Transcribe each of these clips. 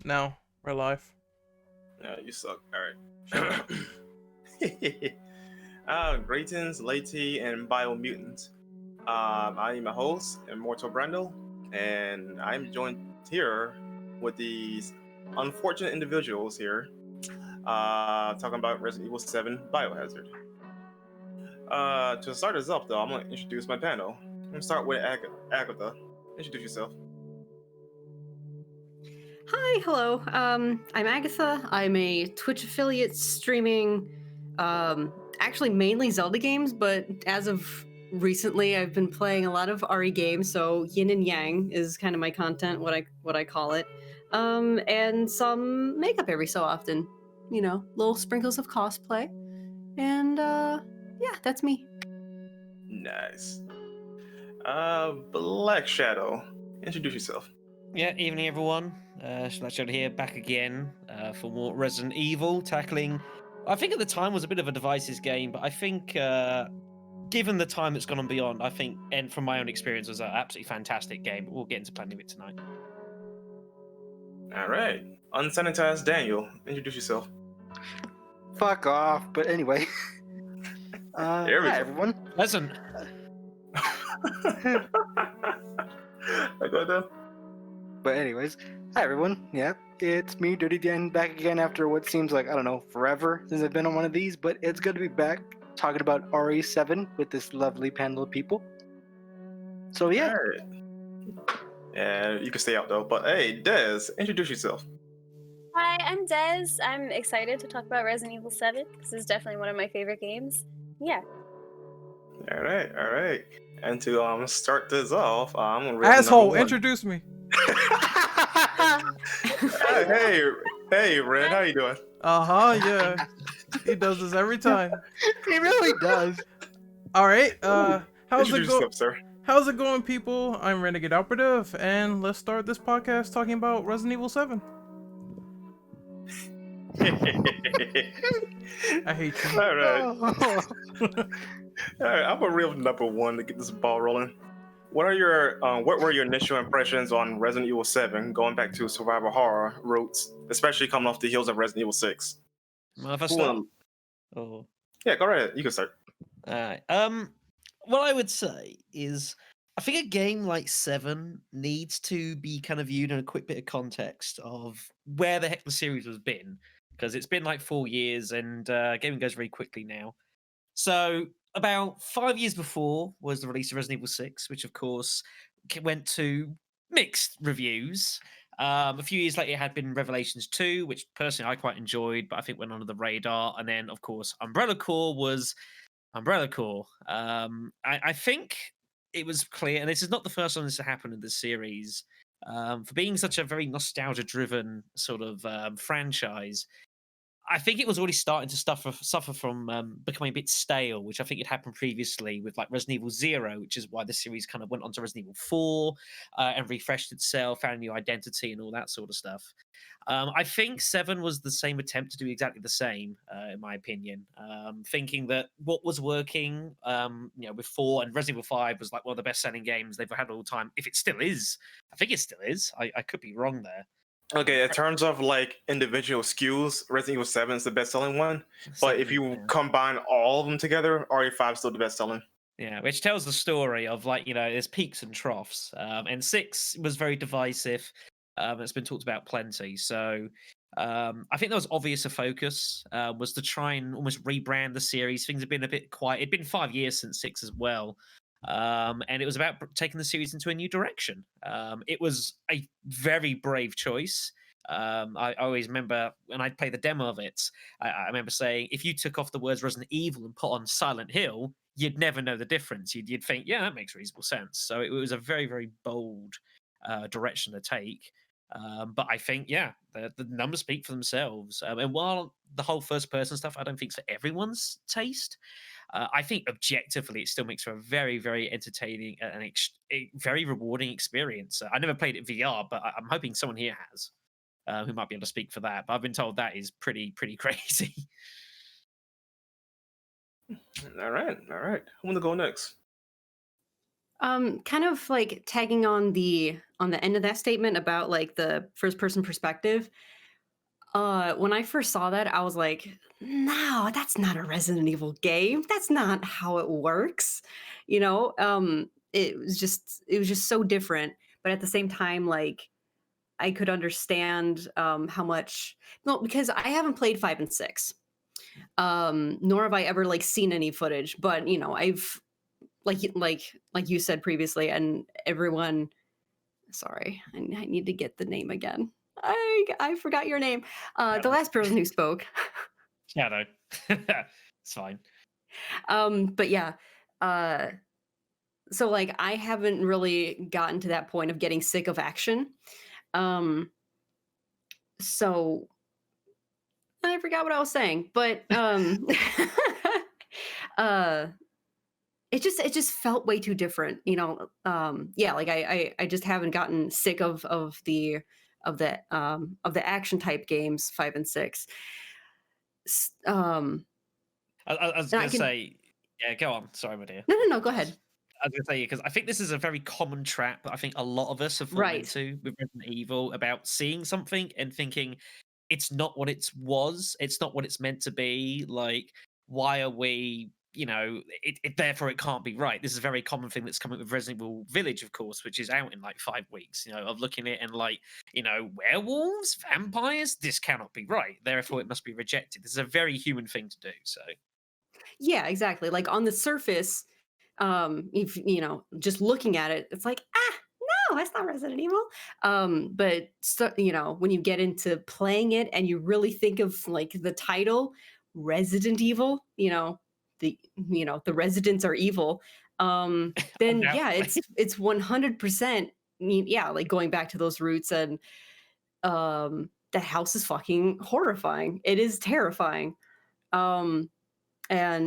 No, we're live. You suck. All right. Greetings, Lady, and Biomutant. I am a host, Immortal Brando, and I'm joined here with these unfortunate individuals here, talking about Resident Evil VII Biohazard. To start us up, though, I'm going to introduce my panel. I'm going to start with Agatha. Introduce yourself. Hi, hello. I'm Agatha. I'm a Twitch affiliate streaming, actually mainly Zelda games, but as of recently, I've been playing a lot of RE games. So yin and yang is kind of my content, what I call it, and some makeup every so often. You know, little sprinkles of cosplay, and yeah, that's me. Nice. Black Shadow. Introduce yourself. Yeah, evening everyone. Black Shadow here, back again for more Resident Evil, tackling. I think at the time was a bit of a devices game, but I think given the time that's gone on beyond, I think, and from my own experience, was an absolutely fantastic game. But we'll get into plenty of it tonight. All right. Unsanitized Daniel. Introduce yourself. Fuck off. But anyway. There we hi, go. everyone. Listen, I got that. But anyways, hi, everyone. Yeah, it's me, Dirty Dan, back again after what seems like, I don't know, forever since I've been on one of these. But it's good to be back talking about RE7 with this lovely panel of people. So, yeah. All right. Yeah, you can stay out, though. But hey, Des, introduce yourself. Hi, I'm Des. I'm excited to talk about Resident Evil 7. This is definitely one of my favorite games. Yeah. All right. And to start this off, I'm gonna read Asshole, number one. introduce me. Hey, Red, how you doing? Yeah. He does this every time. He really does. All right. How's Introduce it going? yourself, sir. How's it going, people? I'm Renegade Operative, and let's start this podcast talking about Resident Evil 7. I hate you. All right. Oh. All right, I'm a real number one to get this ball rolling. What were your initial impressions on Resident Evil 7, going back to survival horror roots, especially coming off the heels of Resident Evil 6? well, if I Who start, wanna- oh, Yeah, go right ahead. You can start. all right. What I would say is, I think a game like 7 needs to be kind of viewed in a quick bit of context of where the heck the series has been, because it's been like 4 years, and gaming goes very quickly now. So about 5 years before was the release of Resident Evil 6, which of course went to mixed reviews. A few years later, it had been Revelations 2, which personally I quite enjoyed, but I think went under the radar. And then, of course, Umbrella Corps was Umbrella Corps. I think it was clear, and this is not the first time this has happened in the series, for being such a very nostalgia-driven sort of franchise. I think it was already starting to suffer from becoming a bit stale, which I think had happened previously with like Resident Evil 0, which is why the series kind of went on to Resident Evil 4 and refreshed itself, found a new identity and all that sort of stuff. I think 7 was the same attempt to do exactly the same, in my opinion. Thinking that what was working, with 4 and Resident Evil 5 was like one of the best-selling games they've had all the time. If it still is, I think it still is. I could be wrong there. Okay, in terms of like individual SKUs, Resident Evil 7 is the best-selling one. But if you combine all of them together, RE5 is still the best-selling. Yeah, which tells the story of like, there's peaks and troughs. And 6 was very divisive. It's been talked about plenty. So I think that was obvious a focus was to try and almost rebrand the series. Things have been a bit quiet. It'd been 5 years since 6 as well. And it was about taking the series into a new direction. It was a very brave choice. I always remember when I'd play the demo of it, I remember saying, if you took off the words Resident Evil and put on Silent Hill, you'd never know the difference. You'd think, yeah, that makes reasonable sense. So it was a very, very bold direction to take. But I think, yeah, the numbers speak for themselves. And while the whole first-person stuff, I don't think it's for everyone's taste, I think objectively it still makes for a very, very entertaining and a very rewarding experience. I never played it VR, but I'm hoping someone here has, who might be able to speak for that. But I've been told that is pretty crazy. All right. I'm gonna go next. Kind of like tagging on the on the end of that statement about like the first person perspective. When I first saw that, I was like, no, that's not a Resident Evil game. That's not how it works. You know, it was just so different. But at the same time, like I could understand how much, no, because I haven't played 5 and 6. Nor have I ever like seen any footage, but you know, I've like you said previously, and everyone, sorry, I need to get the name again. I forgot your name. The last person who spoke. Shadow. It's fine. But yeah, so like I haven't really gotten to that point of getting sick of action. So I forgot what I was saying, but uh it just felt way too different, you know. Yeah, like I just haven't gotten sick of the action type games 5 and 6. I was And I going to can say, yeah, go on. Sorry, my dear. no, go ahead. I was going to say, because I think this is a very common trap that I think a lot of us have fallen Right. into with Resident Evil, about seeing something and thinking it's not what it was, it's not what it's meant to be. Like, why are we, therefore it can't be right. This is a very common thing that's coming with Resident Evil Village, of course, which is out in like 5 weeks, of looking at it and like, werewolves, vampires, this cannot be right. Therefore, it must be rejected. This is a very human thing to do. So, Yeah, exactly. Like on the surface, if just looking at it, it's like, no, that's not Resident Evil. But so, when you get into playing it and you really think of like the title, Resident Evil, the residents are evil. Then yeah, undoubtedly. it's 100%. Yeah, like going back to those roots, and the house is fucking horrifying. It is terrifying. And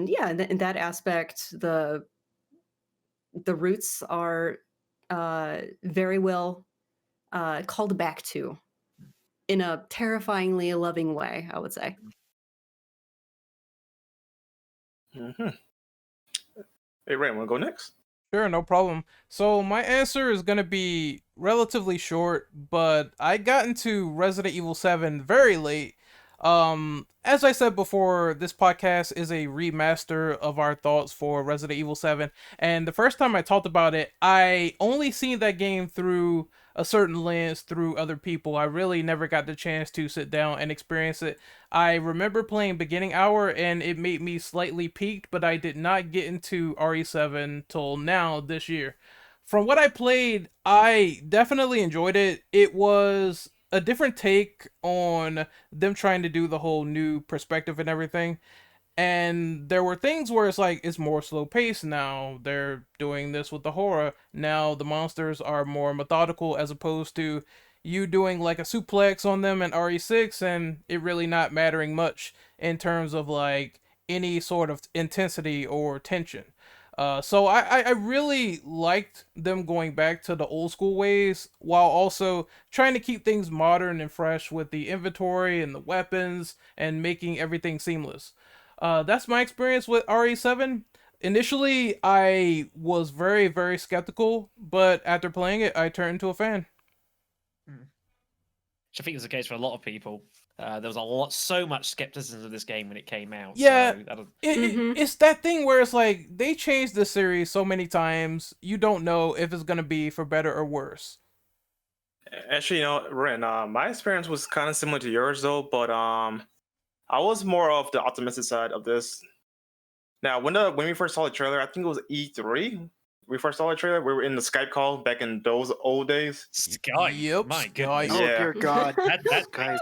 yeah, in that aspect, the roots are very well called back to in a terrifyingly loving way, I would say. Mm-hmm. Hey, Ray, want to go next? Sure, no problem. So my answer is gonna be relatively short, but I got into Resident Evil 7 very late. As I said before, this podcast is a remaster of our thoughts for Resident Evil 7, and the first time I talked about it, I only seen that game through a certain lens, through other people. I really never got the chance to sit down and experience it. I remember playing Beginning Hour and it made me slightly peaked, but I did not get into RE7 till now this year. From what I played, I definitely enjoyed it. It was a different take on them trying to do the whole new perspective and everything. And there were things where it's like it's more slow paced now. They're doing this with the horror. Now the monsters are more methodical as opposed to you doing like a suplex on them in RE6 and it really not mattering much in terms of like any sort of intensity or tension. So I really liked them going back to the old school ways while also trying to keep things modern and fresh with the inventory and the weapons and making everything seamless. That's my experience with RE7. Initially, I was very, very skeptical, but after playing it, I turned into a fan. Which I think was the case for a lot of people. There was so much skepticism of this game when it came out. Yeah, So it's that thing where it's like they changed the series so many times, you don't know if it's gonna be for better or worse. Actually, Ren, my experience was kind of similar to yours though, but I was more of the optimistic side of this. Now, when we first saw the trailer, I think it was E3. We first saw the trailer. We were in the Skype call back in those old days. Skype. Yep, My Skype. goodness. Oh Yeah. dear God. That's Guys.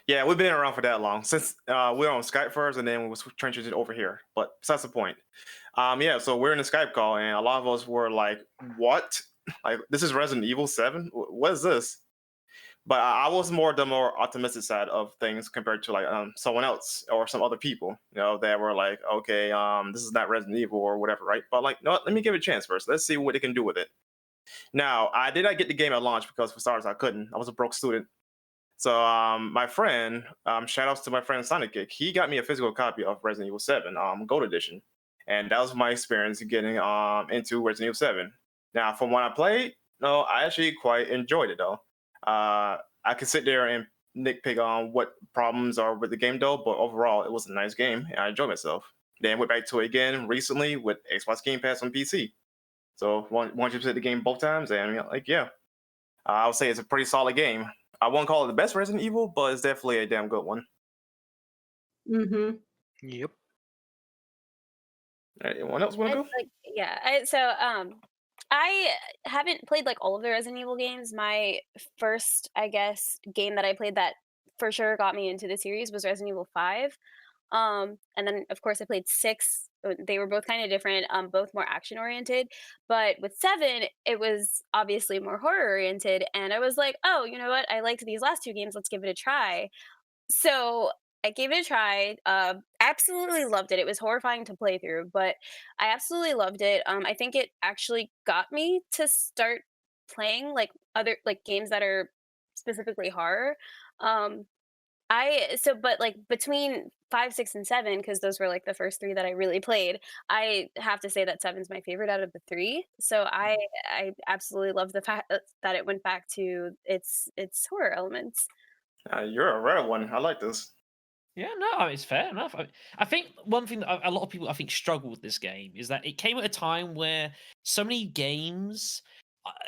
Yeah, we've been around for that long since we were on Skype first, and then we was transitioned over here. But besides the point, yeah. So we're in a Skype call, and a lot of us were like, "What? Like this is Resident Evil 7? What is this?" But I was the more optimistic side of things compared to like someone else or some other people, that were like, "Okay, this is not Resident Evil or whatever, right?" But like, no, let me give it a chance first. Let's see what they can do with it. Now, I did not get the game at launch because for starters, I couldn't. I was a broke student. So my friend, shout outs to my friend Syndicate, he got me a physical copy of Resident Evil 7, Gold Edition. And that was my experience getting into Resident Evil 7. Now, from what I played, No, I actually quite enjoyed it though. I could sit there and nitpick on what problems are with the game though, but overall it was a nice game and I enjoyed myself. Then went back to it again recently with Xbox Game Pass on PC. So once you play the game both times, and like yeah, I would say it's a pretty solid game. I won't call it the best Resident Evil, but it's definitely a damn good one. Mm-hmm. Yep. Anyone else want to go? I haven't played like all of the Resident Evil games. My first, I guess, game that I played that for sure got me into the series was Resident Evil 5. And then of course I played 6. They were both kind of different, both more action oriented. But with 7, it was obviously more horror oriented. And I was like, oh, you know what? I liked these last 2 games. Let's give it a try. So I gave it a try. Absolutely loved it. It was horrifying to play through, but I absolutely loved it. I think it actually got me to start playing like other like games that are specifically horror. Um, but like between 5, 6, and 7, because those were like the first 3 that I really played. I have to say that 7's my favorite out of the 3. So I absolutely love the fact that it went back to its horror elements. You're a rare one. I like this. Yeah, no, I mean, it's fair enough. I think one thing that a lot of people I think struggle with this game is that it came at a time where so many games,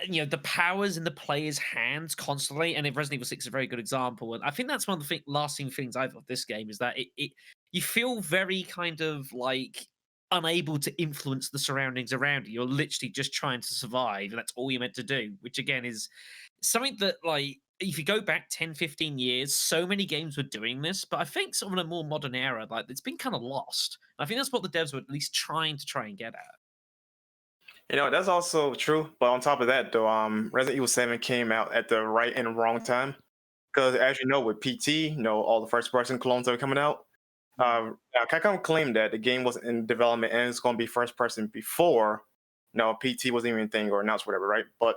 the power's in the player's hands constantly, and Resident Evil 6 is a very good example. And I think that's one of the lasting things I've of this game is that it you feel very kind of like unable to influence the surroundings around you. You're literally just trying to survive, and that's all you're meant to do, which again is something that like if you go back 10, 15 years, so many games were doing this, but I think sort of in a more modern era, like it's been kind of lost. And I think that's what the devs were at least trying to get at. That's also true. But on top of that, though, Resident Evil 7 came out at the right and wrong time. Because as you know, with PT, all the first-person clones that are coming out, Capcom claimed that the game was in development and it's going to be first-person before, PT wasn't even a thing or announced, whatever, right? But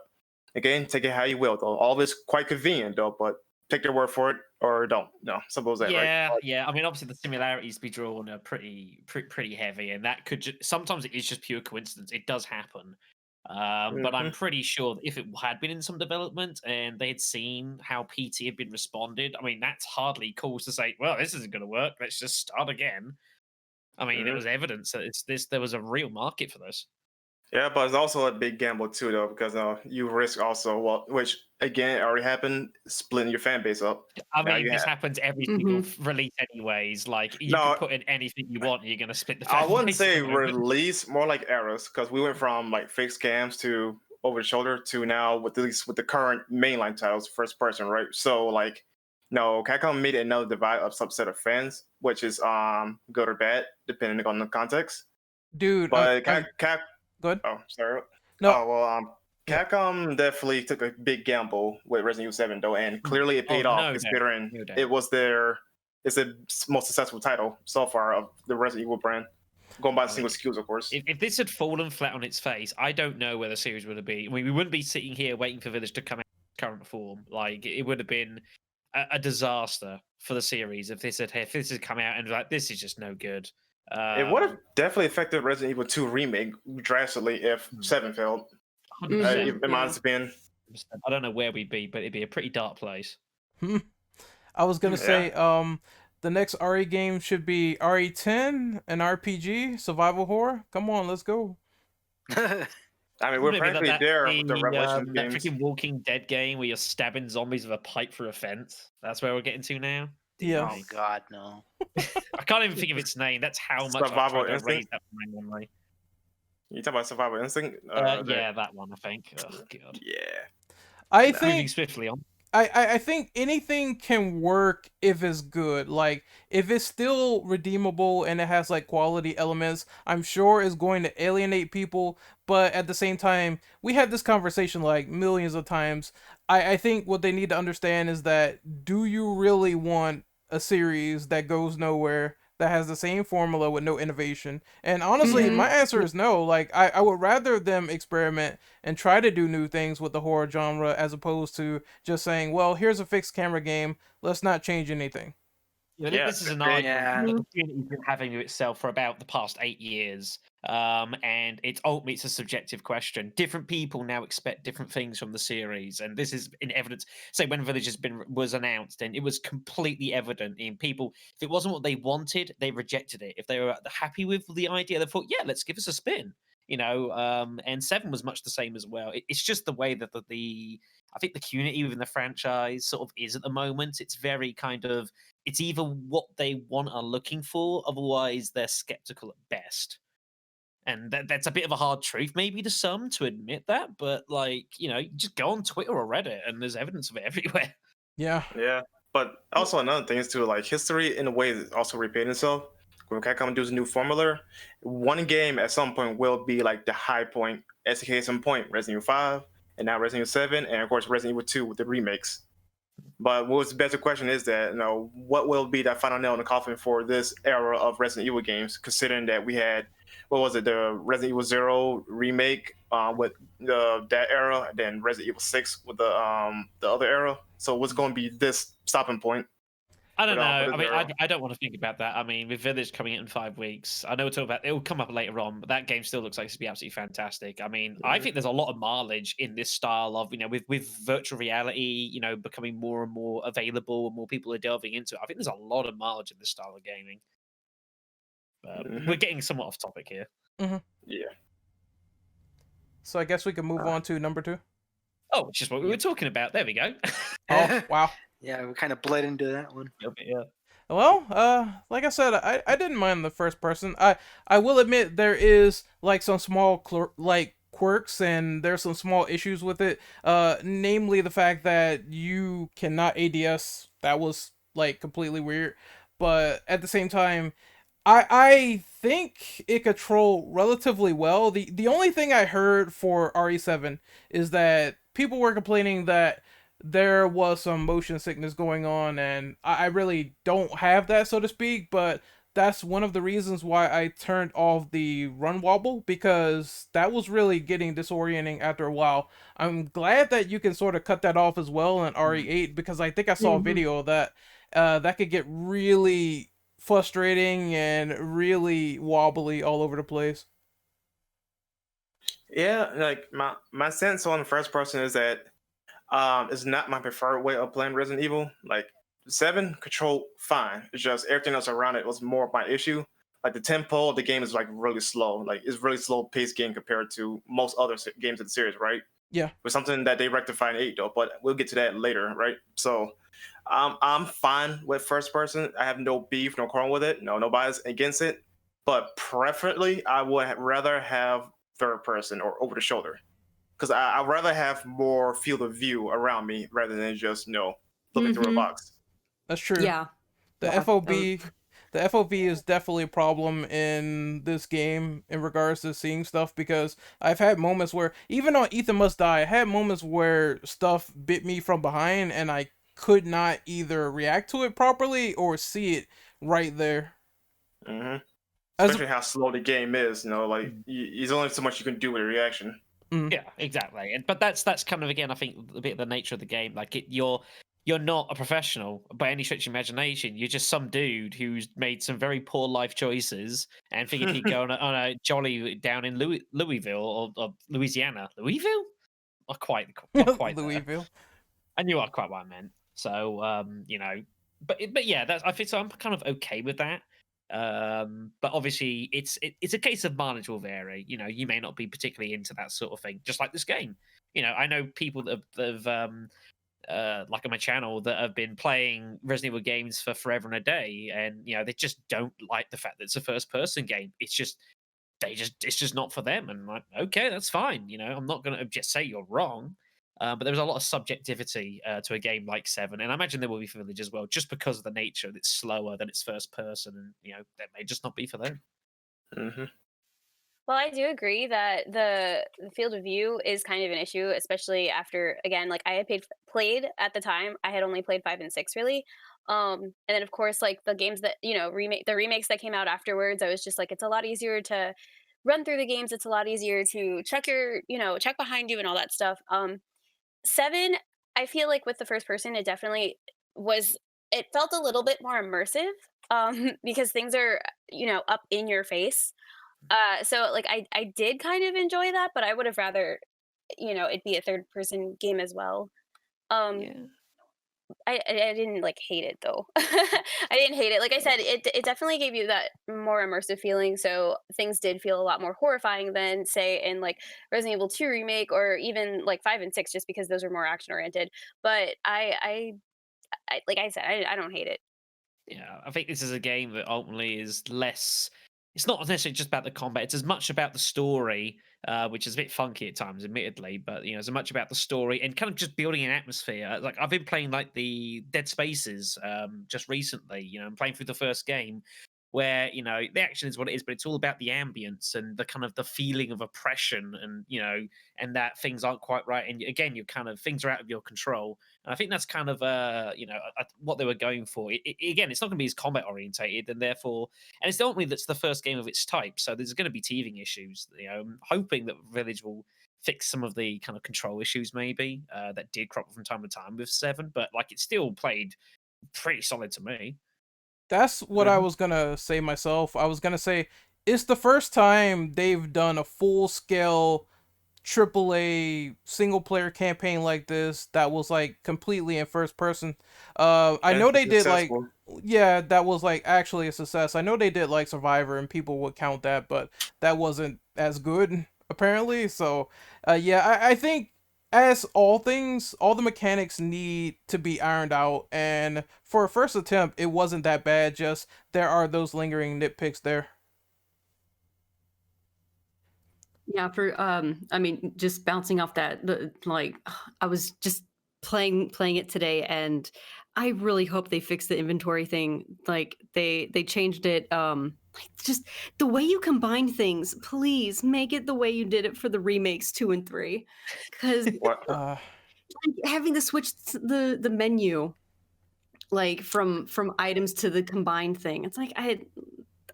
again, take it how you will, though. All this quite convenient, though, but take their word for it or don't. No, suppose that, right? Yeah. I mean, obviously the similarities to be drawn are pretty heavy, and that could sometimes it is just pure coincidence. It does happen. But I'm pretty sure that if it had been in some development and they had seen how PT had been responded, I mean, that's hardly cause to say, well, this isn't going to work. Let's just start again. I mean, there was evidence that there was a real market for this. Yeah, but it's also a big gamble too, though, because you risk also, which again already happened, splitting your fan base up. I mean, this happens every single release, anyways. Like you can put in anything you want, and you're gonna split the fan I wouldn't base say at the moment. release, more like eras, because we went from like fixed cams to over the shoulder to now with the current mainline titles, first person, right? So like, no, Capcom made another divide of subset of fans, which is good or bad depending on the context. Dude, But good. Oh, sorry. No. Oh, well, Capcom definitely took a big gamble with Resident Evil 7, though, and clearly it paid off, considering it was it's the most successful title so far of the Resident Evil brand. Going by single SKUs, of course. If this had fallen flat on its face, I don't know where the series would have been. I mean, we wouldn't be sitting here waiting for Village to come out in its current form. Like, it would have been a disaster for the series if this had come out and like, this is just no good. It would have definitely affected Resident Evil 2 remake drastically if 7 failed. In my opinion. I don't know where we'd be, but it'd be a pretty dark place. I was gonna say, the next RE game should be RE10, an RPG survival horror. Come on, let's go. I mean, we're practically there with the Revelation that games. freaking Walking Dead game where you're stabbing zombies with a pipe through a fence. That's where we're getting to now. Yeah. Oh God, no. I can't even think of its name. That's how much Survival I tried to Instinct? erase that from my memory. You talking about Survival Instinct? Yeah, that one, I think. Oh, God. Yeah. I Moving think swiftly on. I think anything can work if it's good. Like, if it's still redeemable and it has like quality elements, I'm sure it's going to alienate people. But at the same time, we had this conversation like millions of times. I think what they need to understand is that, do you really want a series that goes nowhere, that has the same formula with no innovation? And honestly, my answer is no. Like, I would rather them experiment and try to do new things with the horror genre as opposed to just saying, well, here's a fixed camera game, let's not change anything. Yeah, this is an big. argument that the community's been having with itself for about the past 8 years. And ultimately it's a subjective question. Different people now expect different things from the series, and this is in evidence. Say when Village was announced, and it was completely evident in people. If it wasn't what they wanted, they rejected it. If they were happy with the idea, they thought, yeah, let's give us a spin. And 7 was much the same as well. It's just the way that the I think the community within the franchise sort of is at the moment. It's very kind of, it's either what they want are looking for, otherwise they're skeptical at best. And that's a bit of a hard truth, maybe to some, to admit that. But just go on Twitter or Reddit, and there's evidence of it everywhere. Yeah. Yeah, but also another thing is too, like history in a way is also repeating itself. When Capcom does a new formula, one game at some point will be like the high point. As the case in point, Resident Evil 5, and now Resident Evil 7, and of course Resident Evil 2 with the remakes. But what's the better question is that, what will be that final nail in the coffin for this era of Resident Evil games, considering that we had, what was it, the Resident Evil 0 remake with that era, and then Resident Evil 6 with the other era. So what's going to be this stopping point? I don't know. I mean, Zero. I don't want to think about that. I mean, with Village coming out in 5 weeks, I know we're talking about it will come up later on, but that game still looks like it's to be absolutely fantastic. I mean, I think there's a lot of mileage in this style of, with virtual reality, becoming more and more available and more people are delving into it. I think there's a lot of mileage in this style of gaming. We're getting somewhat off topic here. Yeah. So I guess we can move on to number 2. Oh, which is what we were talking about. There we go. Oh, wow. Yeah, we kind of bled into that one. Yeah. Well, like I said, I didn't mind the first person. I will admit there is like some small quirks, and there's some small issues with it. Namely the fact that you cannot ADS. That was like completely weird. But at the same time, I think it controlled relatively well. The only thing I heard for RE7 is that people were complaining that there was some motion sickness going on, and I really don't have that, so to speak, but that's one of the reasons why I turned off the run wobble, because that was really getting disorienting after a while. I'm glad that you can sort of cut that off as well in RE8, because I think I saw a video of that that could get really frustrating and really wobbly all over the place. Yeah, like my sense on the first person is that it's not my preferred way of playing Resident Evil. Like 7 control fine. It's just everything else around it was more of my issue. Like the tempo of the game is like really slow. Like it's really slow paced game compared to most other games in the series, right? Yeah. With something that they rectified in 8 though, but we'll get to that later, right? So I'm fine with first person. I have no beef, no quarrel with it. No, nobody's against it. But preferably, I would rather have third person or over the shoulder, because I'd rather have more field of view around me rather than just looking through a box. That's true. Yeah. The Yeah, FOV, the FOV is definitely a problem in this game in regards to seeing stuff, because I've had moments where, even on Ethan Must Die, I had moments where stuff bit me from behind and I could not either react to it properly or see it right there. Especially how slow the game is, like there's only so much you can do with a reaction. Yeah, exactly. But that's kind of, again, I think a bit of the nature of the game. Like you're not a professional by any stretch of imagination. You're just some dude who's made some very poor life choices and figured he'd go on a jolly down in Louisville or Louisiana. Louisville? Not quite Louisville. there. I knew quite what I meant. So but yeah, I think so. I'm kind of okay with that. But obviously, it's a case of mileage will vary. You may not be particularly into that sort of thing, just like this game. I know people that have like on my channel that have been playing Resident Evil games for forever and a day, and they just don't like the fact that it's a first-person game. It's just not for them, and like, okay, that's fine. I'm not going to just say you're wrong. But there was a lot of subjectivity to a game like 7, and I imagine there will be for Village as well, just because of the nature that it's slower than it's first person, and that may just not be for them. Well, I do agree that the field of view is kind of an issue, especially after, again, like I had played at the time. I had only played 5 and 6 really, and then of course like the games that the remakes that came out afterwards. I was just like, it's a lot easier to run through the games. It's a lot easier to check check behind you and all that stuff. 7, I feel like with the first person, it definitely was it felt a little bit more immersive, because things are, up in your face. So like I did kind of enjoy that, but I would have rather, it be a third person game as well. Um, Yeah. I didn't like hate it though. I didn't hate it. Like I said, it definitely gave you that more immersive feeling. So things did feel a lot more horrifying than say in like Resident Evil 2 remake or even like 5 and 6, just because those are more action oriented. But I like I said, I don't hate it. Yeah, I think this is a game that ultimately is less. It's not necessarily just about the combat. It's as much about the story, which is a bit funky at times, admittedly. But as much about the story and kind of just building an atmosphere. Like I've been playing like the Dead Spaces just recently. I'm playing through the first game, where the action is what it is, but it's all about the ambience and the kind of the feeling of oppression, and and that things aren't quite right, and again, you're kind of things are out of your control. And I think that's kind of what they were going for. Again, it's not going to be as combat orientated, and therefore, and it's ultimately that's the first game of its type, so there's going to be teething issues. I'm hoping that Village will fix some of the kind of control issues maybe that did crop up from time to time with 7, but like it still played pretty solid to me. That's what I was gonna say myself. I was gonna say it's the first time they've done a full scale AAA single player campaign like this that was like completely in first person. I know they did like Successful. yeah, that was like actually a success. I know they did like Survivor and people would count that, but that wasn't as good apparently. So yeah, I think as all things, all the mechanics need to be ironed out, and for a first attempt, it wasn't that bad. Just there are those lingering nitpicks there. Yeah, for I mean, just bouncing off that, like I was just playing it today, and I really hope they fix the inventory thing. Like they changed it. Like just the way you combine things. Please make it the way you did it for the remakes 2 and 3, because What? Uh, having to switch the menu like from items to the combined thing. It's like I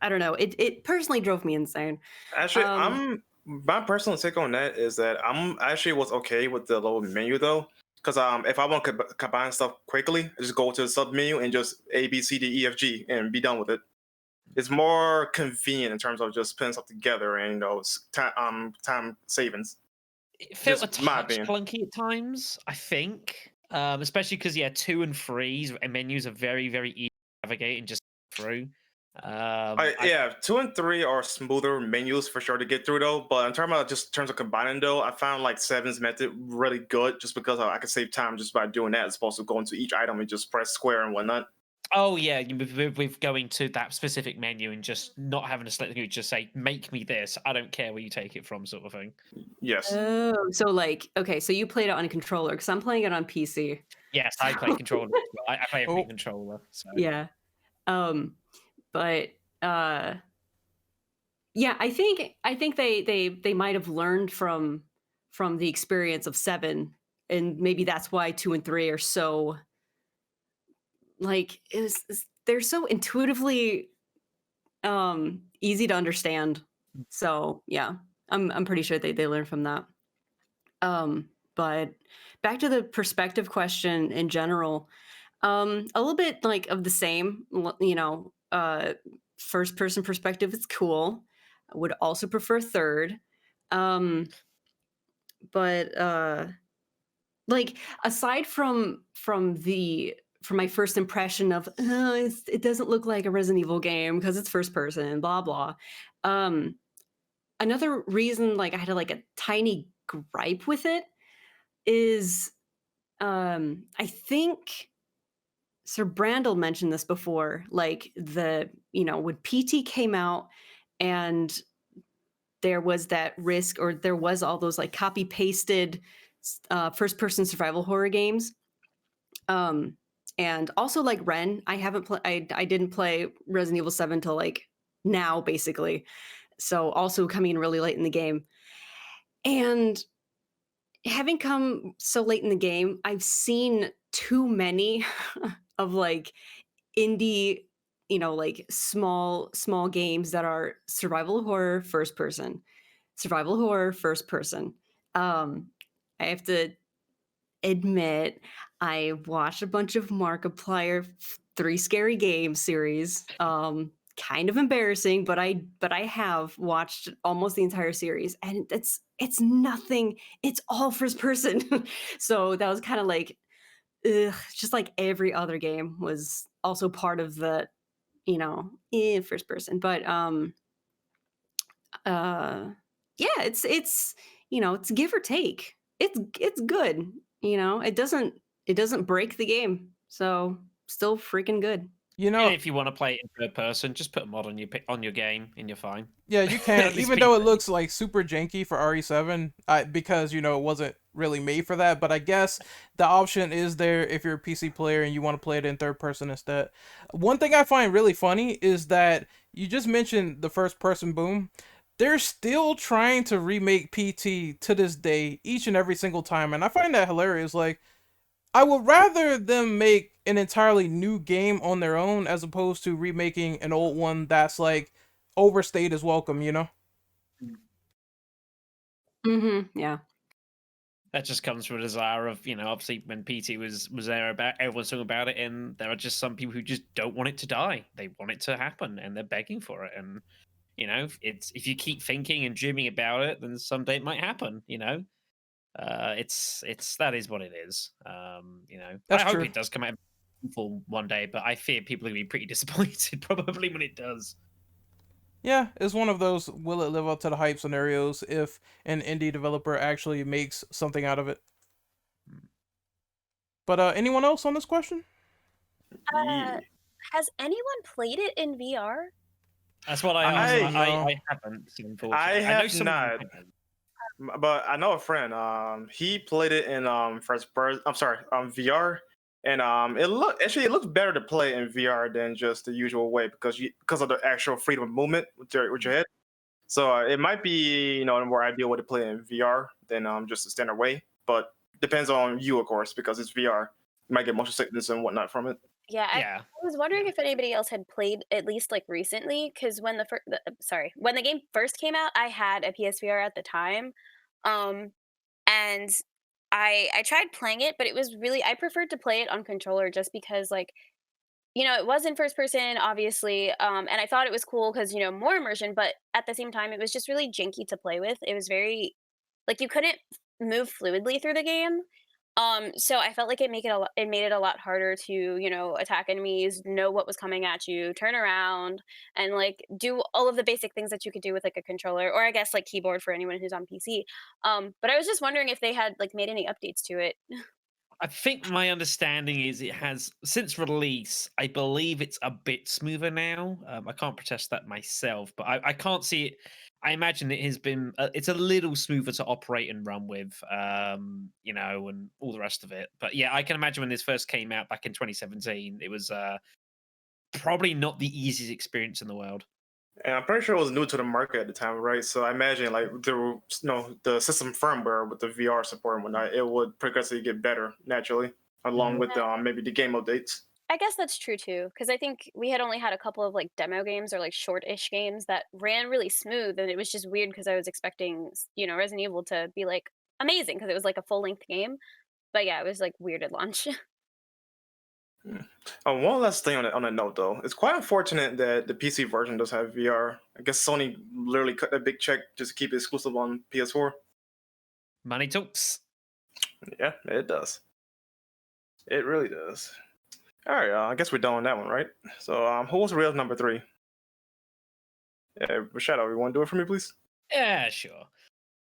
don't know. It personally drove me insane. Actually, Um, my personal take on that is that I'm actually was okay with the little menu though, because if I want to combine stuff quickly, I just go to the sub menu and just A B C D E F G and be done with it. It's more convenient in terms of just putting stuff together and time savings. It felt a Just my touch opinion. clunky at times, I think, especially because 2 and 3's menus are very, very easy to navigate and just through. Yeah, 2 and 3 are smoother menus for sure to get through though. But in terms of combining though, I found like 7's method really good just because I could save time just by doing that as opposed to going to each item and just press square and whatnot. Oh yeah, with going to that specific menu and just not having to select the menu, just say make me this. I don't care where you take it from, sort of thing. Yes. oh, so like okay, so you played it on a controller because I'm playing it on PC. Yes, I play controller. I play every Oh. controller. So. Yeah. But yeah, I think they might have learned from the experience of 7, and maybe that's why 2 and 3 are so like they're so intuitively easy to understand. So yeah, I'm pretty sure they learned from that. But back to the perspective question in general, a little bit like of the same, first person perspective is cool. I would also prefer third. Um, but like aside from my first impression of it doesn't look like a Resident Evil game because it's first person, blah blah. Um, Another reason like I had like a tiny gripe with it is I think Sir Brandel mentioned this before, like when PT came out and there was that risk, or there was all those like copy pasted first person survival horror games. And also like Ren, I didn't play Resident Evil 7 till like now basically. So also coming in really late in the game. And having come so late in the game, I've seen too many of like indie, like small games that are survival horror first person, survival horror first person. I have to admit I watched a bunch of Markiplier 3 Scary Games series. Kind of embarrassing, but I have watched almost the entire series, and it's nothing. It's all first person. So that was kind of like, ugh, just like every other game was also part of the, first person. But uh yeah, it's it's give or take. It's good. It doesn't break the game. So still freaking good. You And know, if you want to play it in third person, just put a mod on your game, and you're fine. yeah, you can. At least Even though it people- looks like super janky for RE7, because it wasn't really made for that. But I guess the option is there if you're a PC player and you want to play it in third person instead. One thing I find really funny is that you just mentioned the first person boom. They're still trying to remake PT to this day, each and every single time, and I find that hilarious. Like, I would rather them make an entirely new game on their own as opposed to remaking an old one that's like overstayed as welcome, you know? Yeah. That just comes from a desire of, obviously when PT was there, about everyone's talking about it, and there are just some people who just don't want it to die. They want it to happen, and they're begging for it. And it's if you keep thinking and dreaming about it, then someday it might happen. It's that is what it is. That's I hope true. it does come out for one day, but I fear people are going to be pretty disappointed probably when it does. Yeah, it's one of those will it live up to the hype scenarios if an indie developer actually makes something out of it. But anyone else on this question? Uh, has anyone played it in VR? That's what I asked. no. I haven't, unfortunately. I know have someone who not. has. But I know a friend. He played it in first person. I'm sorry, VR, and it looks better to play in VR than just the usual way because of the actual freedom of movement with your head. So it might be a more ideal way to play in VR than just the standard way. But depends on you, of course, because it's VR. You might get motion sickness and whatnot from it. Yeah, Yeah. I was wondering if anybody else had played at least like recently, because when when the game first came out, I had a PSVR at the time, um, and I tried playing it, but it was really I preferred to play it on controller just because it was in first person, obviously, and I thought it was cool because more immersion, but at the same time, it was just really janky to play with. It was very like you couldn't move fluidly through the game. So I felt like it made it a lot harder to, attack enemies, know what was coming at you, turn around, and like do all of the basic things that you could do with like a controller, or I guess like keyboard for anyone who's on PC. But I was just wondering if they had like made any updates to it. I think my understanding is it has, since release, I believe it's a bit smoother now. I can't protest that myself, but I can't see it. I imagine it has been, it's a little smoother to operate and run with, and all the rest of it. But yeah, I can imagine when this first came out back in 2017, it was probably not the easiest experience in the world. And I'm pretty sure it was new to the market at the time, right? So I imagine like the system firmware with the VR support and whatnot, it would progressively get better naturally, along with maybe the game updates. I guess that's true too, because I think we had only had a couple of like demo games or like short-ish games that ran really smooth, and it was just weird because I was expecting, Resident Evil to be like amazing because it was like a full-length game. But yeah, it was like weird at launch. One last thing on a note though, it's quite unfortunate that the PC version does have VR. I guess Sony literally cut a big check just to keep it exclusive on PS4. Money talks. Yeah, it does. It really does. All right, I guess we're done on that one, right? So, who was Rails number 3? Yeah, Shadow, you want to do it for me, please? Yeah, sure.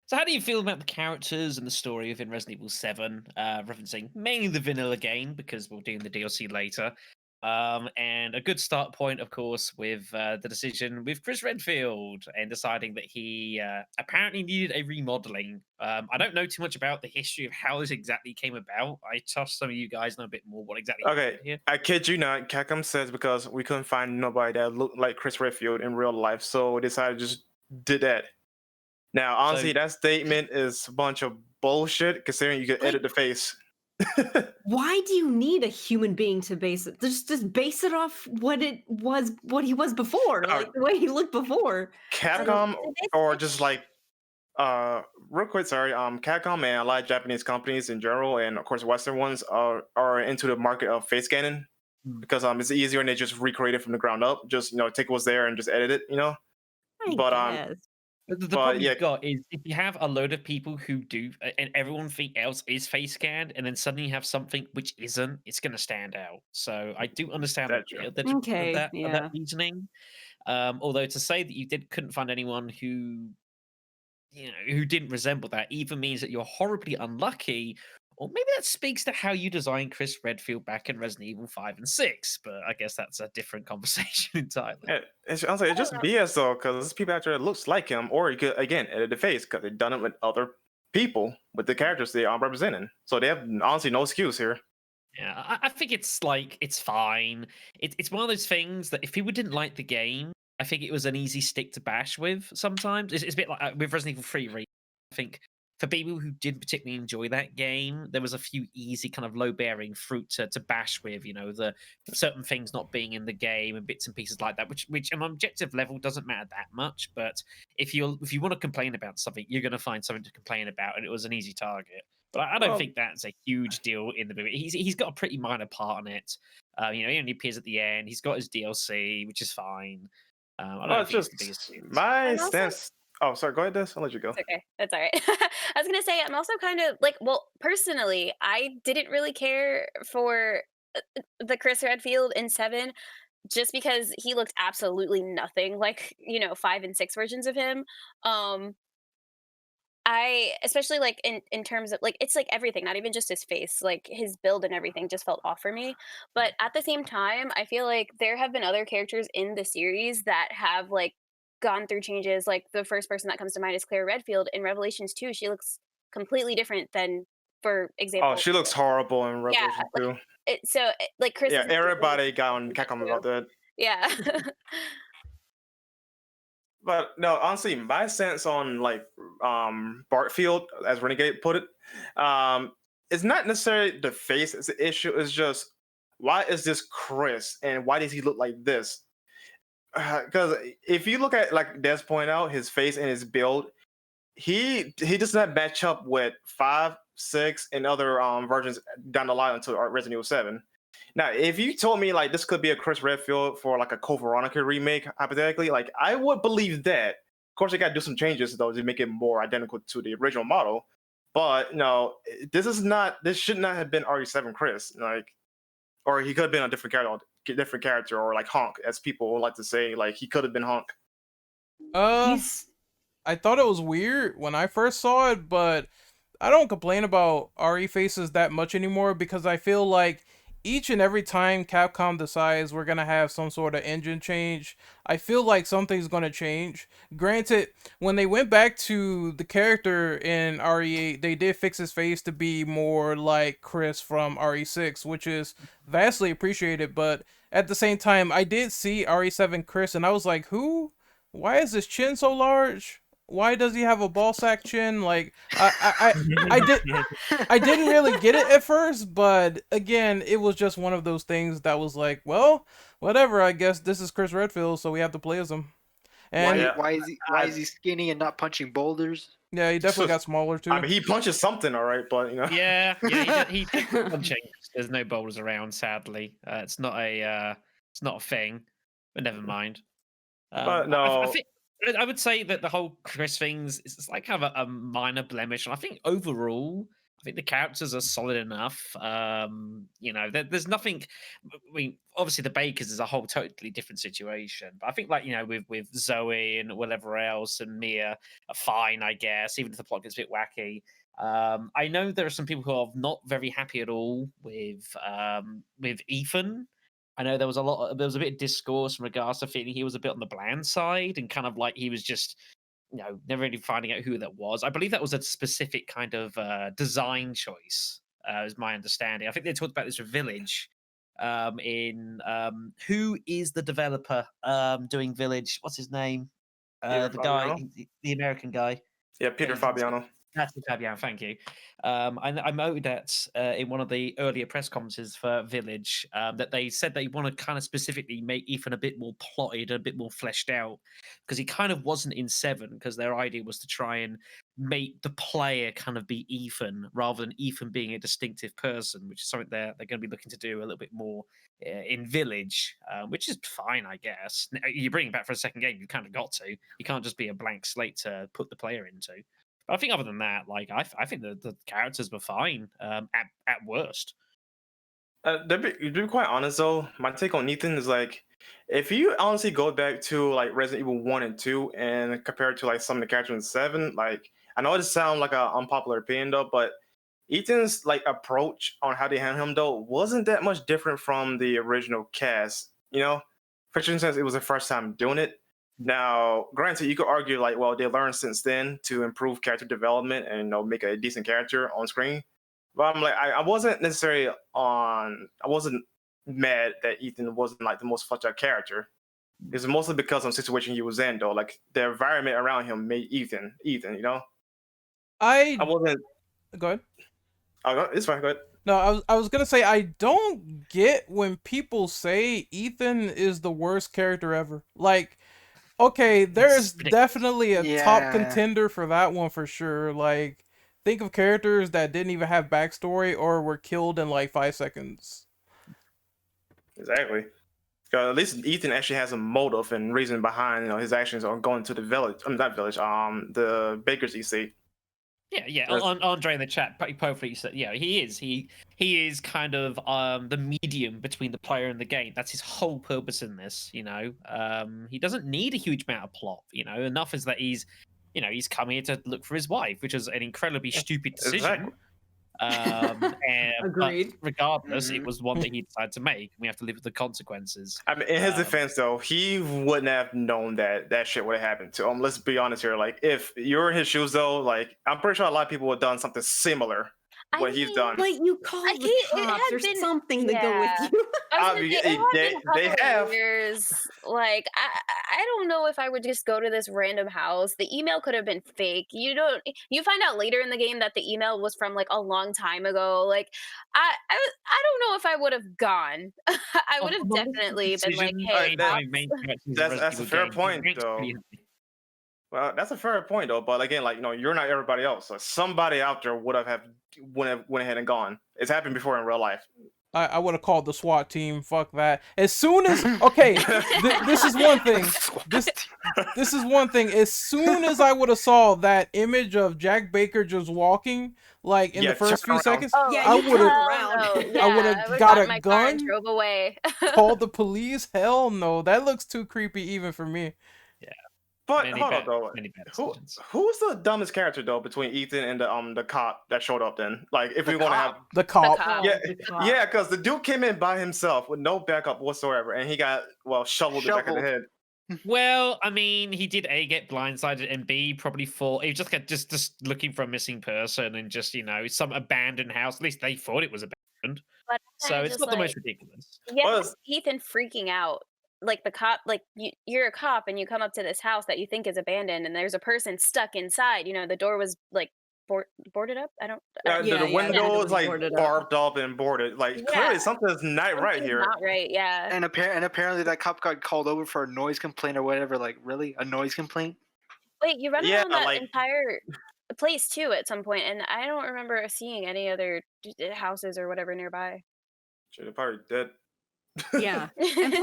So how do you feel about the characters and the story within Resident Evil 7, referencing mainly the vanilla game, because we're doing the DLC later, and a good start point, of course, with the decision with Chris Redfield and deciding that he apparently needed a remodeling. I don't know too much about the history of how this exactly came about. I trust some of you guys know a bit more what exactly Okay, happened here. I kid you not. Capcom says because we couldn't find nobody that looked like Chris Redfield in real life, so we decided to just did that. Now, honestly, that statement is a bunch of bullshit, considering you could edit the face. Why do you need a human being to base it? Just base it off what he was before, like the way he looked before. Capcom, or just like Real quick, sorry. Capcom and a lot of Japanese companies in general, and of course Western ones are into the market of face scanning Mm. because it's easier and they just recreate it from the ground up. Just take what's there and just edit it. I But guess. The problem yeah, you've got is if you have a load of people who do, and everyone else is face scanned, and then suddenly you have something which isn't, it's going to stand out. So I do understand that's true. Okay, of yeah. that reasoning. Although to say that you couldn't find anyone who who didn't resemble that either means that you're horribly unlucky, or maybe that speaks to how you designed Chris Redfield back in Resident Evil 5 and 6. But I guess that's a different conversation entirely. It's just BS though, because there's people out there that looks like him, or you could again edit the face because they've done it with other people with the characters they are representing. So they have honestly no excuse here. Yeah, I think it's fine. It's one of those things that if people didn't like the game, I think it was an easy stick to bash with. Sometimes it's a bit like with Resident Evil 3. I think for people who didn't particularly enjoy that game, there was a few easy kind of low bearing fruit to bash with. The certain things not being in the game and bits and pieces like that, which on an objective level doesn't matter that much. But if you want to complain about something, you're going to find something to complain about, and it was an easy target. But I don't Well, think that's a huge deal in the movie. He's got a pretty minor part in it. He only appears at the end. He's got his DLC, which is fine. I don't it's think it's just the biggest deal. my I'm also stance. Oh, sorry. Go ahead, Des. I'll let you go. It's okay. That's all right. I was gonna say I'm also kind of like, well, personally, I didn't really care for the Chris Redfield in 7 just because he looked absolutely nothing like 5 and 6 versions of him. Um, I especially like in terms of like it's like everything, not even just his face, like his build and everything just felt off for me. But at the same time, I feel like there have been other characters in the series that have like gone through changes. Like the first person that comes to mind is Claire Redfield in Revelations 2. She looks completely different than, for Oh, example, she looks horrible in yeah, Revelation like 2. like Chris Yeah, is everybody got on that Capcom too. about that. Yeah. But no, honestly, my sense on like Bartfield, as Renegade put it, it's not necessarily the face is the issue. It's just why is this Chris and why does he look like this? Because if you look at like Des pointed out, his face and his build, he does not match up with 5, 6, and other versions down the line until Resident Evil 7. Now, if you told me like this could be a Chris Redfield for like a Code Veronica remake, hypothetically, like I would believe that. Of course, they got to do some changes though to make it more identical to the original model. But no, this is not. This should not have been RE7 Chris. Like, or he could have been a different character, or like Honk, as people like to say. Like he could have been Honk. He's I thought it was weird when I first saw it, but I don't complain about RE faces that much anymore because I feel like each and every time Capcom decides we're gonna have some sort of engine change, I feel like something's gonna change. Granted, when they went back to the character in RE8, they did fix his face to be more like Chris from RE6, which is vastly appreciated, but at the same time, I did see RE7 Chris and I was like, who? Why is his chin so large? Why does he have a ball sack chin? Like I didn't really get it at first, but again, it was just one of those things that was like, well, whatever. I guess this is Chris Redfield, so we have to play as him. And Yeah, why is he skinny and not punching boulders? yeah, he definitely got smaller too. I mean, he punches something, all right, but Yeah, he punching. There's no boulders around, sadly. It's not a thing. But never mind. But I no, think I would say that the whole Chris things is like kind of a minor blemish, and I think overall, I think the characters are solid enough. There's nothing. I mean, obviously, the Bakers is a whole totally different situation, but I think like with Zoe and whatever else and Mia are fine, I guess, even if the plot gets a bit wacky. I know there are some people who are not very happy at all with Ethan. I know there was a bit of discourse in regards to feeling he was a bit on the bland side and kind of like he was just, never really finding out who that was. I believe that was a specific kind of design choice, is my understanding. I think they talked about this with Village. Who is the developer doing Village? What's his name? Peter The guy, Fabiano? the American guy. Yeah, Peter He's in- Fabiano. That's the tab, yeah, thank you. I noted that in one of the earlier press conferences for Village that they said they want to kind of specifically make Ethan a bit more plotted, a bit more fleshed out, because he kind of wasn't in 7, because their idea was to try and make the player kind of be Ethan rather than Ethan being a distinctive person, which is something they're going to be looking to do a little bit more in Village, which is fine, I guess. You bring it back for a second game, you kind of got to. You can't just be a blank slate to put the player into. But I think other than that, like I think the characters were fine at worst. To be quite honest though, my take on Ethan is like, if you honestly go back to like Resident Evil 1 and 2 and compare it to like some of the characters in 7, like I know it sounds like an unpopular opinion though, but Ethan's like approach on how they handle him though wasn't that much different from the original cast, you know? For instance, it was the first time doing it. Now, granted, you could argue like, well, they learned since then to improve character development and make a decent character on screen. But I'm like, I wasn't necessarily I wasn't mad that Ethan wasn't like the most fleshed out character. It's mostly because of the situation he was in, though. Like the environment around him made Ethan. I wasn't. Go ahead. Oh, it's fine. Go ahead. No, I was gonna say I don't get when people say Ethan is the worst character ever. Like, okay, there's definitely a top contender for that one for sure. Like, think of characters that didn't even have backstory or were killed in like 5 seconds. Exactly. At least Ethan actually has a motive and reason behind his actions on going to the village. Not village. The baker's estate. Yeah. Andre in the chat perfectly said, yeah, he is. He is kind of the medium between the player and the game. That's his whole purpose in this. He doesn't need a huge amount of plot. Enough is that he's come here to look for his wife, which is an incredibly stupid decision. Exactly. Agreed. But regardless, it was one that he decided to make. We have to live with the consequences. I mean, in his defense, though, he wouldn't have known that shit would have happened to him. Let's be honest here. Like, if you're in his shoes, though, like, I'm pretty sure a lot of people would have done something similar. What he's done. But you called the cops or something to go with you. They have. Years. Like, I don't know if I would just go to this random house. The email could have been fake. You find out later in the game that the email was from like a long time ago. Like, I don't know if I would have gone. I would have definitely been like, hey, that's a fair point, though. Well, that's a fair point, though. But again, like, you're not everybody else. So somebody out there went ahead and gone. It's happened before in real life. I would have called the SWAT team. Fuck that. As soon as okay, this is one thing. This is one thing. As soon as I would have saw that image of Jack Baker just walking, like in the first few seconds, I would have got a gun, drove away, called the police. Hell no, that looks too creepy even for me. But hold on, though. Who's the dumbest character though between Ethan and the cop that showed up? Then, like, if we want to have the cop, yeah, because the dude came in by himself with no backup whatsoever, and he got shoveled in the back of the head. Well, I mean, he did get blindsided, and B probably thought he just looking for a missing person, and just some abandoned house. At least they thought it was abandoned. But so it's not the most ridiculous. Yeah, Ethan freaking out. Like the cop, like you're a cop and you come up to this house that you think is abandoned and there's a person stuck inside. The door was like boarded up. The window is like barbed up and boarded. Like clearly something's not right here. Not right, yeah. And apparently that cop got called over for a noise complaint or whatever. Like, really, a noise complaint? Wait, you run around that entire place too at some point, and I don't remember seeing any other houses or whatever nearby. Should have probably did. Yeah. And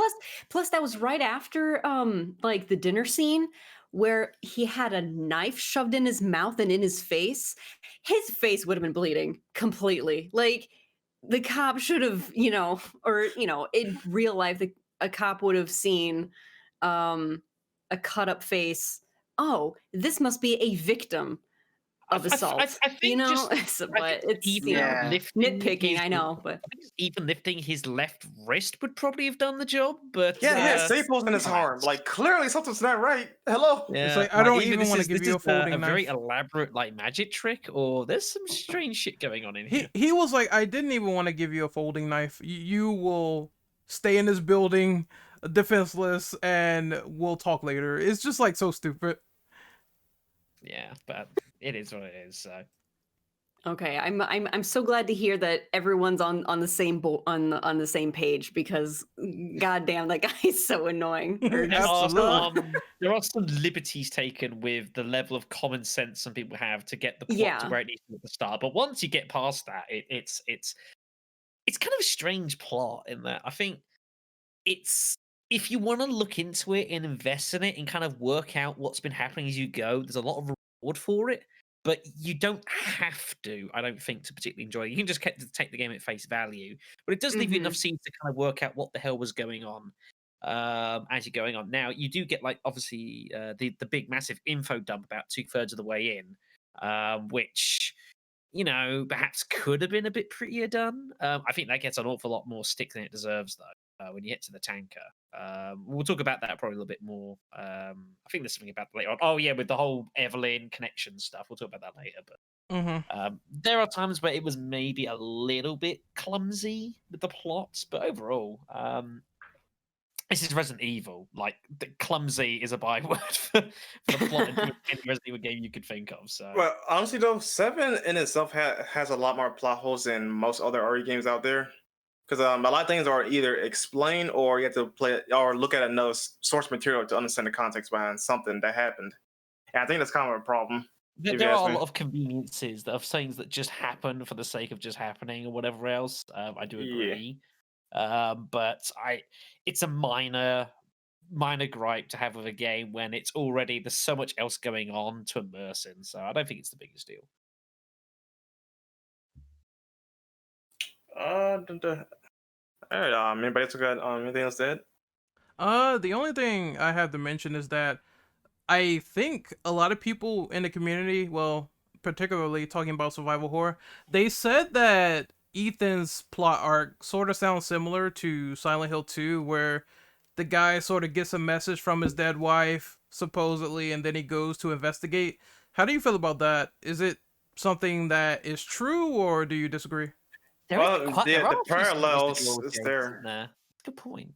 plus that was right after like the dinner scene where he had a knife shoved in his mouth and in his face. His face would have been bleeding completely. Like, the cop should have, in real life a cop would have seen a cut up face. Oh, this must be a victim of assault. I think but it's nitpicking. I know, but even lifting his left wrist would probably have done the job. But he had staples in his arm. Like, clearly something's not right. Hello. Yeah. It's like, I don't even want to give you a folding knife. A very elaborate magic trick, or there's some strange shit going on in here. He was like, I didn't even want to give you a folding knife. You will stay in this building defenseless, and we'll talk later. It's just like so stupid. Yeah, but it is what it is. So Okay, I'm so glad to hear that everyone's on the same on the same page because goddamn, that guy is so annoying. Or there just, are Absolutely. there are some liberties taken with the level of common sense some people have to get the plot to Yeah. where it needs to be at the start. But once you get past that, it's kind of a strange plot in that I think it's if you want to look into it and invest in it and kind of work out what's been happening as you go, there's a lot of reward for it. But you don't have to, I don't think, to particularly enjoy it. You can just take the game at face value. But it does leave you Mhm. enough seeds to kind of work out what the hell was going on as you're going on. Now, you do get, like, obviously, the big, massive info dump about 2/3 of the way in, which, you know, perhaps could have been a bit prettier done. I think that gets an awful lot more stick than it deserves, though. When you get to the tanker, we'll talk about that probably a little bit more. I think there's something about that later on. Oh yeah, with the whole Evelyn connection stuff, we'll talk about that later. But Mm-hmm. there are times where it was maybe a little bit clumsy with the plots, but overall, this is Resident Evil. Like, clumsy is a byword for the plot in any Resident Evil game you could think of. So Well, honestly though, 7 in itself has a lot more plot holes than most other RE games out there. Because a lot of things are either explained or you have to play it or look at another source material to understand the context behind something that happened. And I think that's kind of a problem, if you there ask are a me. lot of conveniences that of things that just happen for the sake of just happening or whatever else. I do Yeah. agree. But it's a minor gripe to have with a game when it's already there's so much else going on to immerse in. So I don't think it's the biggest deal. All right. Anybody else got anything else to add? The only thing I have to mention is that I think a lot of people in the community, well, particularly talking about survival horror, they said that Ethan's plot arc sort of sounds similar to Silent Hill 2, where the guy sort of gets a message from his dead wife, supposedly, and then he goes to investigate. How do you feel about that? Is it something that is true, or do you disagree? Well, There are the a few synchronistic parallels is locations there. in there. Good point.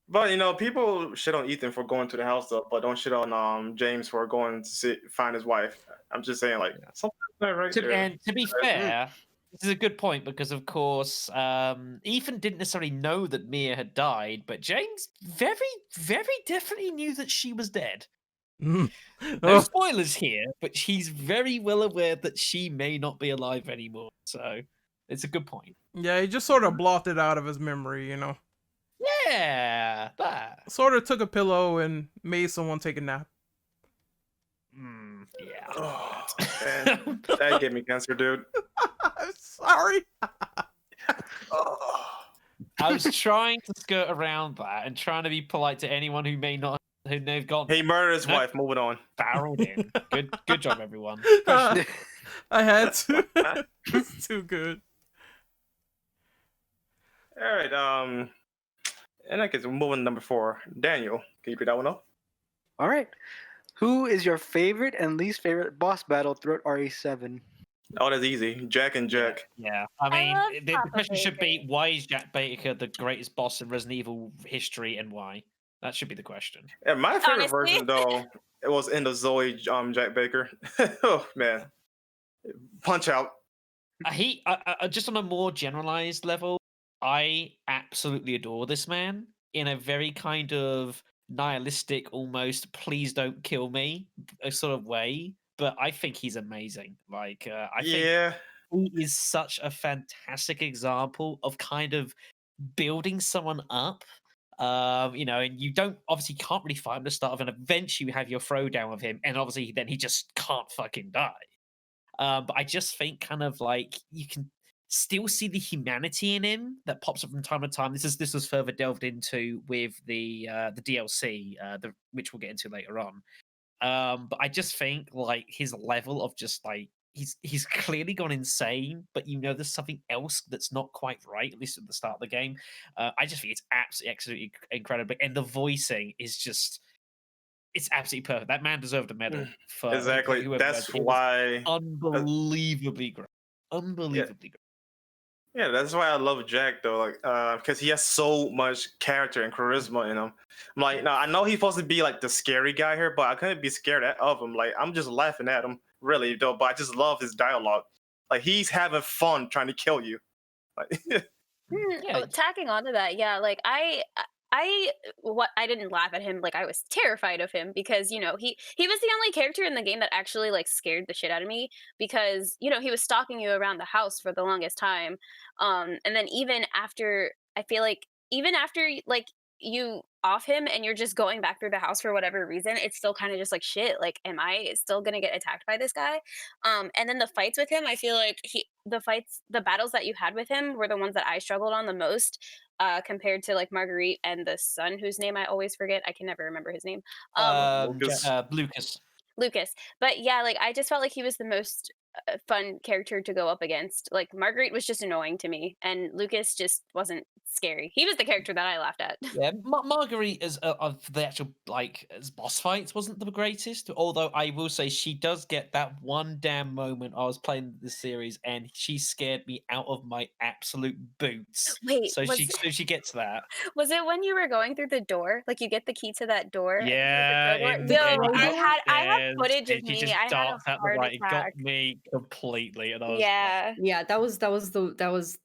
But people shit on Ethan for going to the house though, but don't shit on James for going to find his wife. I'm just saying, like, Yeah. something's not right there. And to be fair, this is a good point because, of course, Ethan didn't necessarily know that Mia had died, but James very, very definitely knew that she was dead. No Oh, spoilers here, but he's very well aware that she may not be alive anymore. So it's a good point. yeah, he just sort of blocked it out of his memory, Yeah, that. Sort of took a pillow and made someone take a nap. Yeah. Oh, man. That gave me cancer, dude. I'm sorry. Oh. I was trying to skirt around that and trying to be polite to anyone who may not who may have gone He murdered his No. wife. Moving on. barreled in. Good job, everyone. I had to. It's too good. All right. And I guess we're moving to number 4. Daniel, can you pick that one up? All right. Who is your favorite and least favorite boss battle throughout RE7? Oh, that's easy. Jack and Jack. Yeah, I mean, love the Papa question should be, Baker. why is Jack Baker the greatest boss in Resident Evil history, and why? That should be the question. And my favorite Honestly. version, though, it was in the Zoe Jack Baker. Oh man, punch out. Just on a more generalized level, I absolutely adore this man in a very kind of nihilistic, almost "please don't kill me" sort of way. But I think he's amazing. Like, I think Yeah. he is such a fantastic example of kind of building someone up. And you obviously can't really fight him to start with, and eventually you have your throwdown with him, and obviously then he just can't fucking die. But I just think kind of like you can still see the humanity in him that pops up from time to time. This was further delved into with the DLC, which we'll get into later on. But I just think like his level of just like he's clearly gone insane, but there's something else that's not quite right, at least at the start of the game. I just think it's absolutely incredible, and the voicing is just it's absolutely perfect. That man deserved a medal for Exactly. whoever That's it was why. unbelievably great. Yeah. Unbelievably great. Yeah, that's why I love Jack though, like, because he has so much character and charisma in him. I'm like, now I know he's supposed to be like the scary guy here, but I couldn't be scared of him. Like, I'm just laughing at him really though. But I just love his dialogue. Like he's having fun trying to kill you. Like, Yeah. Tacking onto that, yeah, like I didn't laugh at him, like I was terrified of him because he was the only character in the game that actually like scared the shit out of me because he was stalking you around the house for the longest time, and then even after I feel like even after like you off him and you're just going back through the house for whatever reason, it's still kind of just like shit. Like, am I still gonna get attacked by this guy? And then the fights with him, I feel like the battles that you had with him were the ones that I struggled on the most, compared to like Marguerite and the son whose name I always forget. I can never remember his name. Lucas. Lucas. Lucas. But yeah, like I just felt like he was the most fun character to go up against. Like Marguerite was just annoying to me, and Lucas just wasn't scary. He was the character that I laughed at. Yeah, Marguerite as of the actual as boss fights wasn't the greatest. Although I will say she does get that one damn moment. I was playing the series and she scared me out of my absolute boots. Wait, so she gets that. Was it when you were going through the door? Like you get the key to that door? and you Yeah, open the door? Yo, I had footage of and she me. just I had a darts out the heart right. It got attack. me completely, and I was Yeah. Yeah, that was the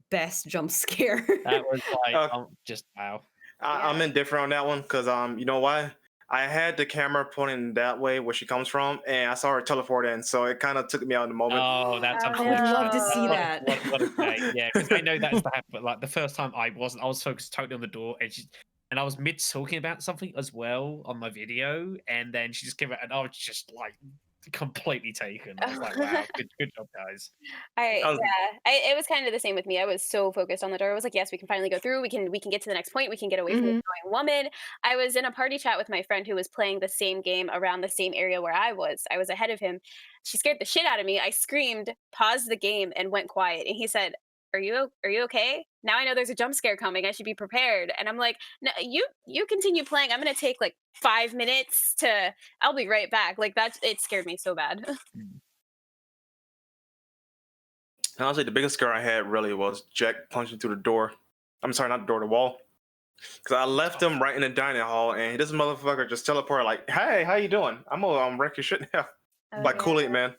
best jump scare. that was like Uh, just wow. I'm indifferent on that one because you know why? I had the camera pointing that way where she comes from, and I saw her teleport in, so it kind of took me out of the moment. Oh, that's Oh, I would love to see no. that. What a day. Yeah, because I know that's the happen. But like the first time I was focused totally on the door, and I was mid talking about something as well on my video, and then she just came out, and I was just like completely taken. I was like, wow, good job, guys. Um, It was kind of the same with me. I was so focused on the door. I was like, yes, we can finally go through. We can get to the next point. We can get away from this annoying woman. I was in a party chat with my friend who was playing the same game around the same area where I was. I was ahead of him. She scared the shit out of me. I screamed, paused the game, and went quiet. And he said, are you okay? Now I know there's a jump scare coming. I should be prepared. And I'm like, no, you continue playing. I'm gonna take like 5 minutes to. I'll be right back. Like it scared me so bad. Honestly, the biggest scare I had really was Jack punching through the door. I'm sorry, not the door, the wall. Because I left him right in the dining hall, and this motherfucker just teleported like, "Hey, how you doing? I'm gonna wreck your shit now." Like Kool-Aid Man.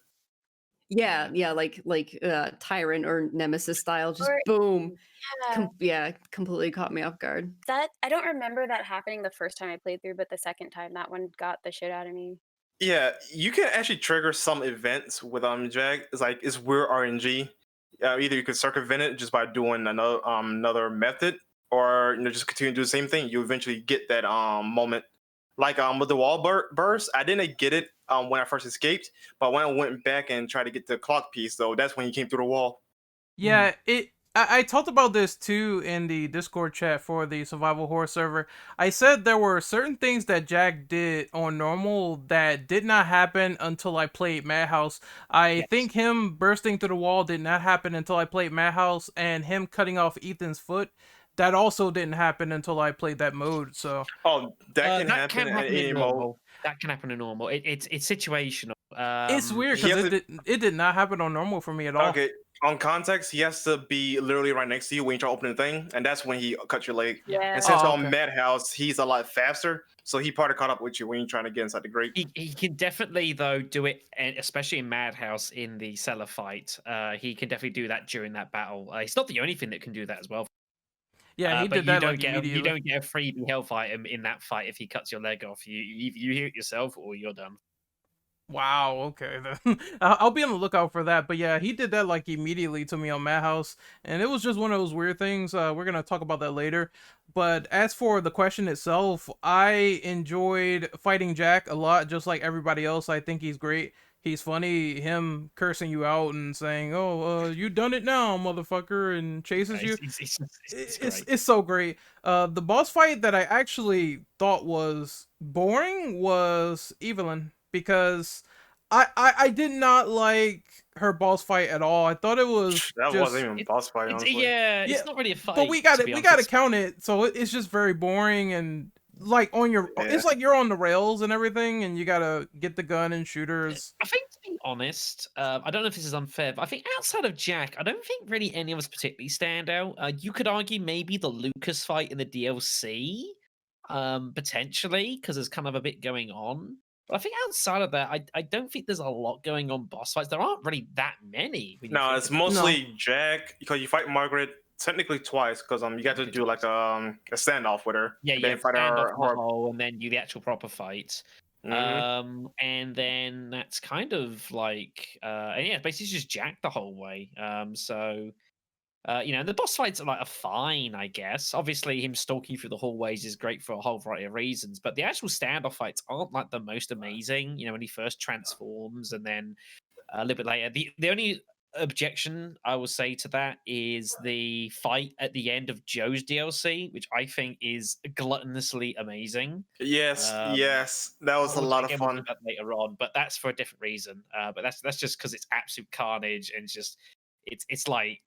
Yeah, like Tyrant or Nemesis style, just boom. Completely caught me off guard. That I don't remember that happening the first time I played through, but the second time that one got the shit out of me. Yeah, you can actually trigger some events with Jag. It's weird RNG. Either you could circumvent it just by doing another method, or just continue to do the same thing. You eventually get that moment. Like with the wall burst, I didn't get it when I first escaped, but when I went back and tried to get the clock piece, though, that's when he came through the wall. Yeah, I talked about this too in the Discord chat for the survival horror server. I said there were certain things that Jack did on normal that did not happen until I played Madhouse. I think him bursting through the wall did not happen until I played Madhouse, and him cutting off Ethan's foot, that also didn't happen until I played that mode. So that can happen in any normal. mode. That can happen in normal. It's situational. It's weird because it did not happen on normal for me at all. Okay, on context, he has to be literally right next to you when you try to open the thing, and that's when he cuts your leg. Yeah. And since Oh, on okay. Madhouse, he's a lot faster, so he probably caught up with you when you're trying to get inside the grate. He can definitely though do it, especially in Madhouse in the cellar fight. He can definitely do that during that battle. It's not the only thing that can do that as well. Yeah, he but did that you like immediately. You don't get a freebie health item in that fight if he cuts your leg off. You hit yourself or you're done. Wow, okay. Then I'll be on the lookout for that. But yeah, he did that like immediately to me on Madhouse, and it was just one of those weird things. We're gonna talk about that later. But as for the question itself, I enjoyed fighting Jack a lot, just like everybody else. I think he's great. He's funny. Him cursing you out and saying, "Oh, you done it now, motherfucker," and chases you. It's so great. The boss fight that I actually thought was boring was Evelyn, because I did not like her boss fight at all. I thought it was wasn't even a boss fight, honestly. It's not really a fight. But we gotta count it. So it's just very boring and like it's like you're on the rails and everything, and you gotta get the gun and shooters. I think, to be honest, I don't know if this is unfair, but I think outside of Jack, I don't think really any of us particularly stand out. You could argue maybe the Lucas fight in the DLC, potentially, because there's kind of a bit going on. But I think outside of that, I don't think there's a lot going on boss fights. There aren't really that many. When you No, think it's of it. mostly Jack because you fight Margaret technically twice because you got to Technically do like a standoff with her. Yeah, and you then have fight stand off her. the whole, and then you the actual proper fight. Mhm. And then that's kind of like, and yeah, basically just Jack the whole way. You know, the boss fights are fine, I guess. Obviously, him stalking you through the hallways is great for a whole variety of reasons, but the actual standoff fights aren't like the most amazing. You know, when he first transforms, and then a little bit later, the only objection I will say to that is the fight at the end of Joe's DLC, which I think is gluttonously amazing. Yes, yes, that was a lot of Again, we'll do fun. that later on, but that's for a different reason. But that's just because it's absolute carnage, and it's like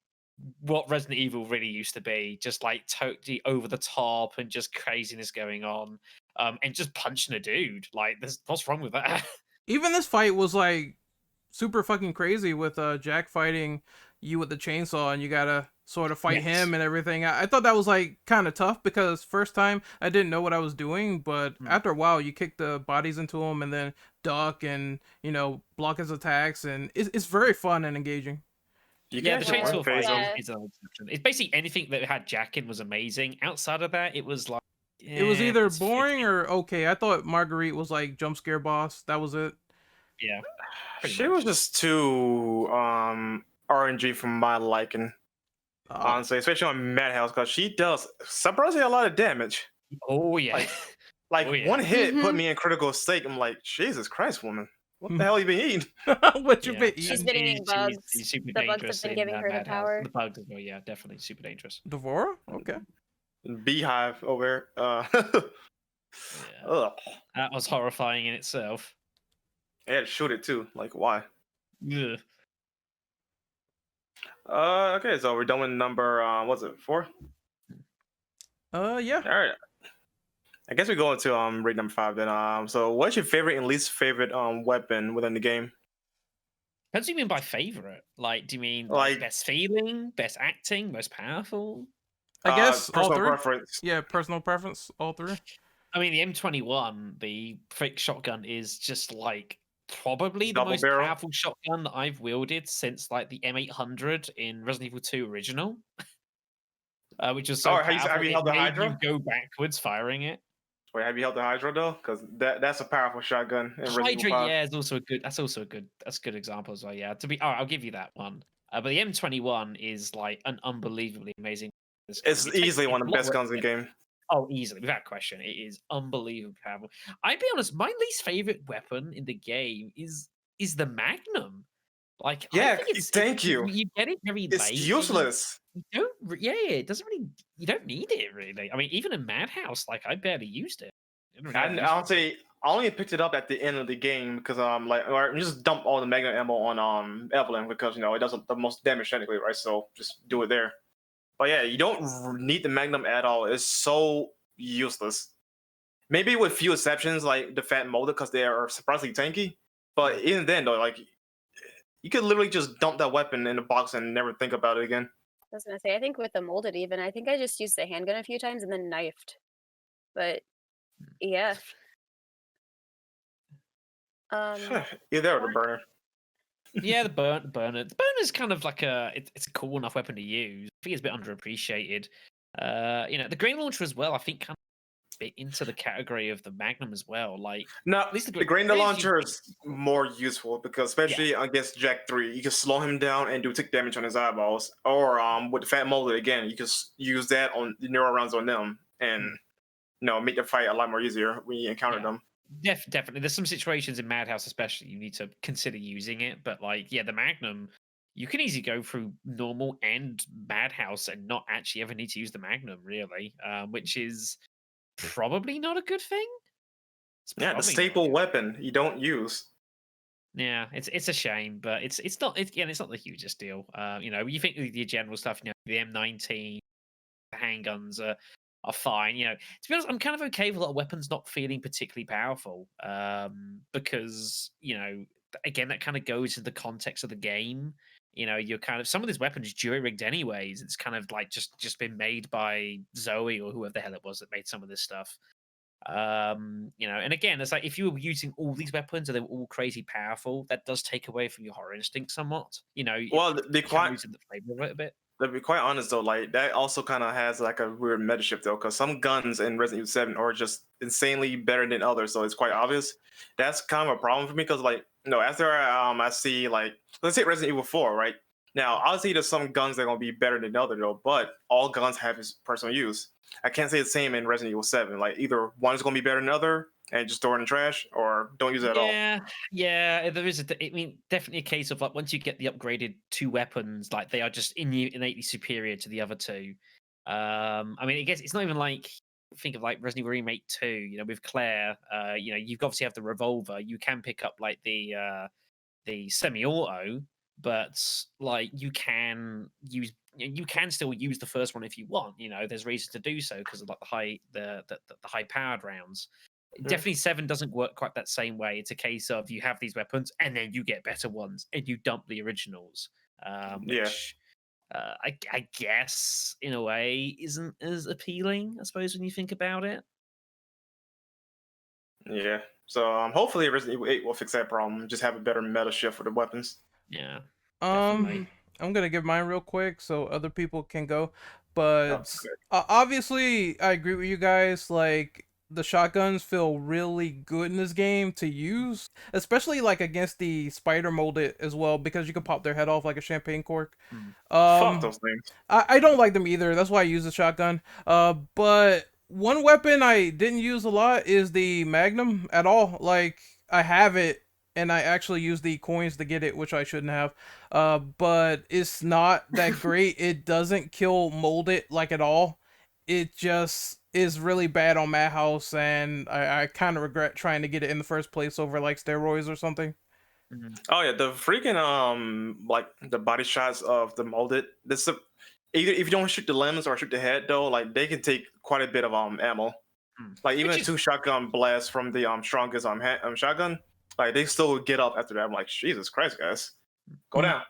what Resident Evil really used to be, just like totally over the top and just craziness going on, and just punching a dude. Like, what's wrong with that? Even this fight was like super fucking crazy with Jack fighting you with the chainsaw, and you gotta sort of fight Yes. him and everything. I thought that was like kind of tough because first time I didn't know what I was doing, but after a while you kick the bodies into him and then duck and block his attacks, and it's very fun and engaging. You Yeah, can the actually chainsaw one fight phase him. Yeah. is an exception. It's basically anything that had Jack in was amazing. Outside of that, it was like It was either it's boring or okay. I thought Marguerite was like jump scare boss. That was it. yeah. Pretty She much. was just too RNG for my liking, honestly, especially on Madhouse because she does surprisingly a lot of damage. Oh yeah. Like Oh, yeah. one hit put Mhm. me in critical state. I'm like, Jesus Christ, woman, what the hell you been eating? What you Yeah. been She's eating? been eating bugs. She's super The bugs have dangerous been in giving her the Madhouse. power. The bugs as well, yeah, definitely super dangerous. Devora? Okay. Beehive over. Yeah. Ugh. That was horrifying in itself. I had to shoot it too. Like, why? Ugh. Okay, so we're done with number. What's it 4? Yeah. All right. I guess we go into rate number 5 then. So what's your favorite and least favorite weapon within the game? What do you mean by favorite? Like, do you mean Like- best feeling, best acting, most powerful? I guess all personal three. preference. Yeah, personal preference. All three. I mean, the M21, the fake shotgun, is just like probably the Double most barrel? powerful shotgun that I've wielded since like the M800 in Resident Evil 2 original, which was so Oh, have you powerful held the it made you Hydra? go backwards firing it. Wait, have you held the Hydra though? Because that's a powerful shotgun in Resident Hydra, Evil 5. yeah, is also a good. That's also a good. That's a good example as well. Yeah, I'll give you that one. But the M21 is like an unbelievably amazing. It's easily one of the best guns in the game. Oh, easily, without question, it is unbelievably powerful. I'd be honest, my least favorite weapon in the game is the Magnum. Like, I Yeah, think thank you. You get it very It's late. useless. You don't. Yeah, it doesn't really. You don't need it really. I mean, even in Madhouse, like I barely used it. I didn't really have And use for it. honestly, I only picked it up at the end of the game because or just dump all the Magnum ammo on Evelyn because it does the most damage technically, right? So just do it there. But yeah, you don't need the Magnum at all. It's so useless. Maybe with few exceptions like the Fat Molder because they are surprisingly tanky. But even then, though, like you could literally just dump that weapon in the box and never think about it again. I was gonna say, I think with the molded even, I think I just used the handgun a few times and then knifed. But yeah. Either or the burner. Yeah, the burner. The burner is kind of like it's a cool enough weapon to use. I think it's a bit underappreciated. The grain launcher as well. I think kind of fit into the category of the Magnum as well. Like, No, at least the grain launcher is is more useful because especially against Jack 3, you can slow him down and do tick damage on his eyeballs. Or with the Fat Molder again, you can use that on the neural rounds on them and make the fight a lot more easier when you encounter them. Definitely. There's some situations in Madhouse, especially, you need to consider using it. But the Magnum, you can easily go through normal and Madhouse and not actually ever need to use the Magnum, really, which is probably not a good thing. Yeah, the staple weapon you don't use. Yeah, it's a shame, but it's not. It's not the hugest deal. You think the general stuff, the M19, the handguns are fine. To be honest, I'm kind of okay with a lot of weapons not feeling particularly powerful, because again, that kind of goes into the context of the game. You're kind of some of these weapons jury rigged anyways. It's kind of like just been made by Zoe or whoever the hell it was that made some of this stuff. And again, it's like if you were using all these weapons and they were all crazy powerful, that does take away from your horror instinct somewhat. Well, it kind of loses the flavor of it a bit. To be quite honest though, like that also kind of has like a weird meta shift though, because some guns in Resident Evil 7 are just insanely better than others, so it's quite obvious. That's kind of a problem for me because after I see like let's say Resident Evil 4, right? Now obviously there's some guns that are gonna be better than other though, but all guns have its personal use. I can't say the same in Resident Evil 7. Like either one's gonna be better than other and just throw it in the trash, or don't use it at all. Yeah, there is definitely a case of like once you get the upgraded 2 weapons, like they are just innately superior to the other 2. I guess it's not even like think of like Resident Evil Remake 2, with Claire, you've obviously have the revolver, you can pick up like the semi-auto, but like you can still use the first one if you want. There's reason to do so because of like the high powered rounds. Definitely 7 doesn't work quite that same way. It's a case of you have these weapons and then you get better ones and you dump the originals, which I guess in a way isn't as appealing, I suppose, when you think about it. Yeah. So hopefully Resident Evil 8 will fix that problem. Just have a better meta shift for the weapons. Yeah. I'm gonna give mine real quick so other people can go. But obviously, I agree with you guys. Like the shotguns feel really good in this game to use, especially like against the spider molded as well, because you can pop their head off like a champagne cork. Fuck those things. I don't like them either. That's why I use the shotgun. But one weapon I didn't use a lot is the Magnum at all. Like I have it and I actually use the coins to get it, which I shouldn't have. But it's not that great. It doesn't kill molded like at all. It just is really bad on Madhouse, and I kind of regret trying to get it in the first place over like steroids or something. Mm-hmm. Oh yeah, the freaking like the body shots of the molded. Either if you don't shoot the limbs or shoot the head though, like they can take quite a bit of ammo. Like even 2 shotgun blasts from the strongest shotgun, like they still would get up after that. I'm like, Jesus Christ, guys, go down.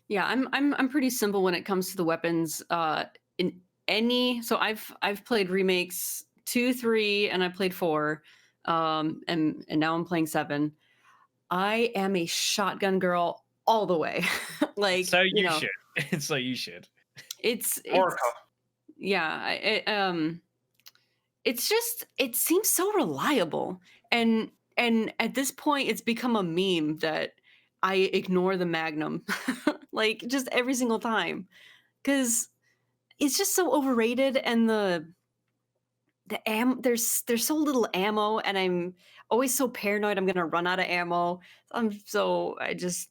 Yeah, I'm pretty simple when it comes to the weapons. So I've played remakes 2, 3, and I played 4, and now I'm playing 7. I am a shotgun girl all the way. Like so you should. So you should. It's just it seems so reliable, and at this point it's become a meme that I ignore the Magnum like just every single time because it's just so overrated, and the there's so little ammo, and I'm always so paranoid I'm gonna run out of ammo. I just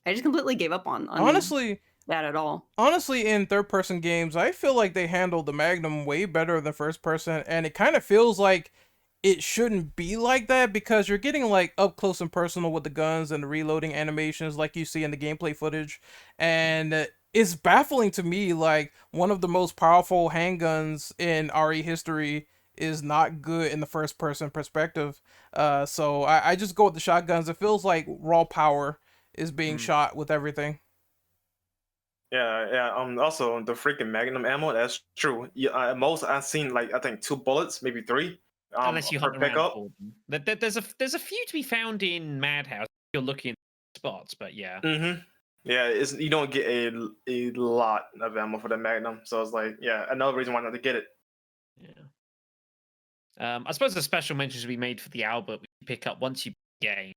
completely gave up on honestly that at all. Honestly, in third-person games, I feel like they handled the Magnum way better than first-person, and it kind of feels like it shouldn't be like that because you're getting like up close and personal with the guns and the reloading animations like you see in the gameplay footage, and it's baffling to me like one of the most powerful handguns in RE history is not good in the first-person perspective. So I just go with the shotguns. It feels like raw power is being shot with everything. Yeah. Also, the freaking Magnum ammo. That's true. Yeah. Most I've seen like I think 2 bullets, maybe 3. Unless you hunt around for them. There's a few to be found in Madhouse. If you're looking at spots, but yeah. Yeah, you don't get a lot of ammo for the Magnum, so it's like another reason why not to get it. Yeah. I suppose the special mention should be made for the Albert we pick up once you game.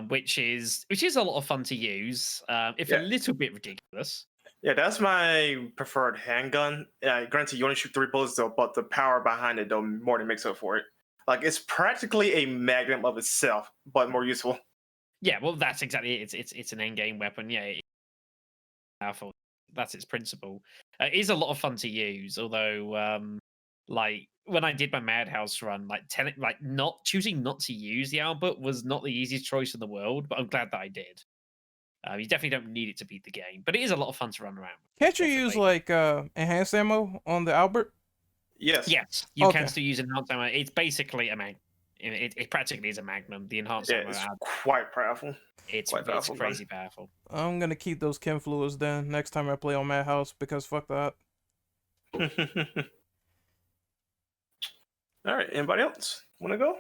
Which is a lot of fun to use, if a little bit ridiculous. Yeah, that's my preferred handgun. Granted, you only shoot 3 bullets though, but the power behind it though more than makes up for it. Like it's practically a Magnum of itself, but more useful. Yeah, well, that's exactly it. It's an end-game weapon. Yeah, it's powerful. That's its principle. It is a lot of fun to use, although like when I did my Madhouse run, not choosing not to use the Albert was not the easiest choice in the world, but I'm glad that I did. You definitely don't need it to beat the game, but it is a lot of fun to run around. Can't you use like enhanced ammo on the Albert? Yes, you can still use enhanced ammo. It's basically a Magnum. It practically is a Magnum. The enhanced ammo it's quite powerful. It's crazy powerful. I'm gonna keep those chem fluids then next time I play on Madhouse because fuck that. All right. Anybody else want to go?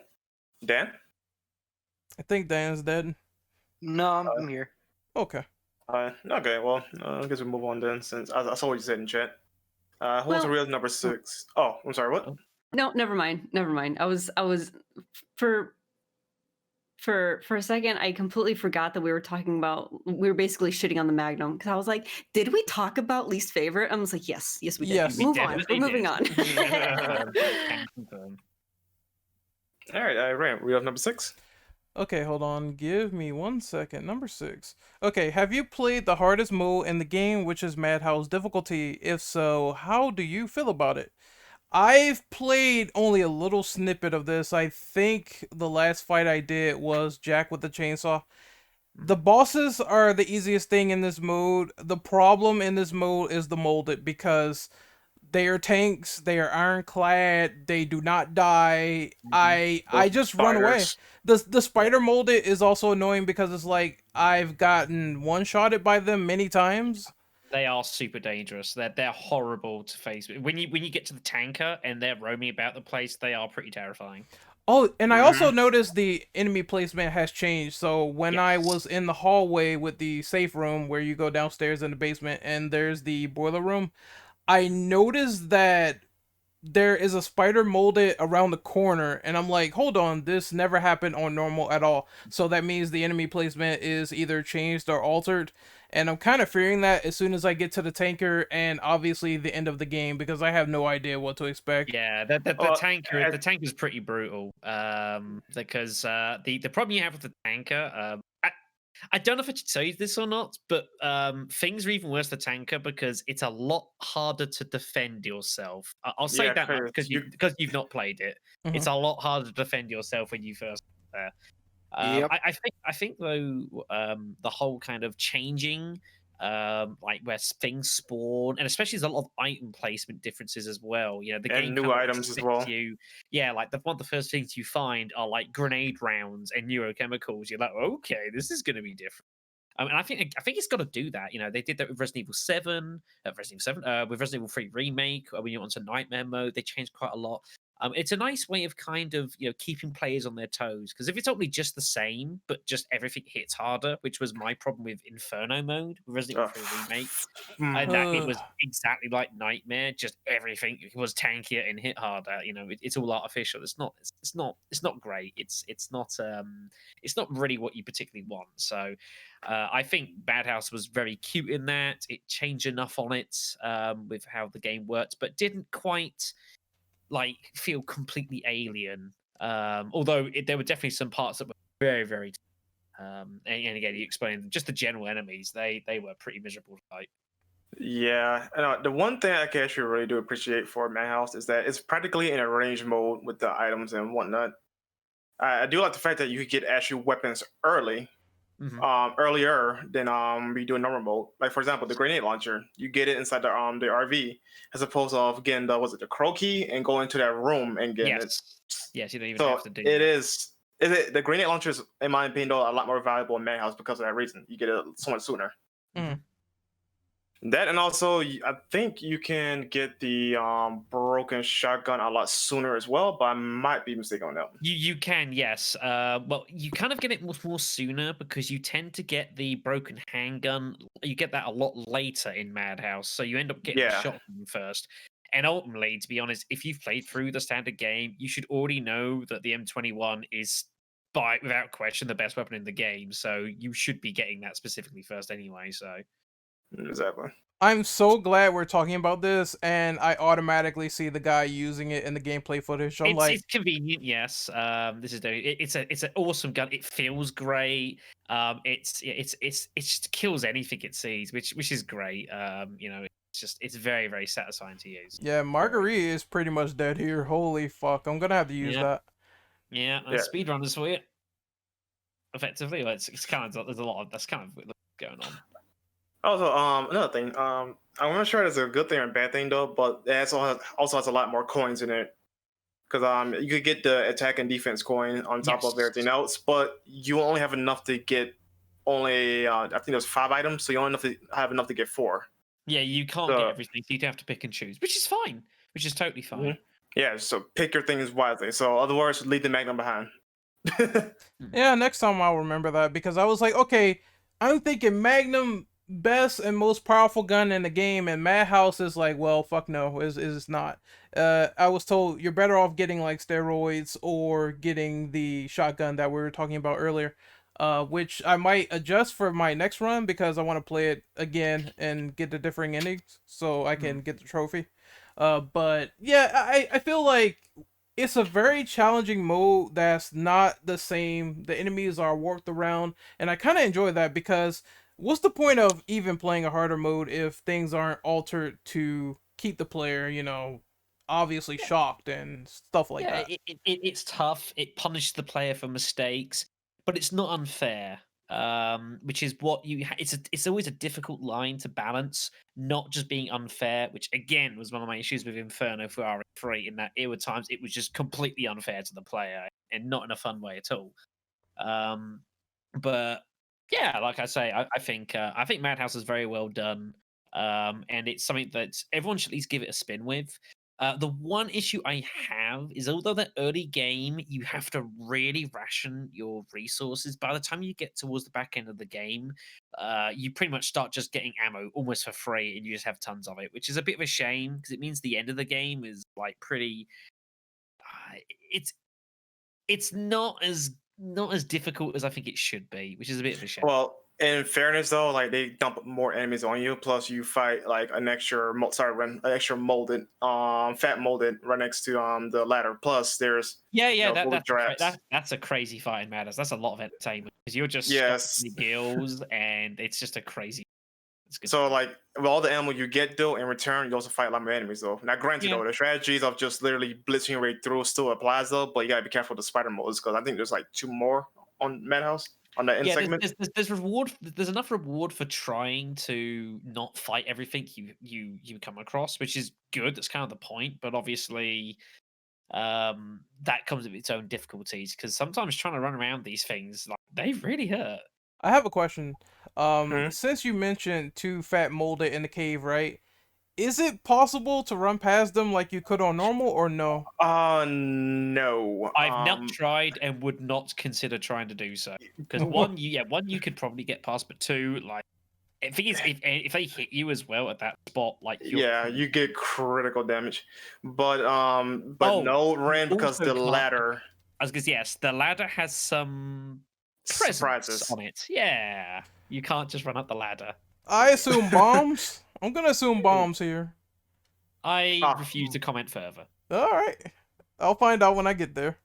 Dan? I think Dan's dead. No, I'm here. Okay. Okay. Well, I guess we move on then, since I saw what you said in chat. Who wants to Well- read number 6? Oh, I'm sorry. What? No, never mind. Never mind. I was for a second, I completely forgot that we were talking about. We were basically shitting on the Magnum because I was like, "Did we talk about least favorite?" I was like, "Yes, we did." Yes. We Move on. We're definitely moving did. on. Can confirm. All right. Ram, read off number 6. Okay, hold on. Give me 1 second. Number 6. Okay, have you played the hardest mode in the game, which is Madhouse difficulty? If so, how do you feel about it? I've played only a little snippet of this. I think the last fight I did was Jack with the chainsaw. The bosses are the easiest thing in this mode. The problem in this mode is the molded, because they are tanks, they are ironclad, they do not die. I just run away. The spider molded is also annoying because it's like I've gotten one-shotted by them many times. They are super dangerous. They're horrible to face. When you get to the tanker and they're roaming about the place, they are pretty terrifying. Oh, and I also noticed the enemy placement has changed. So when I was in the hallway with the safe room where you go downstairs in the basement and there's the boiler room, I noticed that there is a spider molded around the corner, and I'm like, hold on, this never happened on normal at all. So that means the enemy placement is either changed or altered, and I'm kind of fearing that as soon as I get to the tanker and obviously the end of the game, because I have no idea what to expect. Yeah, the tanker is pretty brutal. Because the problem you have with the tanker, I don't know if I should tell you this or not, but things are even worse for tanker because it's a lot harder to defend yourself. I'll say Yeah, that much cause because you've not played it. It's a lot harder to defend yourself when you first get there. Yep. I think though, the whole kind of changing, like where things spawn, and especially there's a lot of item placement differences as well. You know, the And game new kind of items as expects well. You, yeah, like one of the first things you find are like grenade rounds and neurochemicals. You're like, okay, this is going to be different. And I think it's got to do that. You know, they did that with Resident Evil 7, with Resident Evil 3 remake. When you went onto Nightmare mode, they changed quite a lot. It's a nice way of kind of keeping players on their toes, because if it's only just the same but just everything hits harder, which was my problem with Inferno mode with Resident Evil 3 remake, and that it was exactly like Nightmare, just everything was tankier and hit harder. You know, it's all artificial. It's not great. It's not really what you particularly want. So I think Madhouse was very cute in that it changed enough on it with how the game worked, but didn't quite like feel completely alien. Although there were definitely some parts that were very, very. And again, you explained just the general enemies; they were pretty miserable to fight. Yeah, and the one thing I can actually really do appreciate for Madhouse is that it's practically in a range mode with the items and whatnot. I do like the fact that you could get actual weapons early, earlier than we do in normal mode. Like for example, the grenade launcher, you get it inside the RV, as opposed to getting the crow key and going into that room and getting it. Yes, you don't even So have to do it that. is. The grenade launcher is, in my opinion, though, a lot more valuable in Madhouse because of that reason. You get it so much sooner. That, and also I think you can get the broken shotgun a lot sooner as well, but I might be mistaken on that one. You can, yes. Well, you kind of get it much more sooner because you tend to get the broken handgun. You get that a lot later in Madhouse, so you end up getting the shotgun first. And ultimately, to be honest, if you've played through the standard game, you should already know that the M21 is, without question, the best weapon in the game. So you should be getting that specifically first anyway. So exactly. I'm so glad we're talking about this, and I automatically see the guy using it in the gameplay footage. It's convenient, yes. This is it's an awesome gun. It feels great. It just kills anything it sees, which is great. It's very, very satisfying to use. Yeah, Marguerite is pretty much dead here. Holy fuck, I'm gonna have to use that. Yeah, speedrunners for you. Effectively, it's kind of there's a lot of that's kind of going on. Also, another thing, I'm not sure it's a good thing or a bad thing though, but it also has a lot more coins in it. Because you could get the attack and defense coin on top of everything else, but you only have enough to get I think there's 5 items, so you only have enough to get 4. Yeah, you can't get everything, so you have to pick and choose, which is fine, which is totally fine. Yeah, so pick your things wisely. So, other words, leave the Magnum behind. Yeah, next time I'll remember that because I was like, okay, I'm thinking Magnum best and most powerful gun in the game, and Madhouse is like, well, fuck no, is not. I was told you're better off getting like steroids or getting the shotgun that we were talking about earlier, which I might adjust for my next run because I want to play it again and get the differing endings so I can get the trophy. But yeah, I feel like it's a very challenging mode that's not the same. The enemies are warped around, and I kind of enjoy that because what's the point of even playing a harder mode if things aren't altered to keep the player, obviously shocked and stuff like Yeah, that? it's tough. It punishes the player for mistakes, but it's not unfair. Which is what it's always a difficult line to balance, not just being unfair, which again was one of my issues with Inferno for RE3, in that there were times it was just completely unfair to the player and not in a fun way at all. Um, but yeah, like I say, I think Madhouse is very well done, and it's something that everyone should at least give it a spin with. The one issue I have is, although the early game you have to really ration your resources, by the time you get towards the back end of the game, you pretty much start just getting ammo almost for free, and you just have tons of it, which is a bit of a shame because it means the end of the game is like pretty. It's not as difficult as I think it should be, which is a bit of a shame. Well, in fairness though, like they dump more enemies on you, plus you fight like an extra an extra molded fat molded right next to the ladder. Plus there's Yeah, bullet traps. that's a crazy fighting matters. That's a lot of entertainment because you're just stopping Yes. the gills, and it's just a crazy. It's good. So like with all the ammo you get though, in return you also fight a lot more enemies though. Now granted Yeah. though, the strategies of just literally blitzing your way through still applies though, but you gotta be careful with the spider modes because I think there's like 2 more on Madhouse on the end Yeah, segment. there's reward. There's enough reward for trying to not fight everything you come across, which is good. That's kind of the point. But obviously, that comes with its own difficulties because sometimes trying to run around these things, like, they really hurt. I have a question. Hmm? Since you mentioned two fat molded in the cave, right? Is it possible to run past them like you could on normal or no? No. I've not tried and would not consider trying to do so because one, you could probably get past, but two, like, the thing is, if they hit you as well at that spot, like, Yeah, you get critical damage. But Oh, no, Ren, because also the can't- ladder I was gonna say, yes, the ladder has some presence surprises. on it. Yeah, you can't just run up the ladder. I assume bombs. I'm gonna assume bombs here. I Ah. refuse to comment further. All right, I'll find out when I get there.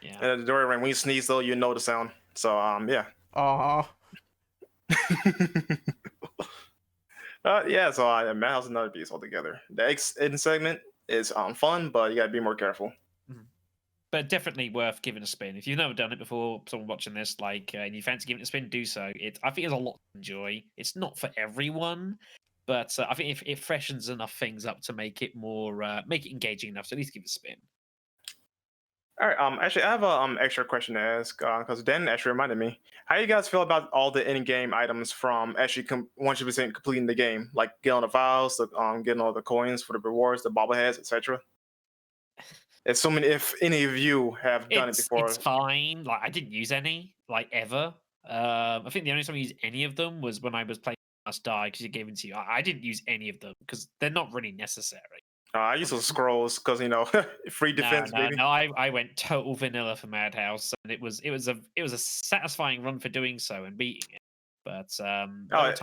Yeah. And during when you sneeze though, you know the sound. So yeah. Yeah, so Madhouse is another beast altogether. The end segment is fun, but you gotta be more careful. But definitely worth giving a spin. If you've never done it before, someone watching this, like, and you fancy giving it a spin, do so. I think there's a lot to enjoy. It's not for everyone, but I think if it freshens enough things up to make it more, make it engaging enough, so at least give it a spin. All right. Actually, I have a extra question to ask because Dan actually reminded me. How do you guys feel about all the in-game items from actually 100% completing the game, like getting all the files, getting all the coins for the rewards, the bobbleheads, etc. Assuming if any of you have done it before. It's fine. Like, I didn't use any, like, ever. I think the only time I used any of them was when I was playing Must Die because you gave it to you. I didn't use any of them because they're not really necessary. I use those scrolls because free defense, baby. No. I went total vanilla for Madhouse, and it was a satisfying run for doing so and beating it. But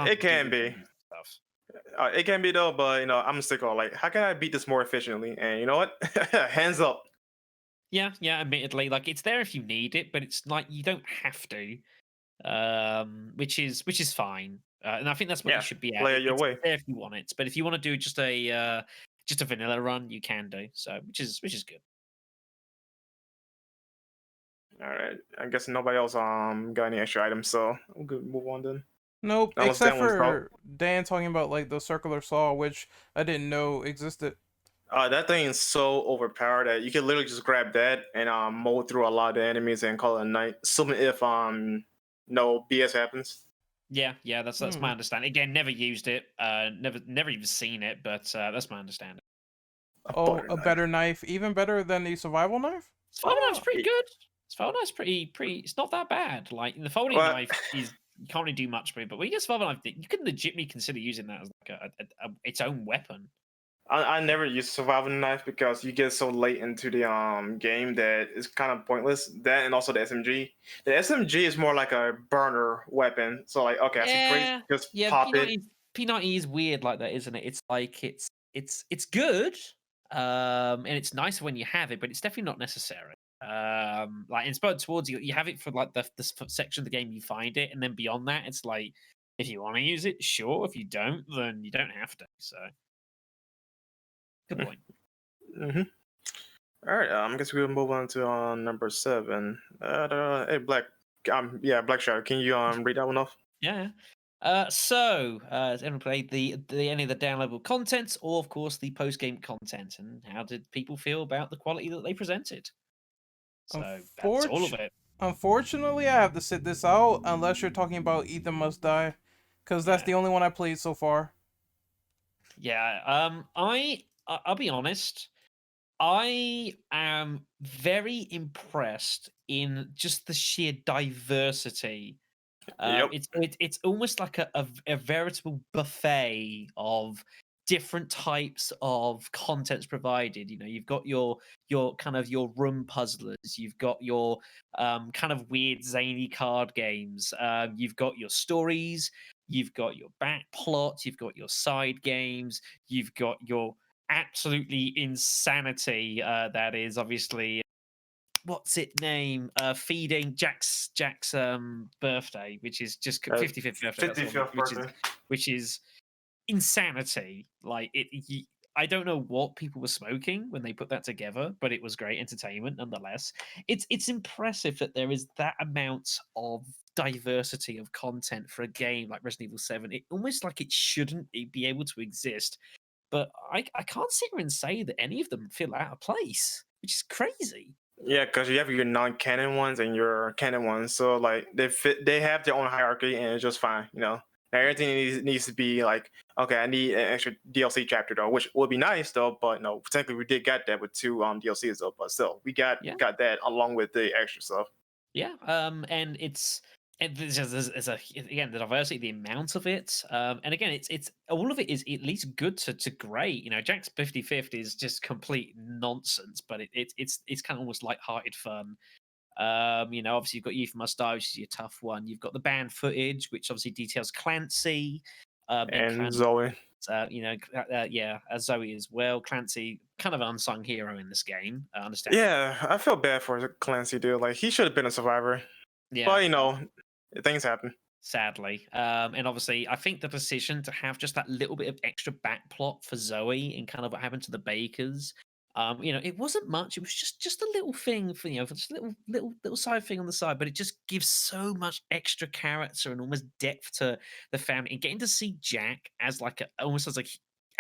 it can be. Stuff. It can be though, but I'm stick on like, how can I beat this more efficiently? And you know what? Hands up. Yeah. Admittedly, like, it's there if you need it, but it's like you don't have to, which is fine. And I think that's what you should be at. Play it your way. There if you want it, but if you want to do just a vanilla run, you can do so, which is good. All right. I guess nobody else got any extra items, so I'm good. Move on then. Nope, Unless except Dan wants to for Dan talking about like the circular saw, which I didn't know existed. That thing is so overpowered that you can literally just grab that and mold through a lot of the enemies and call it a night. Assuming if no BS happens. Yeah, that's my understanding. Again, never used it, never even seen it, but that's my understanding. Oh, butter a knife. better knife, even better than the survival knife. Survival knife's pretty it- good. Survival knife's pretty. It's not that bad. Like the folding Well, knife is you can't really do much with it, but when you get survival knife, you can legitimately consider using that as like its own weapon. I never use survival knife because you get so late into the game that it's kind of pointless. That and also the SMG. The SMG is more like a burner weapon. So like, okay, I see crazy, just Yeah. pop it. P90 is weird like that, isn't it? It's like it's good, and it's nice when you have it, but it's definitely not necessary. Like inspired towards you have it for like the section of the game you find it, and then beyond that, it's like if you want to use it, sure. If you don't, then you don't have to. So. Good point. Mm-hmm. All right, I guess we'll move on to number 7. Hey, Black. Yeah, Black Shadow. Can you read that one off? Yeah. So, has anyone played the any of the downloadable contents, or of course the post game content, and how did people feel about the quality that they presented? So that's all of it. Unfortunately, I have to sit this out unless you're talking about Ethan Must Die, because that's Yeah. the only one I played so far. Yeah. I'll be honest. I am very impressed in just the sheer diversity. Yep. It's almost like a veritable buffet of different types of contents provided. You know, you've got your kind of your room puzzlers, you've got your kind of weird zany card games, you've got your stories, you've got your back plots, you've got your side games, you've got your absolutely insanity that is obviously what's it name feeding Jack's birthday, which is just 55th birthday, that's all, 55th birthday. which is insanity. Like I don't know what people were smoking when they put that together, but it was great entertainment nonetheless. It's impressive that there is that amount of diversity of content for a game like Resident Evil 7. It almost like it shouldn't be able to exist, but I can't sit here and say that any of them feel out of place, which is crazy. Yeah, because you have your non-canon ones and your canon ones, so like they have their own hierarchy, and it's just fine. You know, now everything needs to be like, okay, I need an extra DLC chapter though, which would be nice though, but no, technically we did get that with 2 DLCs though, but still we got that along with the extra stuff. Yeah, and there's again the diversity, the amount of it, and again it's all of it is at least good to great. You know, Jack's 55th is just complete nonsense, but it's kind of almost light-hearted fun. You know, obviously you've got Youth Must Die, which is your tough one. You've got the band footage, which obviously details Clancy and Zoe. You know, Zoe as well. Clancy, kind of an unsung hero in this game. I understand. Yeah, I feel bad for Clancy, dude. Like he should have been a survivor. Yeah, but you know, things happen. Sadly, and obviously, I think the decision to have just that little bit of extra back plot for Zoe and kind of what happened to the Bakers. You know, it wasn't much. It was just a little thing for just a little side thing on the side, but it just gives so much extra character and almost depth to the family. And getting to see Jack as like almost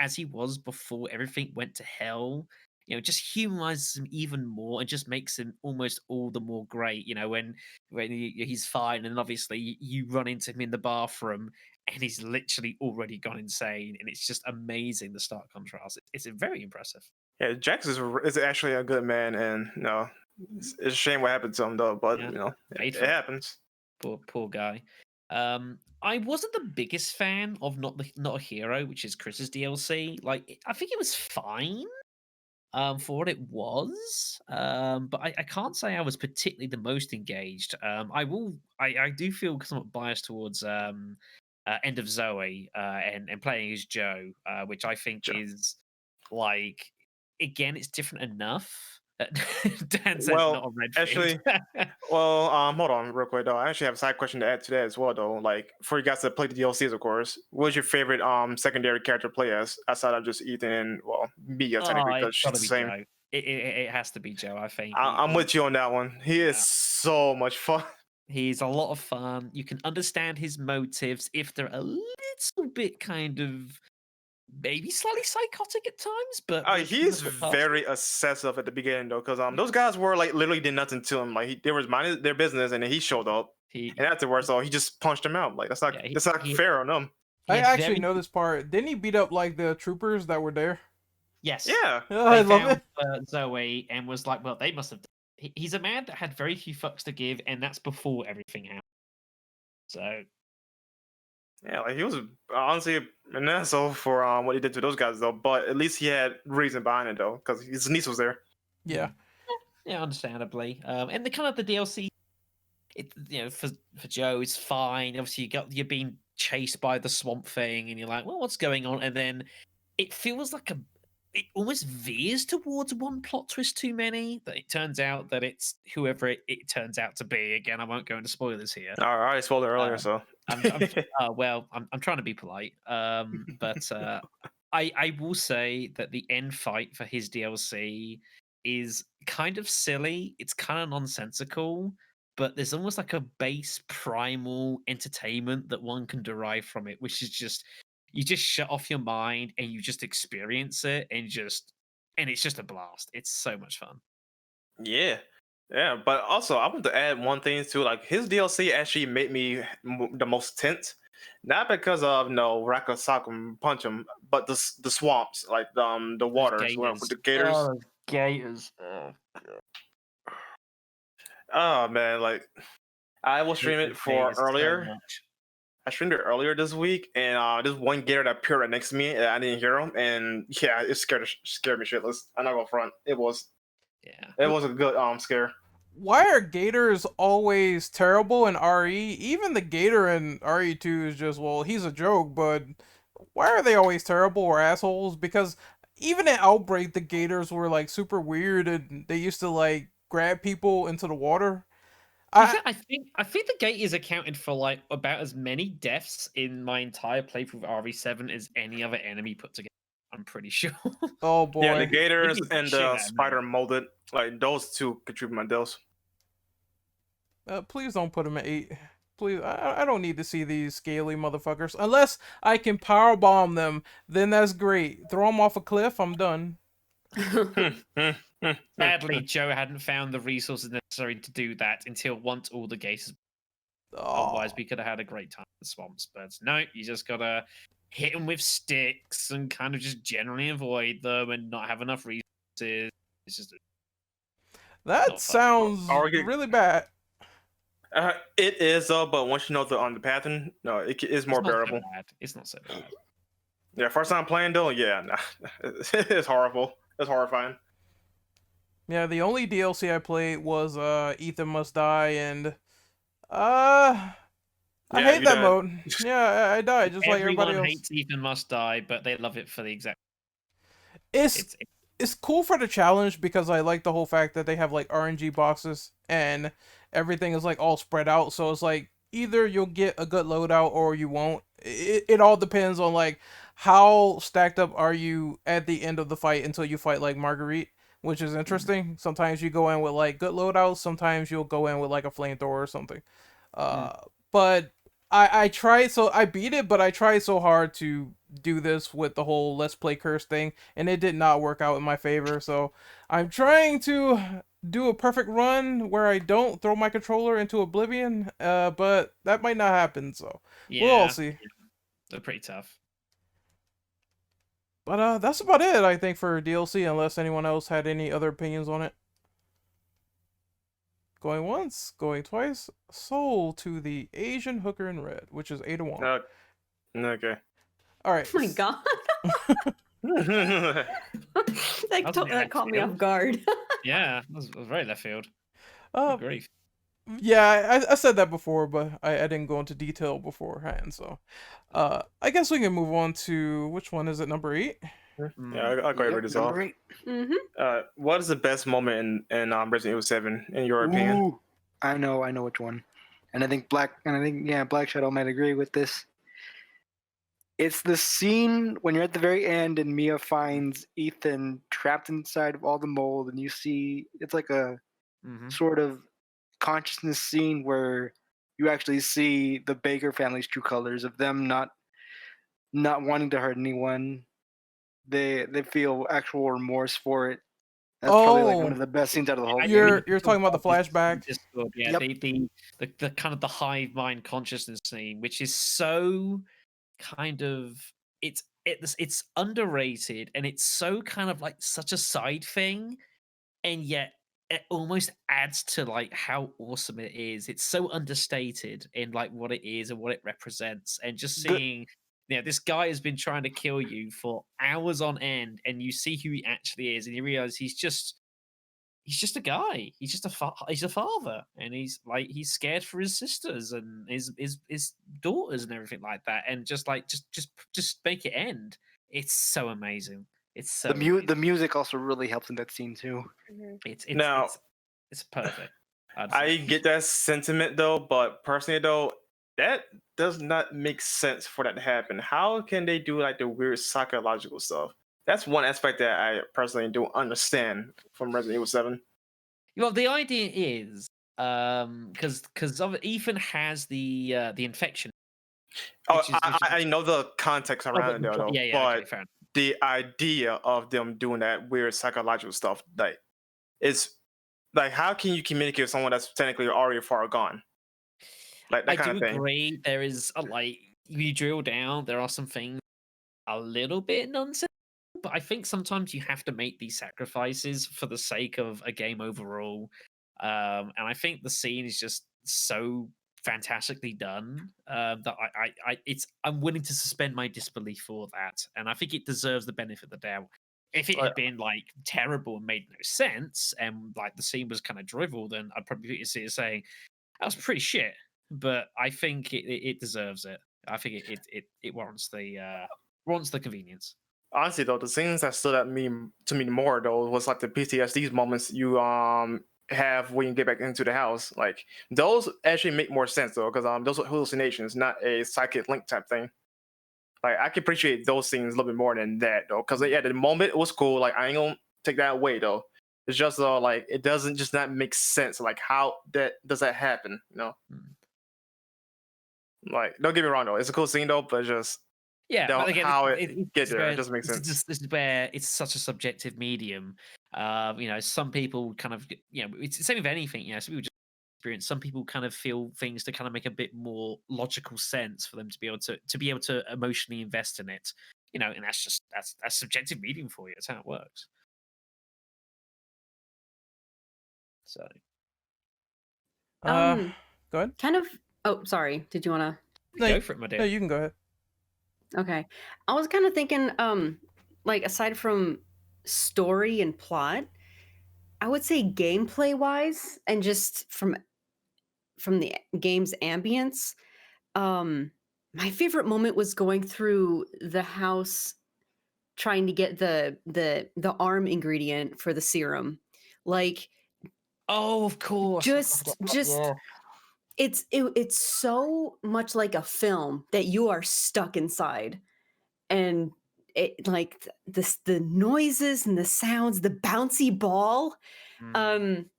as he was before everything went to hell. You know, just humanizes him even more and just makes him almost all the more great. You know, when he's fine, and obviously you run into him in the bathroom, and he's literally already gone insane, and it's just amazing the stark contrast. It's very impressive. Yeah, Jax is actually a good man, and you know, it's a shame what happened to him though. But you know, it happens. Poor guy. I wasn't the biggest fan of Not a Hero, which is Chris's DLC. Like, I think it was fine. For what it was, but I can't say I was particularly the most engaged. I do feel somewhat biased towards End of Zoe and playing as Joe, which I think is like again, it's different enough. Dan says not a Redfield. Actually, hold on real quick though. I actually have a side question to add to that as well though. Like for you guys to play the DLCs, of course, what was your favorite secondary character to play as outside of just Ethan and Mia technically because she's the same. Joe. It has to be Joe, I think. I'm with you on that one. He is so much fun. He's a lot of fun. You can understand his motives if they're a little bit kind of maybe slightly psychotic at times, but he's very obsessive at the beginning though, because those guys were like literally did nothing to him. Like they was minding their business, and then he showed up, and afterwards, he just punched him out. Like that's not fair on them. I actually know this part. Didn't he beat up like the troopers that were there? Yes. Yeah. Oh, I They love found it. Zoe and was like, well, they must have. He's a man that had very few fucks to give, and that's before everything happened. So Yeah, like he was honestly an asshole for what he did to those guys though. But at least he had reason behind it though, because his niece was there. Yeah. yeah, understandably. And the kind of the DLC, for Joe, it's fine. Obviously, you're being chased by the swamp thing, and you're like, well, what's going on? And then it feels like it almost veers towards one plot twist too many. That it turns out that it's whoever it turns out to be. Again, I won't go into spoilers here. I already spoiled it earlier, so. I'm trying to be polite. But I will say that the end fight for his DLC is kind of silly. It's kind of nonsensical, but there's almost like a base primal entertainment that one can derive from it, which is just you just shut off your mind and you just experience it and it's just a blast. It's so much fun. Yeah. Yeah, but also I want to add one thing too. Like his DLC actually made me the most tense, not because of Rakasakum punch him, but the swamps, like the waters, well, with the gators. Oh, gators. Oh man, like I will stream it for earlier. I streamed it earlier this week, and this one gator that appeared right next to me, and I didn't hear him, and yeah, it scared me shitless. I'm not gonna front. It was a good scare. Why are gators always terrible in RE? Even the gator in RE2 is just, well, he's a joke, but why are they always terrible or assholes? Because even in Outbreak, the gators were like super weird and they used to like grab people into the water. I think the gate is accounted for like about as many deaths in my entire playthrough of RE7 as any other enemy put together. I'm pretty sure. Oh boy. Yeah, the gators Maybe and shit out the of me. spider molded, like those two contribute my deals. Please don't put him at 8. Please, I don't need to see these scaly motherfuckers. Unless I can powerbomb them, then that's great. Throw them off a cliff, I'm done. Sadly, Joe hadn't found the resources necessary to do that until once all the gates. Otherwise, we could have had a great time in the swamps. But no, you just gotta hit them with sticks and kind of just generally avoid them and not have enough resources. It's just that sounds really bad. It is though, but once you know the pattern, no, it is more bearable. It's not so bad. Yeah, first time playing though, yeah, nah, it's horrible. It's horrifying. Yeah, the only DLC I played was Ethan Must Die, and I hate that mode. Yeah, I died just like everybody else. Everyone hates Ethan Must Die, but they love it for the exact. It's cool for the challenge because I like the whole fact that they have like RNG boxes and everything is like all spread out. So it's like either you'll get a good loadout or you won't. It all depends on like how stacked up are you at the end of the fight until you fight like Marguerite, which is interesting. Sometimes you go in with like good loadouts. Sometimes you'll go in with like a flamethrower or something. But I tried, so I beat it, but I tried so hard to do this with the whole Let's Play Curse thing, and it did not work out in my favor. So I'm trying to do a perfect run where I don't throw my controller into oblivion, but that might not happen. So we'll all see. They're pretty tough. But that's about it, I think, for DLC, unless anyone else had any other opinions on it. Going once, going twice. Sold to the Asian hooker in red, which is 8-1. Okay. All right. Oh my god. that caught me off guard. Yeah, that was very left field. Grief. Yeah, I said that before, but I didn't go into detail beforehand. So, I guess we can move on to which one is it? Number 8. Yeah, I'll go ahead with this off. What is the best moment in Resident Evil 7 in your opinion? I know which one, and I think Black Shadow might agree with this. It's the scene when you're at the very end and Mia finds Ethan trapped inside of all the mold, and you see it's like a sort of consciousness scene where you actually see the Baker family's true colors of them not wanting to hurt anyone. They feel actual remorse for it. That's probably like one of the best scenes out of the whole game. You're talking about the flashback. Yeah, the kind of the hive mind consciousness scene, which is so kind of it's it's underrated, and it's so kind of like such a side thing, and yet it almost adds to like how awesome it is. It's so understated in like what it is and what it represents, and just The seeing, this guy has been trying to kill you for hours on end, and you see who he actually is, and you realize he's just a guy. He's just he's a father, and he's scared for his sisters and his daughters and everything like that, and just like just make it end. It's so amazing. It's so the amazing. the music also really helps in that scene too. Mhm. Now, It's perfect. I'd I say. get that sentiment though, but personally though, that does not make sense for that to happen. How can they do like the weird psychological stuff? That's one aspect that I personally don't understand from Resident Evil 7. Well, the idea is because Ethan has the infection, Oh, which is I know the context around it though, yeah, okay, but fair enough. the idea of them doing that weird psychological stuff, like, is like, how can you communicate with someone that's technically already far gone? Like that I kind do of thing. agree. There is like you drill down, there are some things a little bit nonsense, but I think sometimes you have to make these sacrifices for the sake of a game overall. And I think the scene is just so fantastically done that I'm willing to suspend my disbelief for that, and I think it deserves the benefit of the doubt. If it Right. had been like terrible and made no sense, and like the scene was kind of drivel, then I'd probably see it saying that was pretty shit. But I think it deserves it. I think it warrants the convenience. Honestly though, the things that stood out to me more though was like the PTSD moments you have when you get back into the house. Like those actually make more sense though, because those are hallucinations, not a psychic link type thing. Like I can appreciate those things a little bit more than that though, because yeah, the moment it was cool. Like I ain't gonna take that away though. It's just like it doesn't just not make sense. Like how that does that happen? You know, Mm. like don't get me wrong though, it's a cool scene though, but just Yeah, but again, how it, it it, get it's there, where it doesn't make sense. this is where it's such a subjective medium. Some people kind of, it's the same with anything. Some people just experience. Some people kind of feel things to kind of make a bit more logical sense for them to be able to emotionally invest in it. And that's subjective medium for you. That's how it works. So Uh, Um, go ahead. kind of. Oh, sorry. Did you want to? No, go for it, my no, dear. you can go ahead. Okay. I was kind of thinking, like aside from story and plot, I would say gameplay wise and just from the game's ambience, my favorite moment was going through the house trying to get the arm ingredient for the serum. Like Oh, of course. just Yeah. it's so much like a film that you are stuck inside, and it like the noises and the sounds, the bouncy ball,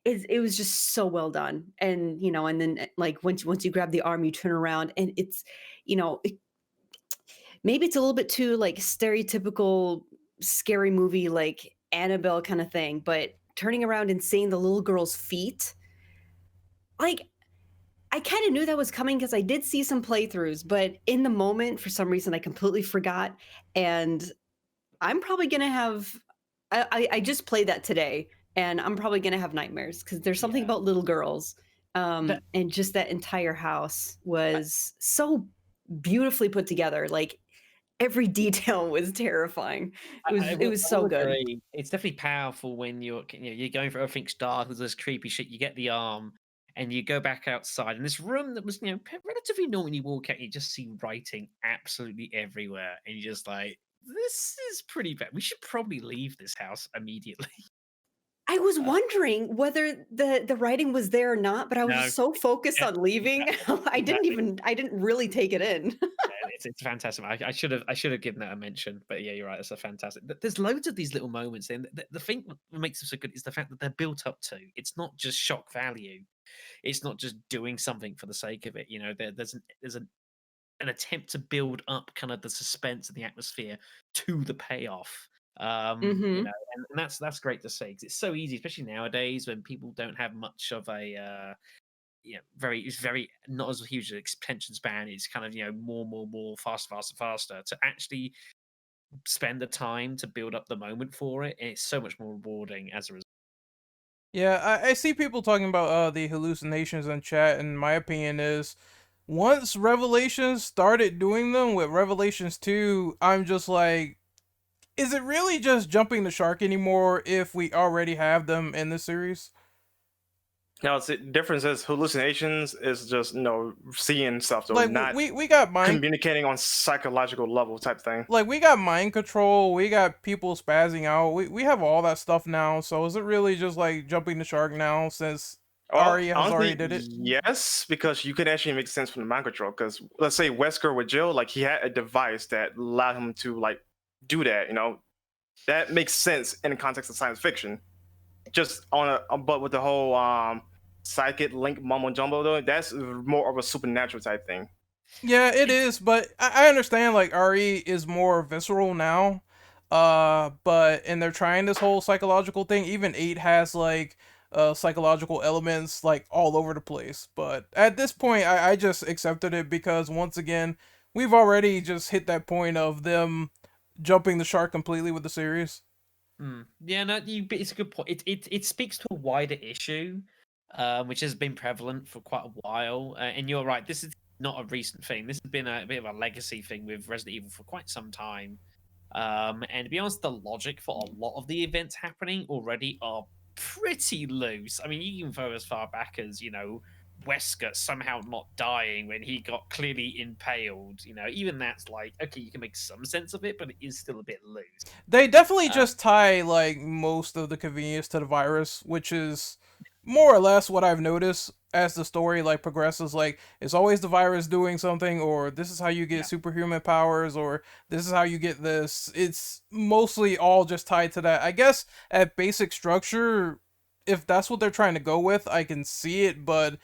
it was just so well done. And and then like once you grab the arm, you turn around and it's maybe it's a little bit too like stereotypical scary movie like Annabelle kind of thing, but turning around and seeing the little girl's feet, like I kind of knew that was coming because I did see some playthroughs, but in the moment, for some reason, I completely forgot. And I'm probably gonna have. I just played that today, and I'm probably gonna have nightmares because there's something Yeah. about little girls, That- and just that entire house was so beautifully put together. Like every detail was terrifying. It was I so will good. agree. It's definitely powerful when you're going for everything's dark. There's this creepy shit. You get the arm, and you go back outside, and this room that was relatively normal. When you walk out, you just see writing absolutely everywhere, and you're just like, "This is pretty bad. We should probably leave this house immediately." I was wondering whether the writing was there or not, but I was No, just so focused yeah, on leaving. exactly. I didn't really take it in. Yeah, it's fantastic. I should have given that a mention, but yeah, you're right. It's a fantastic. There's loads of these little moments, and the thing that makes them so good is the fact that they're built up to. It's not just shock value. It's not just doing something for the sake of it. There's an attempt to build up kind of the suspense and the atmosphere to the payoff. Mhm. And that's great to see because it's so easy, especially nowadays when people don't have much of a it's very not as huge an attention span. It's kind of more, faster, faster, faster to actually spend the time to build up the moment for it, and it's so much more rewarding as a result. Yeah, I see people talking about the hallucinations in chat, and my opinion is once Revelations started doing them with Revelations 2, I'm just like, is it really just jumping the shark anymore if we already have them in the series? Now, the difference is hallucinations is just seeing stuff, so Like not we got mind communicating on psychological level type thing. like we got mind control, we got people spazzing out, we have all that stuff now. So is it really just like jumping the shark now since Well, Ari has honestly, already did it? yes, because you can actually make sense from the mind control. Because let's say Wesker with Jill, like he had a device that allowed him to like do that. That makes sense in the context of science fiction. Just but with the whole psychic link mumbo jumbo though, that's more of a supernatural type thing. Yeah, it is, but I understand like RE is more visceral now. And they're trying this whole psychological thing. Even 8 has like psychological elements like all over the place. But at this point I just accepted it because once again, we've already just hit that point of them jumping the shark completely with the series. Yeah, no, it's a good point. It speaks to a wider issue, which has been prevalent for quite a while. And you're right, this is not a recent thing. This has been a bit of a legacy thing with Resident Evil for quite some time. And to be honest, the logic for a lot of the events happening already are pretty loose. I mean, you can go as far back as, Wesker somehow not dying when he got clearly impaled. Even that's like, okay, you can make some sense of it, but it is still a bit loose. They definitely just tie like most of the convenience to the virus, which is more or less what I've noticed as the story like progresses. Like it's always the virus doing something, or this is how you get superhuman powers, or this is how you get this. It's mostly all just tied to that. I guess at basic structure, if that's what they're trying to go with, I can see it, but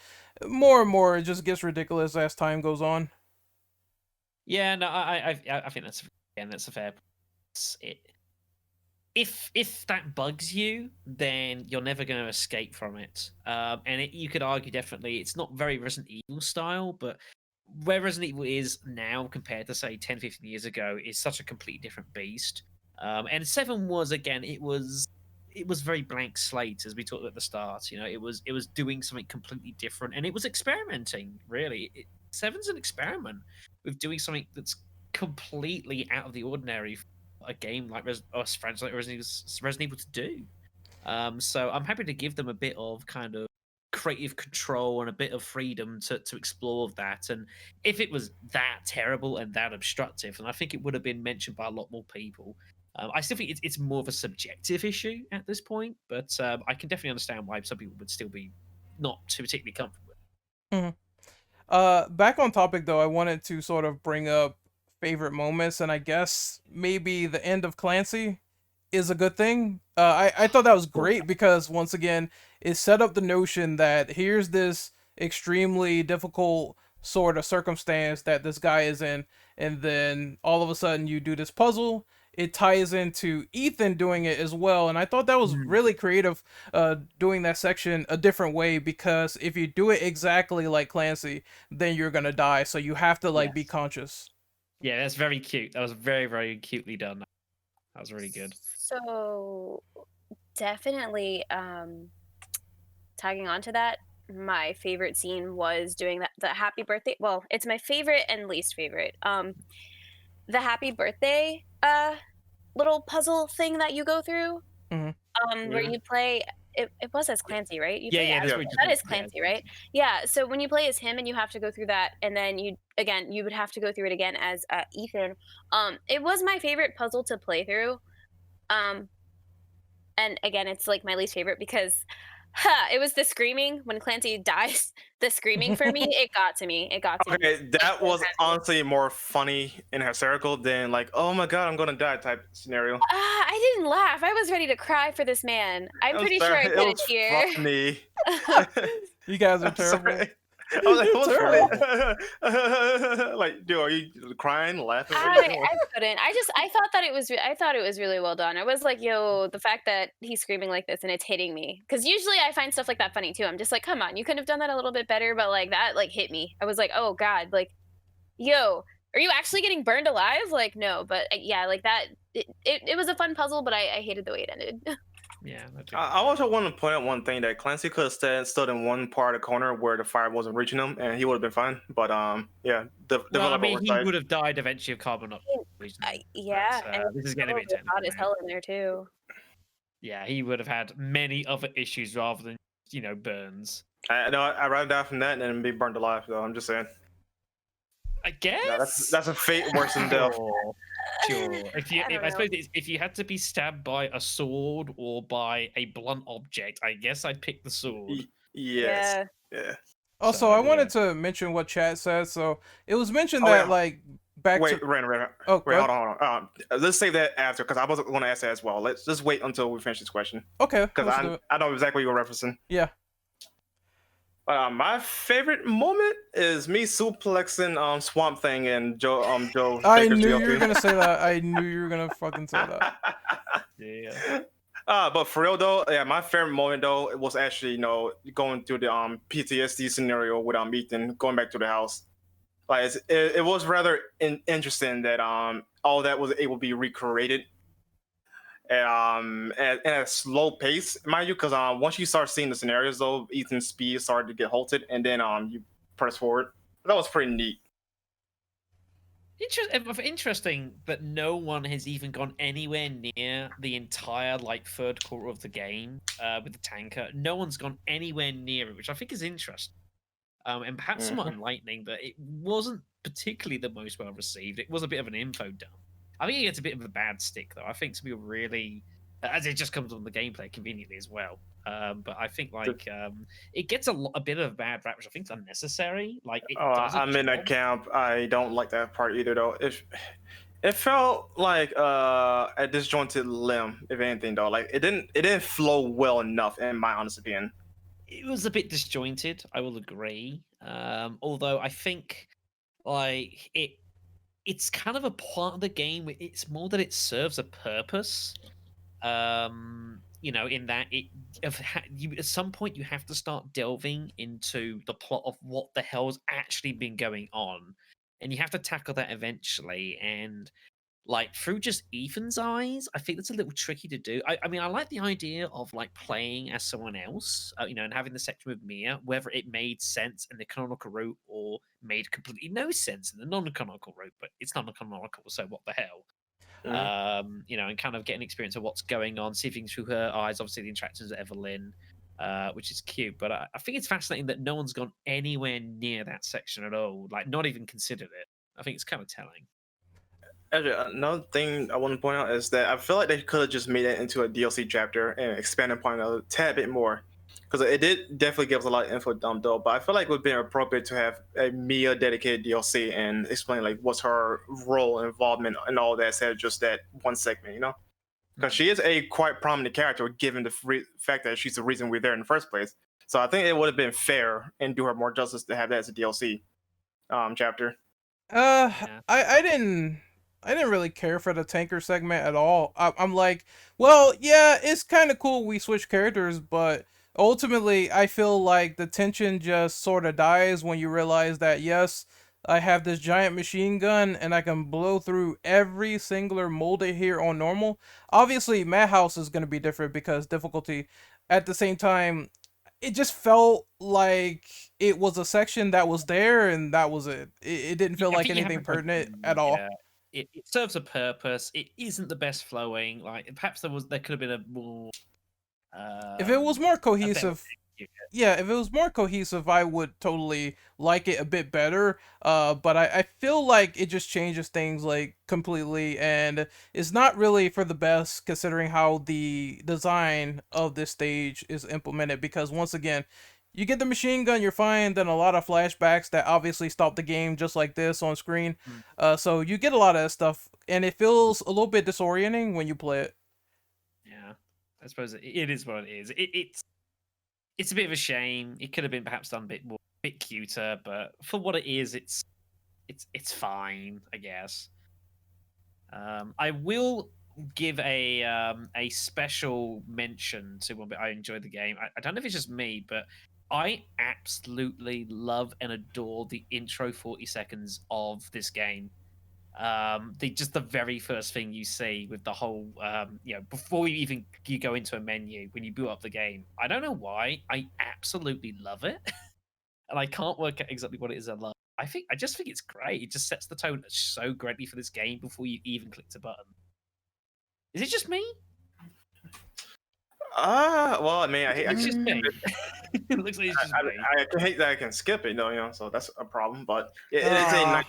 more and more it just gets ridiculous as time goes on. Yeah, no, I think that's a fair. If that bugs you, then you're never going to escape from it. And you could argue definitely it's not very Resident Evil style, but where Resident Evil is now compared to say 10, 15 years ago is such a completely different beast. And 7 was again, it was very blank slate as we talked at the start. It was doing something completely different, and it was experimenting. Really, 7's an experiment with doing something that's completely out of the ordinary for a game like franchise like Resident Evil to do. So I'm happy to give them a bit of kind of creative control and a bit of freedom to explore that. And if it was that terrible and that obstructive, then I think it would have been mentioned by a lot more people. I still think it's more of a subjective issue at this point, but I can definitely understand why some people would still be not too particularly comfortable with it. Back on topic though, I wanted to sort of bring up favorite moments, and I guess maybe the end of Clancy is a good thing. I thought that was great because once again, it set up the notion that here's this extremely difficult sort of circumstance that this guy is in, and then all of a sudden you do this puzzle. It ties into Ethan doing it as well, and I thought that was really creative, doing that section a different way, because if you do it exactly like Clancy, then you're gonna die, so you have to like be conscious. Yeah, that's very cute. That was very, very cutely done. That was really good. So definitely tagging on to that, my favorite scene was doing the happy birthday. Well, it's my favorite and least favorite. The happy birthday little puzzle thing that you go through. Where you play it was as Clancy, right? You play that is Clancy, right? Yeah. So when you play as him and you have to go through that, and then you would have to go through it again as Ethan. It was my favorite puzzle to play through. And again, it's like my least favorite because it was the screaming when Clancy dies. The screaming for me, it got to me. Okay, that was honestly more funny and hysterical than like, oh my god, I'm gonna die type scenario. I didn't laugh. I was ready to cry for this man. I'm pretty sure I did it here. Funny. You guys are terrible. I was like, what's funny? Like, dude, are you crying, laughing? I couldn't. I thought it was really well done. I was like, yo, the fact that he's screaming like this and it's hitting me. Because usually I find stuff like that funny too. I'm just like, come on, you could have done that a little bit better, but like that like hit me. I was like, oh god, like, yo, are you actually getting burned alive? Like, no, but yeah, like that. It was a fun puzzle, but I hated the way it ended. Yeah, I also want to point out one thing that Clancy could have stood in one part of the corner where the fire wasn't reaching him, and he would have been fine. But yeah, well, I developer mean, he oversight. would have died eventually of carbon poisoning. Yeah, but, and this is getting a bit it's hot as technical. hell in there too. Yeah, he would have had many other issues rather than burns. No, I'd rather die from that than be burned alive. Though I'm just saying. I guess No, that's a fate worse than death. Sure. I I suppose if you had to be stabbed by a sword or by a blunt object, I guess I'd pick the sword. Yes. Yeah. Also, So, I wanted to mention what chat said. So it was mentioned Oh, that yeah. like back Wait, to Ren. oh Wait, go hold on. Let's save that after because I was going to ask that as well. Let's just wait until we finish this question okay, because let's do it. I know exactly what you're referencing. Yeah. My favorite moment is me suplexing Swamp Thing and Joe I Baker's knew you GLP. were gonna say that. I knew you were gonna fucking say that. Yeah. But for real though, yeah, my favorite moment though it was actually going through the PTSD scenario with Ethan going back to the house. Like it was rather interesting that all that was able to be recreated at a slow pace, mind you, because once you start seeing the scenarios though, Ethan's speed started to get halted, and then you press forward. That was pretty neat. Interesting that no one has even gone anywhere near the entire third quarter of the game with the tanker. No one's gone anywhere near it, which I think is interesting. And perhaps somewhat enlightening that it wasn't particularly the most well received. It was a bit of an info dump. I think it gets a bit of a bad stick though. I think some people really, as it just comes on the gameplay conveniently as well. But I think it gets a bit of a bad rap, which I think is unnecessary. I'm in that camp. I don't like that part either though. It felt like a disjointed limb, if anything though. Like it didn't flow well enough in my honest opinion. It was a bit disjointed, I will agree. Although I think it's kind of a part of the game. It's more that it serves a purpose. In that at some point you have to start delving into the plot of what the hell's actually been going on, and you have to tackle that eventually. And through just Ethan's eyes, I think that's a little tricky to do. I mean, I like the idea of playing as someone else, and having the section with Mia, whether it made sense in the canonical route or made completely no sense in the non-canonical route. But it's not canonical, so what the hell? And kind of get an experience of what's going on, see things through her eyes. Obviously, the interactions with Evelyn, which is cute. But I think it's fascinating that no one's gone anywhere near that section at all. Not even considered it. I think it's kind of telling. Actually, another thing I want to point out is that I feel like they could have just made it into a DLC chapter and expanded upon it a tad bit more. Because it did definitely give us a lot of info dump though, but I feel like it would be appropriate to have a Mia dedicated DLC and explain what's her role and involvement and all that instead of just that one segment, Because she is a quite prominent character given the fact that she's the reason we're there in the first place. So I think it would have been fair and do her more justice to have that as a DLC chapter. I didn't really care for the tanker segment at all. I'm like, well, yeah, it's kind of cool we switch characters, but ultimately, I feel like the tension just sort of dies when you realize that, yes, I have this giant machine gun and I can blow through every singular molded here on normal. Obviously, Madhouse is going to be different because difficulty. At the same time, it just felt like it was a section that was there and that was it. It didn't feel like anything pertinent at all. It serves a purpose. It isn't the best flowing. Perhaps there could have been a more. If it was more cohesive, yeah, if it was more cohesive, I would totally like it a bit better. But I feel like it just changes things completely, and it's not really for the best considering how the design of this stage is implemented. Because once again, you get the machine gun, you're fine. Then a lot of flashbacks that obviously stop the game, just like this on screen. So you get a lot of that stuff, and it feels a little bit disorienting when you play it. Yeah, I suppose it is what it is. It's a bit of a shame. It could have been perhaps done a bit cuter, but for what it is, it's fine, I guess. I will give a special mention to one bit I enjoyed the game. I don't know if it's just me, but I absolutely love and adore the intro 40 seconds of this game. The very first thing you see with the whole before you go into a menu when you boot up the game. I don't know why I absolutely love it, and I can't work out exactly what it is I love. I just think it's great. It just sets the tone so greatly for this game before you even click the button. Is it just me? Well, I mean, It's just me. It looks like it's just me. I can hate that I can skip it, so that's a problem. But it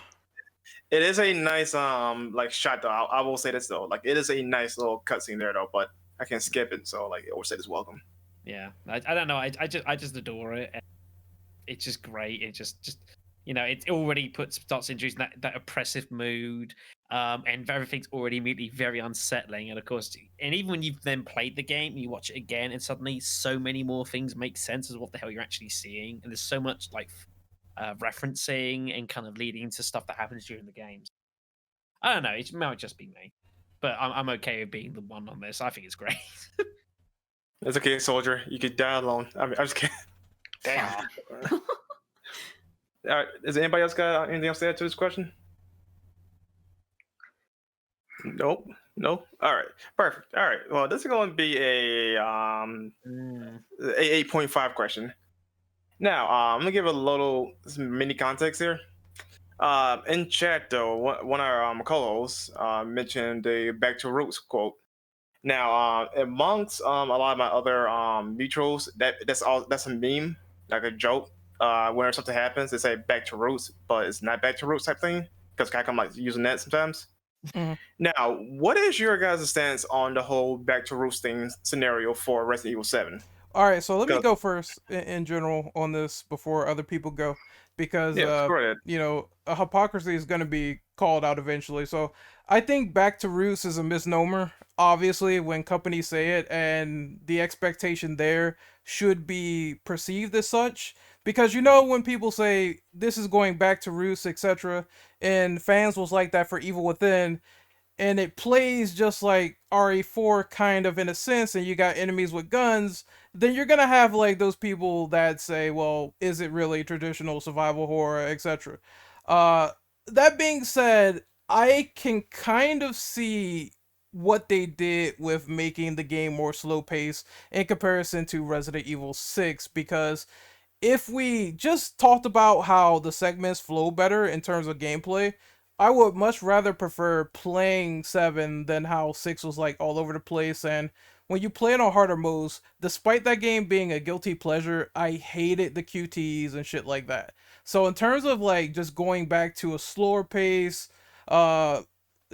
is a nice like shot though. I will say this though, like it is a nice little cutscene there though, but I can skip it, so like overset is welcome. Yeah, I don't know. I just adore it. It's just great. It just it already starts introducing that oppressive mood, and everything's already immediately very unsettling. And of course, and even when you've then played the game, you watch it again, and suddenly so many more things make sense as what the hell you're actually seeing, and there's so much like referencing and kind of leading into stuff that happens during the games. I don't know. It might just be me, but I'm okay with being the one on this. I think it's great. It's okay, soldier. You could die alone. I'm just kidding. Damn. All right. Is anybody else got anything else to add to this question? Nope. No. All right. Perfect. All right. Well, this is going to be a 8.5 question. Now, I'm gonna give a little mini context here. In chat, though, one of our co-hosts mentioned the "Back to Roots" quote. Now, amongst a lot of my other mutuals, that's a meme, like a joke. Whenever something happens, they say "Back to Roots," but it's not "Back to Roots" type thing because I'm like using that sometimes. Mm-hmm. Now, what is your guys' stance on the whole "Back to Roots" thing scenario for Resident Evil 7? All right, so let me go first in general on this before other people go, because a hypocrisy is going to be called out eventually. So I think "Back to Roots" is a misnomer. Obviously, when companies say it, and the expectation there should be perceived as such, because when people say this is going back to roots, etc., and fans was like that for Evil Within, and it plays just like RE4 kind of in a sense, and you got enemies with guns, then you're gonna have like those people that say, well, is it really traditional survival horror, etc. That being said, I can kind of see what they did with making the game more slow paced in comparison to Resident Evil 6, because if we just talked about how the segments flow better in terms of gameplay, I would much rather prefer playing 7 than how 6 was like all over the place. And when you play it on harder modes, despite that game being a guilty pleasure, I hated the QTs and shit like that. So in terms of like just going back to a slower pace,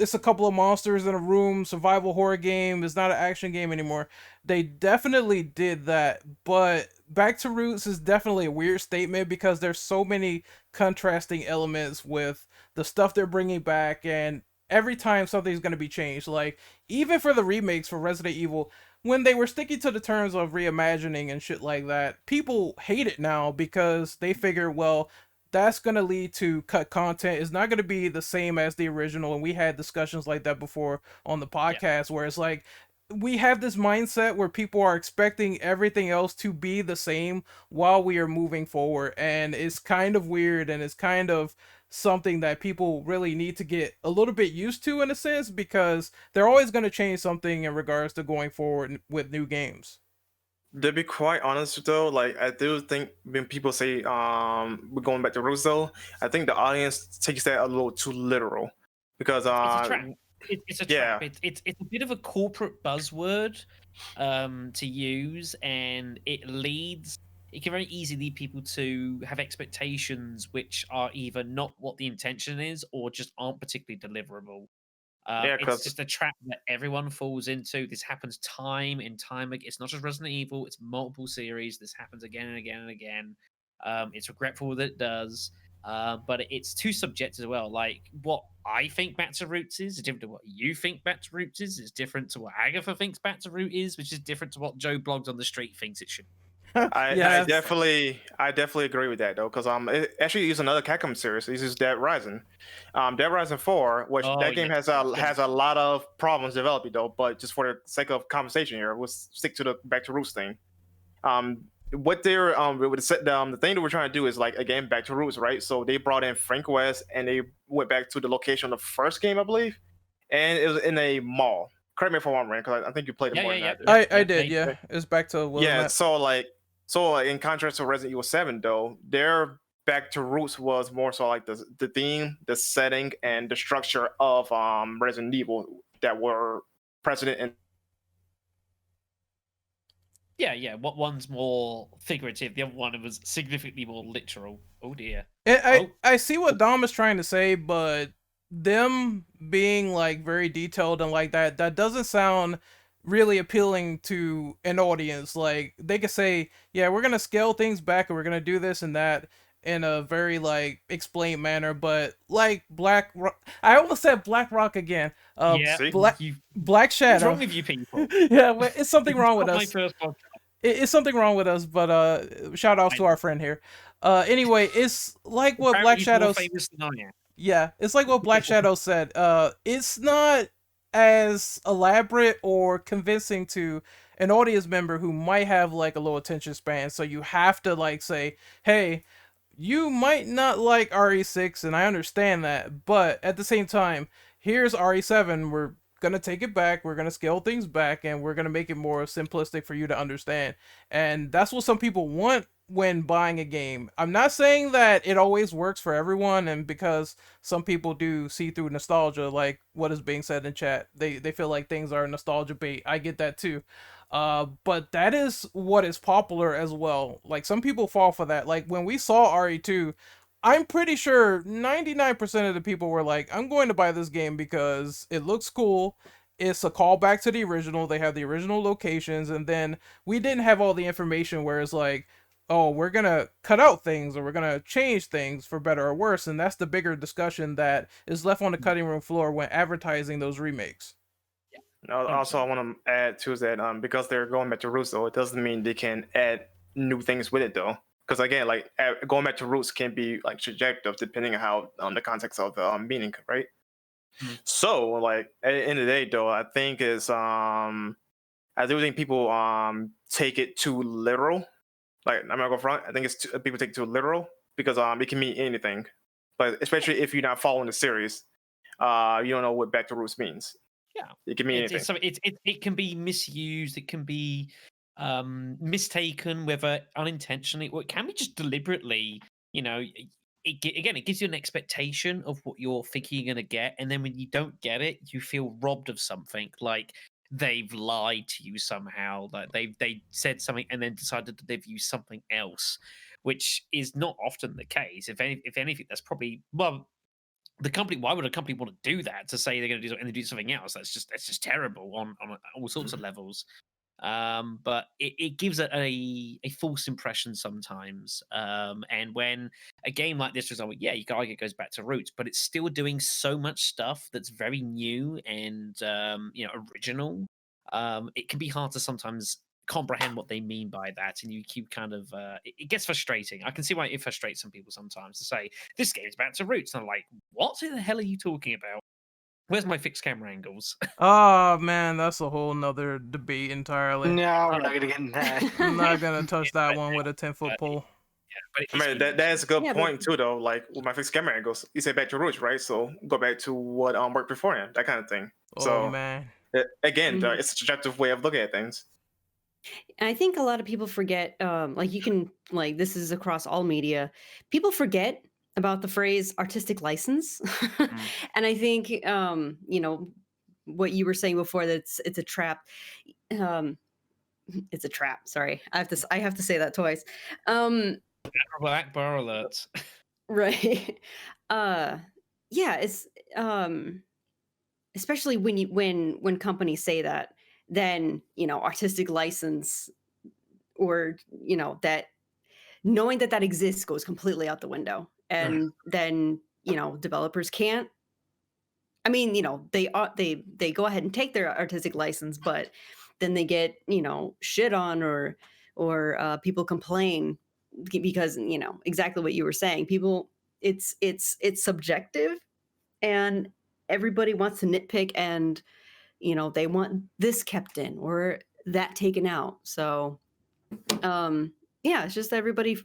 it's a couple of monsters in a room, survival horror game, it's not an action game anymore. They definitely did that, but Back to Roots is definitely a weird statement because there's so many contrasting elements with the stuff they're bringing back, and every time something's going to be changed. Like, even for the remakes for Resident Evil, when they were sticking to the terms of reimagining and shit like that, people hate it now because they figure, well, that's going to lead to cut content. It's not going to be the same as the original, and we had discussions like that before on the podcast, where it's like, we have this mindset where people are expecting everything else to be the same while we are moving forward, and it's kind of weird, and it's kind of something that people really need to get a little bit used to in a sense, because they're always going to change something in regards to going forward with new games. To be quite honest though, like I do think when people say we're going back to roots though, I think the audience takes that a little too literal, because it's a trap. It's a trap. It's a bit of a corporate buzzword to use, and it can very easily lead people to have expectations which are either not what the intention is or just aren't particularly deliverable. It's just a trap that everyone falls into. This happens time and time again. It's not just Resident Evil, it's multiple series. This happens again and again and again. It's regretful that it does, but it's too subjective as well. Like, what I think Back to Roots is different to what you think Back to Roots is. It's different to what Agatha thinks Back to Root is, which is different to what Joe Blogs on the street thinks it should be. I definitely agree with that though, because it actually uses another Capcom series. It uses Dead Rising, Dead Rising 4, which that game has a lot of problems developing though. But just for the sake of conversation here, we'll stick to the Back to Roots thing. what they're the thing that we're trying to do is like again back to roots, right? So they brought in Frank West and they went back to the location of the first game, I believe, and it was in a mall. Correct me if I'm wrong, Rand, because I think you played it Yeah, more yeah, than yeah, I did. I did, yeah. It's back to where I'm Yeah, at. so in contrast to Resident Evil 7, though, their back to roots was more so like the theme, the setting, and the structure of Resident Evil that were precedent in. Yeah. What one's more figurative? The other one was significantly more literal. Oh dear. I see what Dom is trying to say, but them being like very detailed and like that doesn't sound really appealing to an audience. Like they could say, yeah, we're gonna scale things back and we're gonna do this and that in a very like explained manner, but like I almost said Black Rock again. Yeah, See? Black what's Shadow. wrong with you people? Yeah, well, it's something wrong with Not my us. first podcast. It's something wrong with us, but shout outs to our friend here. Anyway, it's like what Black Apparently he's more Shadow. famous than I am. Yeah, it's like what Black Shadow said. It's not as elaborate or convincing to an audience member who might have like a low attention span. So you have to like say, "Hey, you might not like RE6, and I understand that, but at the same time, here's RE7. We're gonna take it back. We're gonna scale things back, and we're gonna make it more simplistic for you to understand." And that's what some people want when buying a game. I'm not saying that it always works for everyone, and because some people do see through nostalgia, like what is being said in chat, they feel like things are nostalgia bait. I get that too. But that is what is popular as well. Like some people fall for that. Like when we saw RE2, I'm pretty sure 99% of the people were like, I'm going to buy this game because it looks cool. It's a callback to the original. They have the original locations, and then we didn't have all the information where it's like, oh, we're gonna cut out things or we're gonna change things for better or worse, and that's the bigger discussion that is left on the cutting room floor when advertising those remakes. Also, I want to add too is that because they're going back to roots, though, it doesn't mean they can add new things with it, though. Because again, like going back to roots can be like subjective depending on how the context of the meaning, right? So, like at the end of the day, though, I think is I do think people take it too literal. Like I'm not going front. I think people take it too literal because it can mean anything, but especially if you're not following the series, you don't know what back to roots means. Yeah, it can mean anything. It can be misused. It can be mistaken, whether unintentionally or it can be just deliberately. You know, it gives you an expectation of what you're thinking you're going to get, and then when you don't get it, you feel robbed of something. Like they've lied to you somehow. Like they said something and then decided to give you something else, which is not often the case. If anything, that's probably the company. Why would a company want to do that? To say they're going to do something and do something else? That's just terrible on all sorts of levels. But it gives a false impression sometimes. And when a game like this, for example, yeah, you can argue it goes back to roots, but it's still doing so much stuff that's very new and original. It can be hard to sometimes comprehend what they mean by that, and you keep kind of it gets frustrating. I can see why it frustrates some people sometimes to say this game's back to roots, and I'm like, what the hell are you talking about? Where's my fixed camera angles? Oh man, that's a whole nother debate entirely. No, we're not gonna get into that. I'm not gonna touch that one with a 10-foot pole. But I mean, that's a good Yeah, point too, though. Like with my fixed camera angles, you say back to roots, right? So go back to what worked beforehand, that kind of thing. Oh So man. again, Mhm. it's a subjective way of looking at things. I think a lot of people forget, like you can, like this is across all media. People forget about the phrase artistic license, and I think, what you were saying before that it's a trap. Um, it's a trap. Sorry, I have to say that twice. Black bar alert. Right. Yeah, it's especially when companies say that, then artistic license, or that knowing that exists goes completely out the window, and then developers can't. I mean, they go ahead and take their artistic license, but then they get shit on, or people complain because exactly what you were saying. People, it's subjective, and everybody wants to nitpick, and they want this kept in or that taken out. So yeah, it's just everybody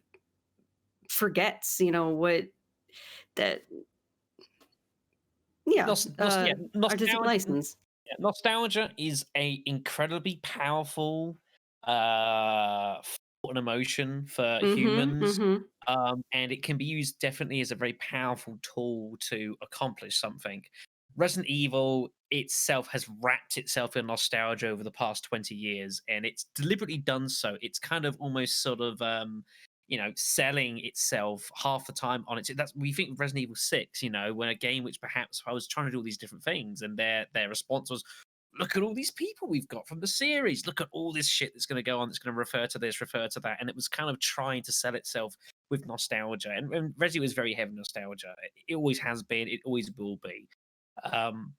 forgets, what that yeah, artistic license. Yeah, nostalgia is a incredibly powerful an emotion for humans, and it can be used definitely as a very powerful tool to accomplish something. Resident Evil itself has wrapped itself in nostalgia over the past 20 years, and it's deliberately done so. It's kind of almost sort of selling itself half the time on its. That's we think of Resident Evil 6, when a game which perhaps I was trying to do all these different things, and their response was, look at all these people we've got from the series. Look at all this shit that's going to go on. That's going to refer to this, refer to that, and it was kind of trying to sell itself with nostalgia. And Resident Evil is very heavy nostalgia. It always has been. It always will be.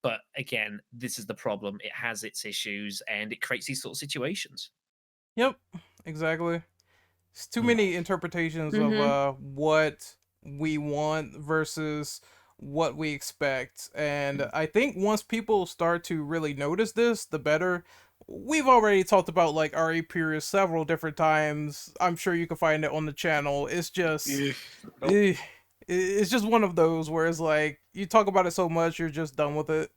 But again, this is the problem. It has its issues, and it creates these sort of situations. Yep, exactly. It's too many interpretations of what we want versus what we expect. And I think once people start to really notice this, the better. We've already talked about like RE Purist several different times. I'm sure you can find it on the channel. It's just it's just one of those where it's like you talk about it so much you're just done with it.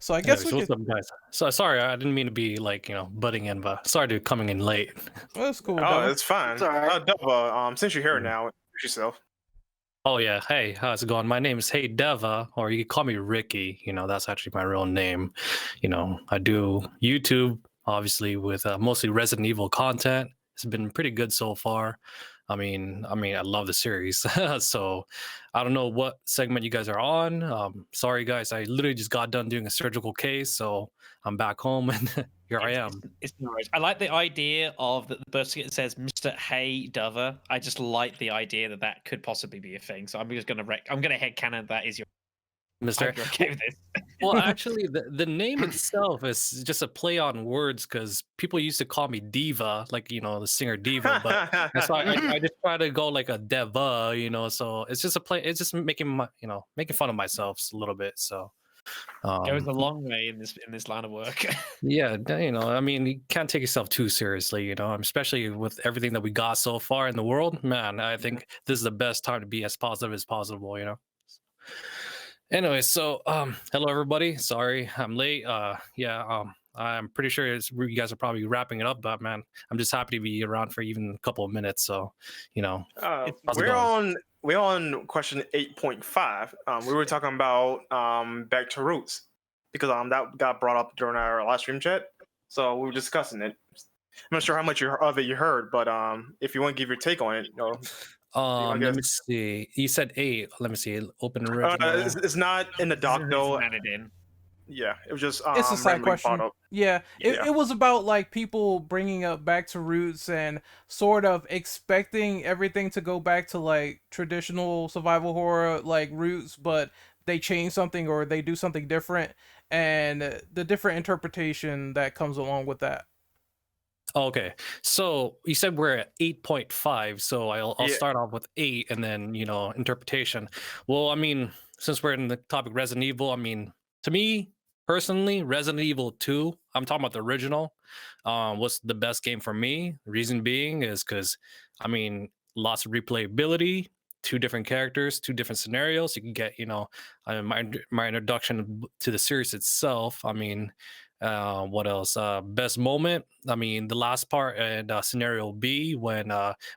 So I guess what's up, guys? So sorry, I didn't mean to be like butting in, but sorry to coming in late. Well, that's cool. Oh, it's fine. It's all right. Deva, since you're here now, introduce yourself. Oh yeah, hey, how's it going? My name is Hey Deva, or you can call me Ricky. That's actually my real name. I do YouTube, obviously, with mostly Resident Evil content. It's been pretty good so far. I mean, I love the series. So I don't know what segment you guys are on. Sorry, guys. I literally just got done doing a surgical case, so I'm back home, and here I am. It's no worries. I like the idea of that the birth certificate says Mr. Hey Dover. I just like the idea that could possibly be a thing. So I'm just gonna headcanon that is your Mr. Okay with this. Well, actually, the name itself is just a play on words because people used to call me Diva, like the singer Diva, but that's why I just try to go like a Deva, So it's just a play. It's just making making fun of myself a little bit. So goes a long way in this line of work. Yeah, I mean, you can't take yourself too seriously, especially with everything that we got so far in the world. Man, I think this is the best time to be as positive as possible. Anyway, so hello everybody. Sorry I'm late. I'm pretty sure you guys are probably wrapping it up, but man, I'm just happy to be around for even a couple of minutes. So, we're on question 8.5. We were talking about back to roots because that got brought up during our live stream chat. So we were discussing it. I'm not sure how much of it you heard, but if you want to give your take on it, let me see. You said 8. Let me see. Open original. It's not in the doc though. Yeah, it was just it's a side question. Yeah, it was about like people bringing up back to roots and sort of expecting everything to go back to like traditional survival horror like roots, but they change something or they do something different, and the different interpretation that comes along with that. Okay, so you said we're at 8.5, so I'll start off with 8 and then interpretation. Well, I mean, since we're in the topic Resident Evil, I mean, to me personally, Resident Evil 2, I'm talking about the original, was the best game for me. The reason being is because, I mean, lots of replayability, 2 different characters, 2 different scenarios. You can get, my introduction to the series itself. I mean, what else? Best moment. I mean, the last part in scenario B when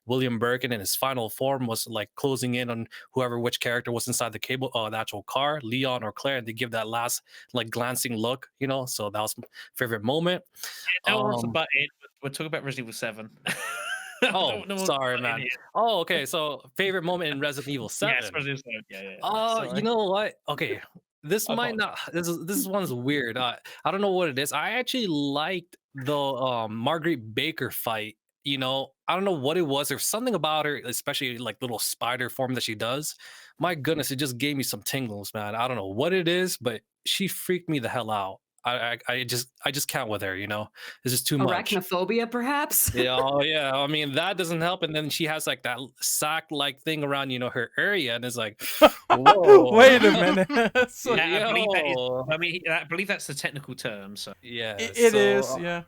William Birkin in his final form was like closing in on which character was inside the actual car, Leon or Claire, and they give that last like glancing look, So that was my favorite moment. But we're talking about Resident Evil 7. Oh, sorry, man. Oh, okay. So favorite moment in Resident Evil 7. Yes, Resident Evil 7. Yeah. Oh, you know what? Okay. This might not. This one's weird. I don't know what it is. I actually liked the Margaret Baker fight. I don't know what it was. There's something about her, especially like little spider form that she does. My goodness, it just gave me some tingles, man. I don't know what it is, but she freaked me the hell out. I just can't with her. It's just too much. Arachnophobia, perhaps. Yeah, oh yeah. I mean, that doesn't help. And then she has like that sack-like thing around, her area, and it's like, whoa. Wait a minute. So, I believe that's the technical term. So yeah, it is. Yeah.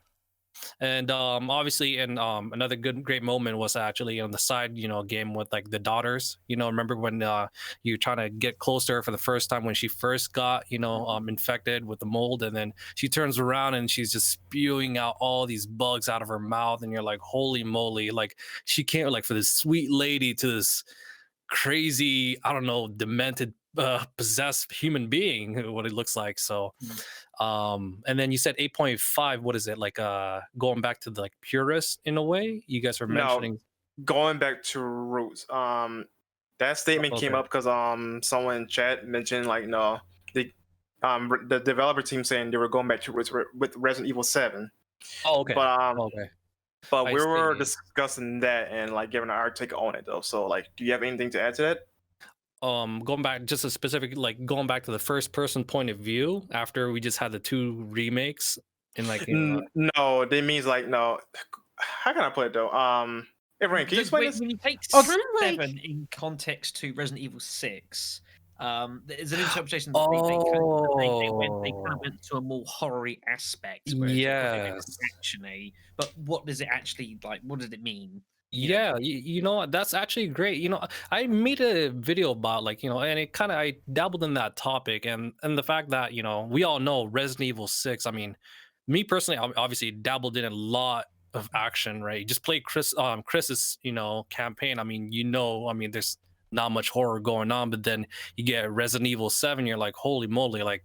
And obviously, and another great moment was actually on the side, game with like the daughters. Remember when you're trying to get close to her for the first time when she first got, infected with the mold, and then she turns around and she's just spewing out all these bugs out of her mouth, and you're like, holy moly! Like she can't like for this sweet lady to this crazy, I don't know, demented, possessed human being, what it looks like. So and then you said 8.5, what is it like, going back to the like purist in a way you guys were No, mentioning? going back to roots. That statement came Okay. up because someone in chat mentioned like no, the developer team saying they were going back to roots with Resident Evil 7. Oh, okay. But Okay. but I we were see. discussing that and like giving our take on it though. So like, do you have anything to add to that? Going back just a specific, like going back to the first person point of view after we just had the two remakes and like No, they means like no. How can I put it though? Everyone, can you explain this? When you take Oh, kind of like- 7 in context to Resident Evil 6, there's an interpretation that they kind of went to a more horror-y aspect. Whereas the remake was actually, but what does it actually like? What does it mean? Yeah, you know what? That's actually great. I made a video about like, and it kind of I dabbled in that topic and the fact that, we all know Resident Evil 6. I mean, me personally, I obviously dabbled in a lot of action, right? You just play Chris's, campaign. I mean, I mean, there's not much horror going on, but then you get Resident Evil 7, you're like, holy moly, like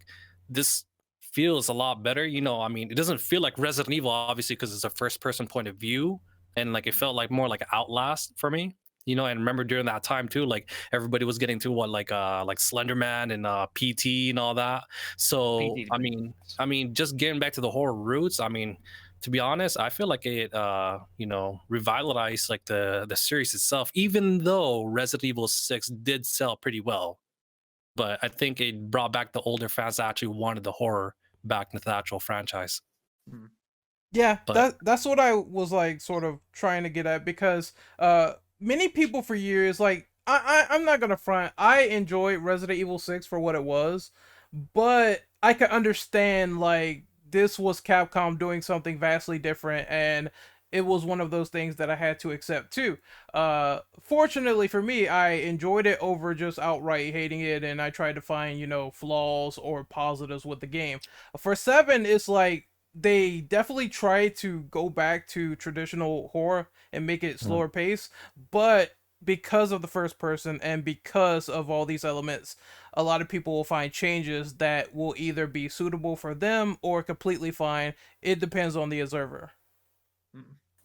this feels a lot better. I mean, it doesn't feel like Resident Evil, obviously, because it's a first person point of view and like it felt like more like Outlast for me. And remember during that time too, like everybody was getting to what like Slender Man and PT and all that. So PT. I mean, just getting back to the horror roots. I mean, to be honest, I feel like it revitalized like the series itself. Even though Resident Evil 6 did sell pretty well, but I think it brought back the older fans that actually wanted the horror back into the actual franchise. Yeah, But- that's what I was like sort of trying to get at, because many people for years, like I'm not gonna front, I enjoyed Resident Evil 6 for what it was, but I could understand like this was Capcom doing something vastly different, and it was one of those things that I had to accept too. Fortunately for me, I enjoyed it over just outright hating it, and I tried to find, flaws or positives with the game. For 7, it's like they definitely try to go back to traditional horror and make it slower pace, but because of the first person and because of all these elements, a lot of people will find changes that will either be suitable for them or completely fine. It depends on the observer.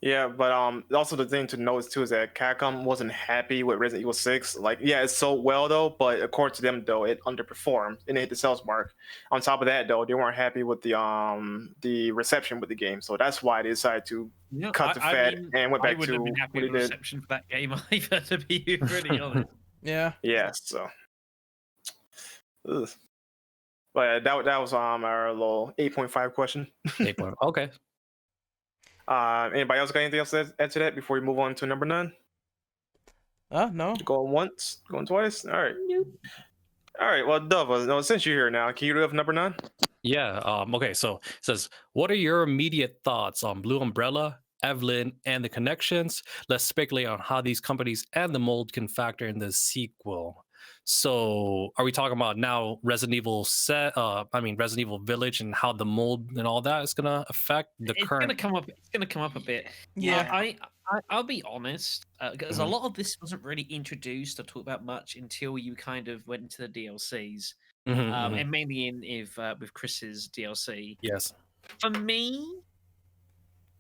Yeah, but also the thing to notice too is that Capcom wasn't happy with Resident Evil 6. Like, yeah, it sold well though, but according to them though, it underperformed and it hit the sales mark. On top of that though, they weren't happy with the reception with the game, so that's why they decided to cut the fat and went back I wouldn't to have been happy what with they the did. reception for that game either, to be pretty honest. Yeah. Yeah, so. Ugh. But that was our little 8.5 question. 8 point. Okay. Anybody else got anything else to add to that before we move on to number 9? No. Going once, going twice. All right. All right. Well, Dova, no, since you're here now, can you read off number 9? Yeah. Okay. So it says, what are your immediate thoughts on Blue Umbrella, Evelyn, and the connections? Let's speculate on how these companies and the mold can factor in the sequel. So, are we talking about now Resident Evil Resident Evil Village and how the mold and all that is gonna affect the It's current? gonna come up. It's gonna come up a bit. Yeah. I'll be honest, because a lot of this wasn't really introduced or talked about much until you kind of went into the DLCs, and mainly with Chris's DLC. Yes. For me,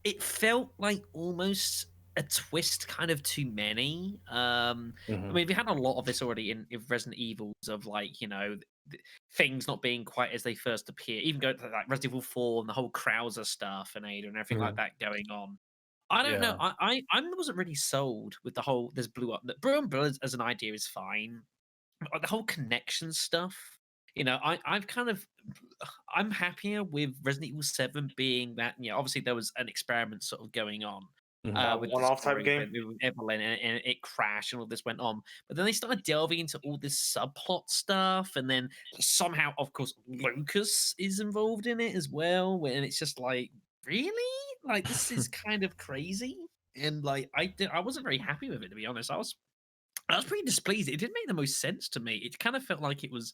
it felt like almost a twist, kind of too many. I mean, we had a lot of this already in Resident Evils of like, things not being quite as they first appear. Even go to like Resident Evil 4 and the whole Krauser stuff and Ada and everything like that going on. I don't know. I wasn't really sold with the whole there's Blue Umbrella as an idea is fine. But the whole connection stuff, I'm happier with Resident Evil 7 being that, obviously there was an experiment sort of going on. With the One-off type story game. with Evelyn and it crashed and all this went on. But then they started delving into all this subplot stuff, and then somehow, of course, Lucas is involved in it as well. And it's just like, really? like this is kind of crazy, and like I wasn't very happy with it, to be honest. I was pretty displeased. It didn't make the most sense to me. It kind of felt like it was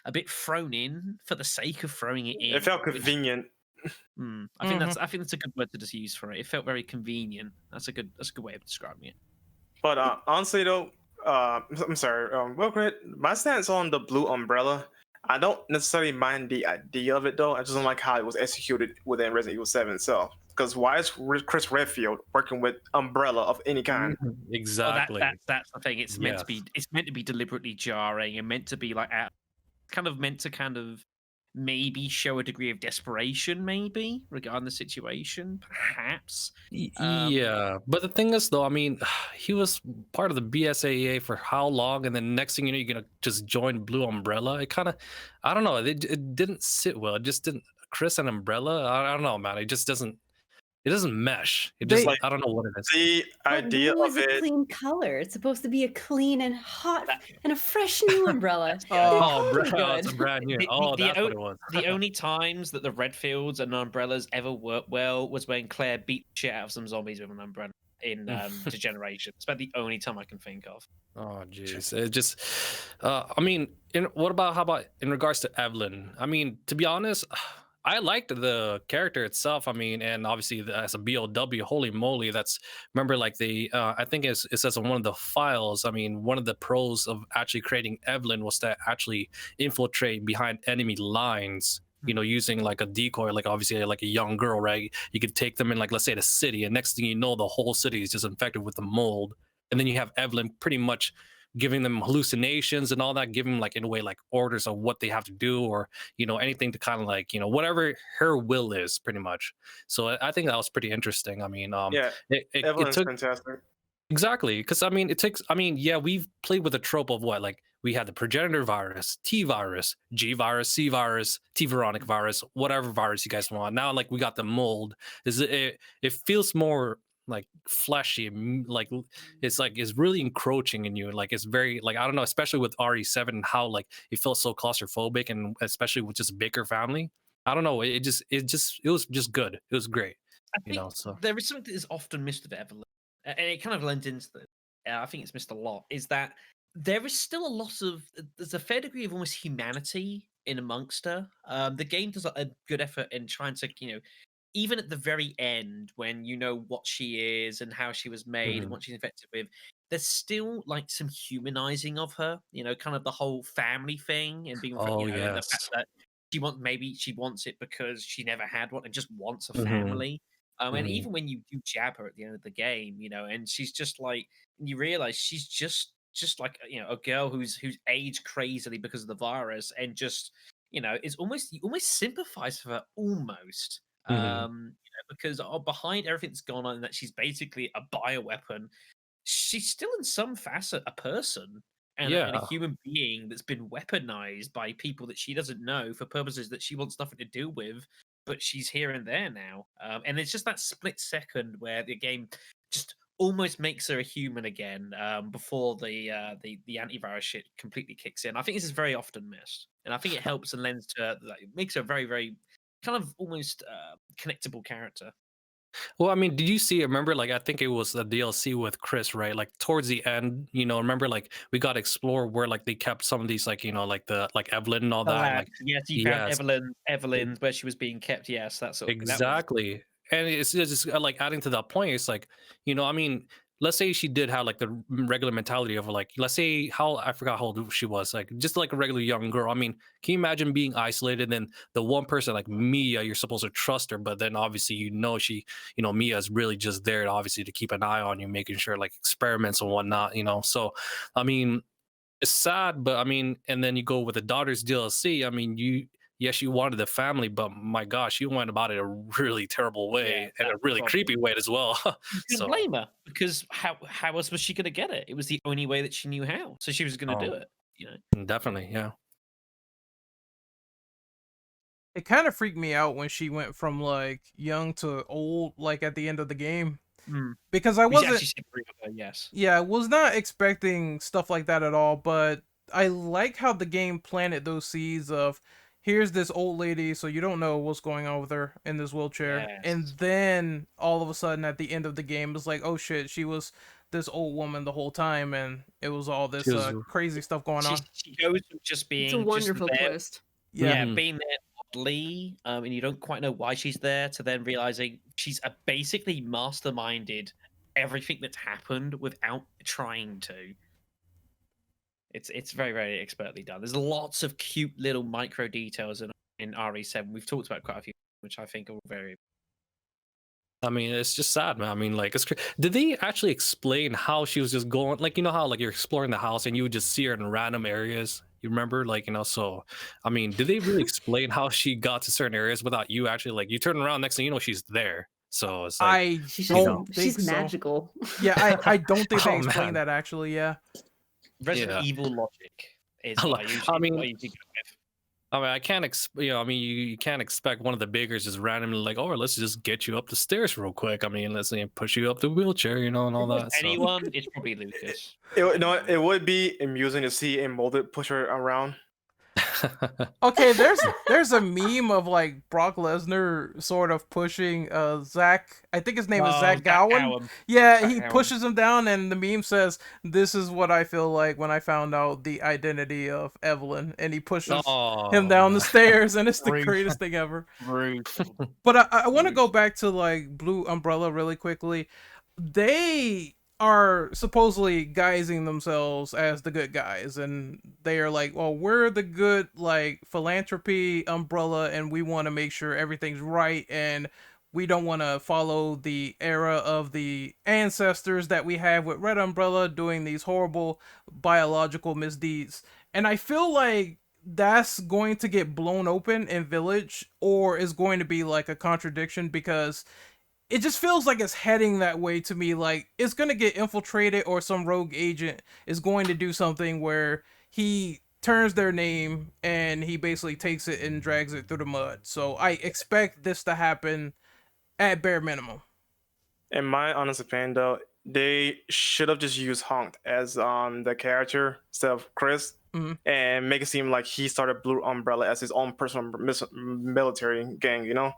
a bit thrown in for the sake of throwing it in. It felt convenient. I think that's a good word to just use for it. It felt very convenient. That's a good way of describing it. But honestly, though, I'm sorry, real quick, my stance on the blue umbrella, I don't necessarily mind the idea of it, though. I just don't like how it was executed within Resident Evil 7 itself. Because why is Chris Redfield working with umbrella of any kind? Exactly. That's the thing. It's meant to be. It's meant to be deliberately jarring and meant to be like meant to kind of maybe show a degree of desperation, maybe regarding the situation, perhaps. Yeah, but the thing is, though, I mean, he was part of the BSAA for how long, and then next thing you know, you're gonna just join Blue Umbrella. It kind of, I don't know, it didn't sit well. It just didn't. Chris and Umbrella, I don't know, man. It just doesn't. It doesn't mesh. It just I don't know what it is. The idea blue of is a it. clean color. It's supposed to be a clean and hot and a fresh new umbrella. Oh, They're totally it's a good. brand new. Oh, that's what it was. The only times that the Redfields and umbrellas ever worked well was when Claire beat the shit out of some zombies with an umbrella in Degeneration. It's about the only time I can think of. Oh, jeez. It just, I mean, how about in regards to Evelyn? I mean, to be honest, I liked the character itself. I mean, and obviously as a BOW, holy moly, remember like I think it says on one of the files, I mean, one of the pros of actually creating Evelyn was to actually infiltrate behind enemy lines, using like a decoy, like obviously like a young girl, right? You could take them in, like, let's say the city, and next thing you know, the whole city is just infected with the mold. And then you have Evelyn pretty much giving them hallucinations and all that, giving like in a way like orders of what they have to do, or anything to kind of like whatever her will is, pretty much. So I think that was pretty interesting. I mean, Evelyn's fantastic. Exactly, because I mean, we've played with the trope of what, like, we had the progenitor virus, T virus, G virus, C virus, T Veronic virus, whatever virus you guys want. Now, like, we got the mold. It feels more like fleshy, like it's really encroaching in you. Like, it's very, like, I don't know, especially with RE7 and how like it felt so claustrophobic, and especially with just a Baker family. I don't know. It was just good. It was great. I think there is something that is often missed of Evelyn, and it kind of lends into the. I think it's missed a lot. Is that there is still there's a fair degree of almost humanity in amongst her. The game does a good effort in trying to, even at the very end, when you know what she is and how she was made and what she's infected with, there's still like some humanizing of her, kind of the whole family thing, and being, and the fact that she wants it because she never had one and just wants a family. And even when you jab her at the end of the game, and she's just like, you realize she's just like, a girl who's aged crazily because of the virus, and just, is almost, you almost sympathize with her almost. Because behind everything that's gone on, that she's basically a bioweapon, she's still in some facet a person, and a human being that's been weaponized by people that she doesn't know for purposes that she wants nothing to do with, but she's here and there now. And it's just that split second where the game just almost makes her a human again, before the antivirus shit completely kicks in. I think this is very often missed, and I think it helps and lends to, like, it makes her a very, very kind of almost connectable character. Well, I mean, did you see? Remember, like, I think it was a DLC with Chris, right? Like towards the end, remember, like, we got to explore where, like, they kept some of these, like, like Evelyn and all that. Like, yes, you found Evelyn where she was being kept. Yes, that's sort of, exactly. And it's just like adding to that point. It's like, I mean, let's say she did have like the regular mentality of, like, let's say I forgot how old she was, like just like a regular young girl. I mean, can you imagine being isolated, and the one person like Mia, you're supposed to trust her, but then obviously she, Mia is really just there obviously to keep an eye on you, making sure like experiments and whatnot, So I mean, it's sad, but I mean, and then you go with the daughter's DLC. I mean, yes, you wanted the family, but my gosh, you went about it a really terrible way, and a really creepy way as well. You can't blame her, because how else was she going to get it? It was the only way that she knew how, so she was going to do it. Definitely, yeah. It kind of freaked me out when she went from like young to old, like at the end of the game, because I wasn't. Yeah, I was not expecting stuff like that at all, but I like how the game planted those seeds of, here's this old lady, so you don't know what's going on with her in this wheelchair. And Yes. then all of a sudden at the end of the game, it's like, oh shit, she was this old woman the whole time, and it was all She this was. crazy stuff going on. She goes from just It's a being just wonderful there, twist. Yeah. yeah, Mhm. being there oddly, and you don't quite know why she's there, to then realizing she's basically masterminded everything that's happened without trying to. It's very, very expertly done. There's lots of cute little micro details in RE7. We've talked about quite a few, which I think are very. I mean, it's just sad, man. I mean, like, did they actually explain how she was just going? Like, you know how like you're exploring the house and you would just see her in random areas. You remember, like, you know. So, I mean, did they really explain how she got to certain areas without you actually like you turn around next thing you know she's there? So it's like, I She's don't just, think she's so. magical. Yeah, I don't think they Oh, explained man. that actually. Yeah. Resident Yeah. Evil logic is I what li- I usually, I what mean- I usually go with. I mean, I can't, you know, I mean, you can't expect one of the bakers just randomly like, oh, let's just get you up the stairs real quick. I mean, let's push you up the wheelchair, you know, and all If that. it's So. anyone, it's probably Lucas. It would be amusing to see a molded pusher around. Okay, there's a meme of like Brock Lesnar sort of pushing Zach. I think his name is Zach Gowen. Yeah, Zach he Gowen. pushes him down, and the meme says, "This is what I feel like when I found out the identity of Evelyn," and he pushes him down the stairs, and it's the Rude. greatest thing ever. Brutal. But I want to go back to like Blue Umbrella really quickly. They are supposedly guising themselves as the good guys, and they are like, well, we're the good like philanthropy umbrella, and we want to make sure everything's right, and we don't want to follow the era of the ancestors that we have with Red Umbrella doing these horrible biological misdeeds. And I feel like that's going to get blown open in Village, or is going to be like a contradiction, because it just feels like it's heading that way to me. Like it's gonna get infiltrated, or some rogue agent is going to do something where he turns their name and he basically takes it and drags it through the mud. So I expect this to happen at bare minimum. In my honest opinion, though, they should have just used Honk as the character instead of Chris, Mhm. and make it seem like he started Blue Umbrella as his own personal military gang. You know?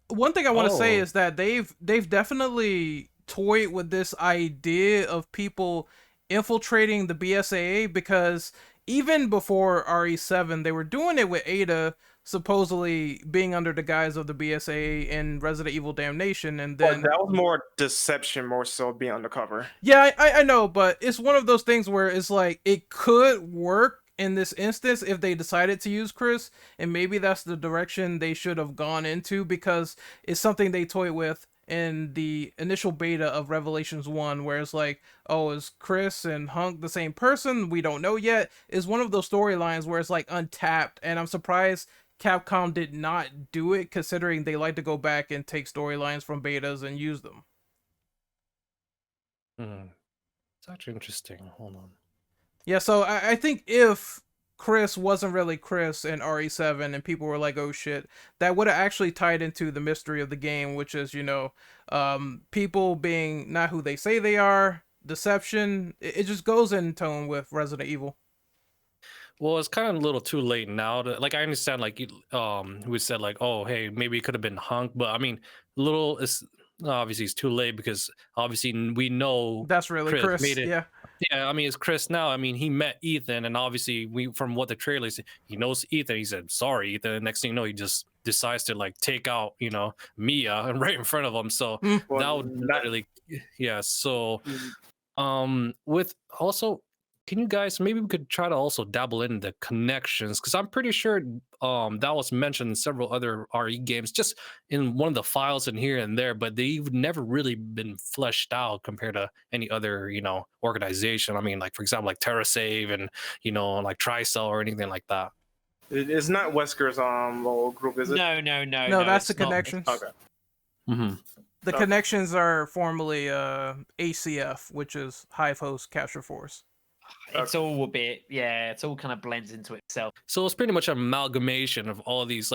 One thing I want to say Oh. is that they've definitely toyed with this idea of people infiltrating the BSAA, because even before RE7 they were doing it with Ada supposedly being under the guise of the BSAA in Resident Evil Damnation, and But then that was more deception, more so being undercover. yeah, I know, but it's one of those things where it's like it could work in this instance if they decided to use Chris, and maybe that's the direction they should have gone into, because it's something they toyed with in the initial beta of Revelations 1, where it's like, oh, is Chris and Hunk the same person? We don't know yet. Is one of those storylines where it's like untapped, and I'm surprised Capcom did not do it, considering they like to go back and take storylines from betas and use them. It's actually interesting. Hold on. Yeah, so I think if Chris wasn't really Chris in RE7 and people were like, oh shit, that would have actually tied into the mystery of the game, which is, people being not who they say they are, deception. It just goes in tone with Resident Evil. Well, it's kind of a little too late now. Like, I understand, like, we said, like, oh, hey, maybe it could have been Hunk, but I mean, obviously it's too late, because obviously we know That's really Chris. made it. Yeah. Yeah, I mean, it's Chris now. I mean, he met Ethan, and obviously, from what the trailer said, he knows Ethan. He said, "Sorry, Ethan." And next thing you know, he just decides to like take out, Mia right in front of him. So that would literally, yeah. So, with also, can you guys, maybe we could try to also dabble in the connections, because I'm pretty sure that was mentioned in several other RE games, just in one of the files in here and there, but they've never really been fleshed out compared to any other organization. I mean, like, for example, like TerraSave and like TriCell or anything like that. It's not Wesker's little group, is it? No, that's the it's not. connections. Okay. Mm-hmm. The connections are formerly ACF, which is Hive Host Capture Force. It's all a bit, yeah, it's all kind of blends into itself. So it's pretty much an amalgamation of all these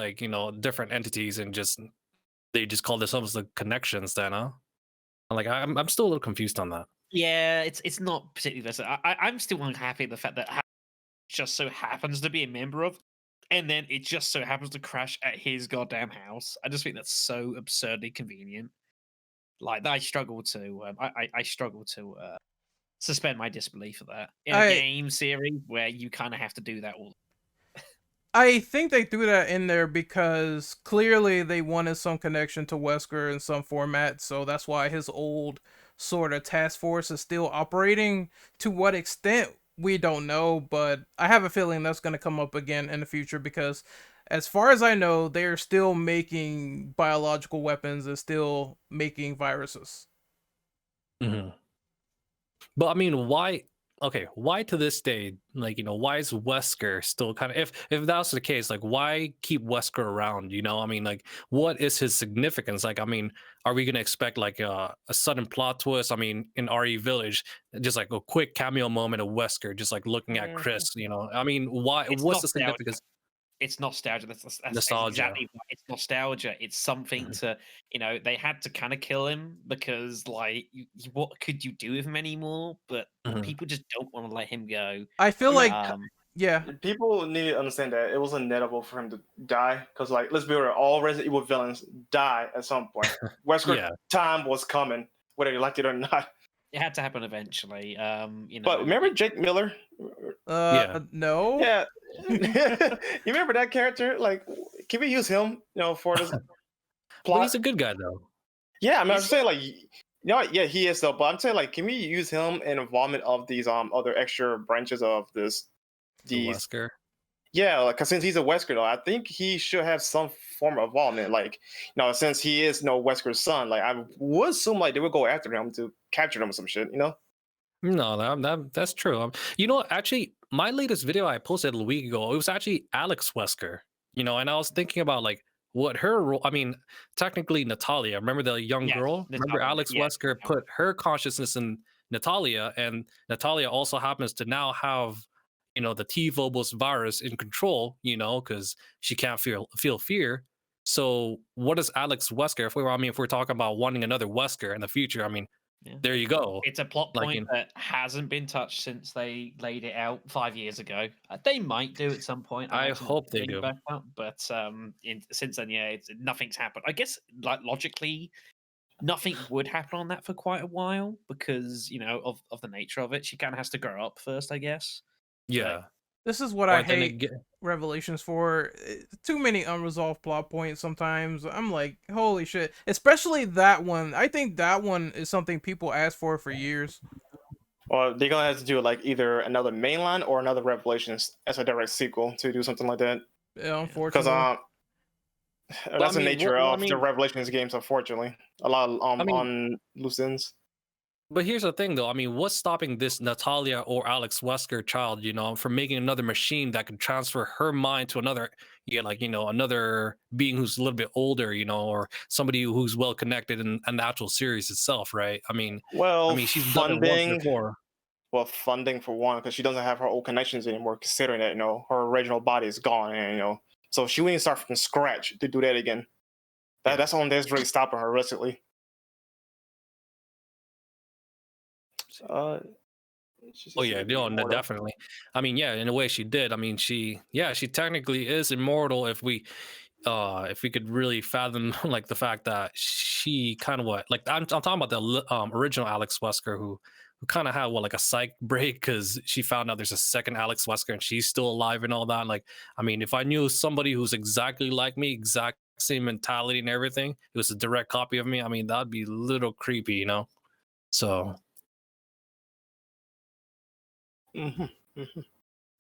different entities, and they just call themselves the connections then, huh? I'm still a little confused on that. Yeah, it's not particularly this. I'm still unhappy at the fact that just so happens to be a member of and then it just so happens to crash at his goddamn house. I just think that's so absurdly convenient. Like I struggle to, I struggle to suspend my disbelief for that in a game series where you kind of have to do that all. I think they threw that in there because clearly they wanted some connection to Wesker in some format, so that's why his old sort of task force is still operating. To what extent, we don't know, but I have a feeling that's going to come up again in the future because, as far as I know, they're still making biological weapons and still making viruses. Mm-hmm. But I mean, why? Okay, why to this day, like, you know, why is Wesker still kind of, if that's the case, like, why keep Wesker around? You know, I mean, like, what is his significance? Like, I mean, are we gonna expect like a sudden plot twist? I mean, in RE Village, just like a quick cameo moment of Wesker, just like looking at Chris. You know, I mean, why? It's What's the nostalgia. significance? It's nostalgia. That's Nostalgia. exactly what it's nostalgia. It's something to, you know, they had to kind of kill him because, like, what could you do with him anymore? But people just don't want to let him go. I feel like, yeah, people need to understand that it was inevitable for him to die because, like, let's be real, all Resident Evil villains die at some point. Wesker time was coming, whether you like it or not. It had to happen eventually. You know. But remember Jake Miller? No. Yeah. You remember that character? Like, can we use him? You know, for this plot? But he's a good guy though. Yeah, I mean, I'm saying like, you know, yeah, he is though. But I'm saying like, can we use him in involvement of these other extra branches of this? Wesker. Yeah, like, cause since he's a Wesker though, I think he should have some form of involvement. Like, you know, since he is Wesker's son, like I would assume like they would go after him to capture him or some shit. You know. No, that's true. You know, actually, my latest video I posted a week ago, it was actually Alex Wesker. You know, and I was thinking about like what her role. I mean, technically Natalia. Remember the young girl? Remember Alex Wesker put her consciousness in Natalia, and Natalia also happens to now have, you know, the T-Phobos virus in control. You know, because she can't feel fear. So what is Alex Wesker? If we're talking about wanting another Wesker in the future, I mean. Yeah. There you go. It's a plot point that hasn't been touched since they laid it out 5 years ago. They might do at some point. I hope they do. But since then, yeah, nothing's happened. I guess, like, logically, nothing would happen on that for quite a while because, you know, of the nature of it. She kind of has to grow up first, I guess. Yeah. This is what I hate Revelations for. Too many unresolved plot points sometimes. I'm like, holy shit. Especially that one. I think that one is something people ask for years. Well, they're going to have to do like either another mainline or another Revelations as a direct sequel to do something like that. Yeah, unfortunately. Because that's the nature of the Revelations games, unfortunately. A lot on loose ends. But here's the thing, though. I mean, what's stopping this Natalia or Alex Wesker child, you know, from making another machine that can transfer her mind to another, like, you know, another being who's a little bit older, you know, or somebody who's well connected in the actual series itself, right? I mean, she's done it once before. Well, funding for one, because she doesn't have her old connections anymore. Considering that, you know, her original body is gone, and you know, so she wouldn't start from scratch to do that again. That's the only that's really stopping her, realistically. Oh yeah, no, definitely. I mean, yeah, in a way she did. I mean, she technically is immortal if we could really fathom like the fact that she kind of I'm talking about the original Alex Wesker who kind of had like a psych break because she found out there's a second Alex Wesker and she's still alive and all that. Like, I mean, if I knew somebody who's exactly like me, exact same mentality and everything, it was a direct copy of me. I mean, that'd be a little creepy, you know. So.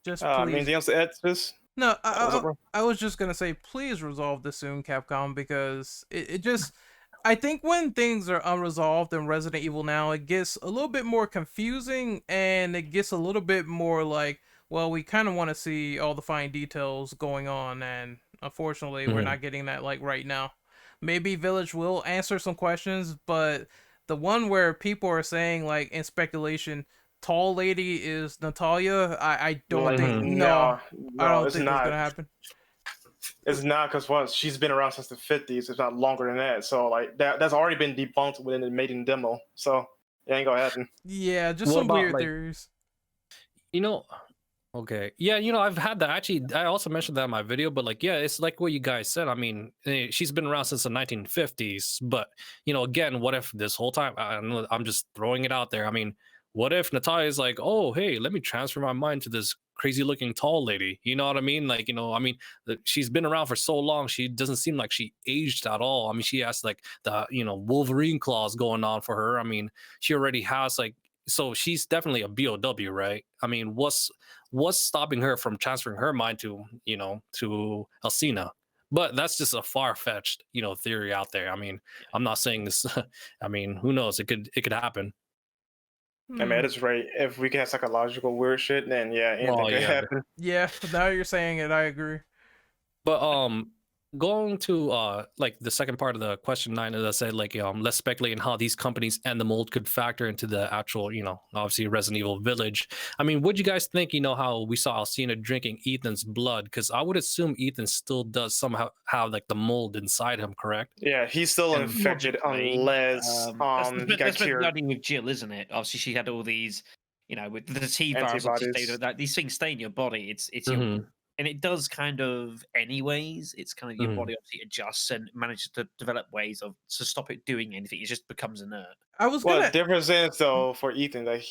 Just please. Anything else to add to this? No, I was just gonna say, please resolve this soon, Capcom, because it just, I think when things are unresolved in Resident Evil now, it gets a little bit more confusing and it gets a little bit more like, well, we kind of want to see all the fine details going on, and unfortunately, we're not getting that like right now. Maybe Village will answer some questions, but the one where people are saying like in speculation, tall lady is Natalia. I don't think no, I don't think that's gonna happen. It's not, because once she's been around since the 50s, if not longer than that. So like that's already been debunked within the maiden demo. So it ain't gonna happen. Yeah, just some weird theories. You know, Okay. Yeah, I've had that. Actually, I also mentioned that in my video, but like, yeah, it's like what you guys said. I mean, she's been around since the 1950s, but again, what if this whole time, I don't know, I'm just throwing it out there. I mean, what if Natalia's like, oh, hey, let me transfer my mind to this crazy looking tall lady? You know what I mean? Like, I mean, she's been around for so long, she doesn't seem like she aged at all. I mean, she has like the, Wolverine claws going on for her. I mean, she already has like, so she's definitely a BOW, right? I mean, what's stopping her from transferring her mind to to Alcina? But that's just a far-fetched theory out there. I mean, I'm not saying this. I mean, who knows? It could happen. I mean, at this rate, if we can have psychological weird shit, then yeah, anything Well, could yeah, happen. Yeah, now you're saying it, I agree. but going to like the second part of the question 9, as I said, like let's speculate on how these companies and the mold could factor into the actual obviously Resident Evil Village. I mean, what do you guys think? How we saw Alcina drinking Ethan's blood, because I would assume Ethan still does somehow have like the mold inside him, correct? Yeah, he's still And infected logically, unless he got that's the cured. thing with Jill, isn't it? Obviously, she had all these, with the T virus. Obviously, Antibodies. these things stay in your body. It's your, Mhm. and it does kind of anyways. It's kind of your Mhm. body obviously adjusts and manages to develop ways to stop it doing anything. It just becomes inert. I was Well, the gonna. difference is though for Ethan that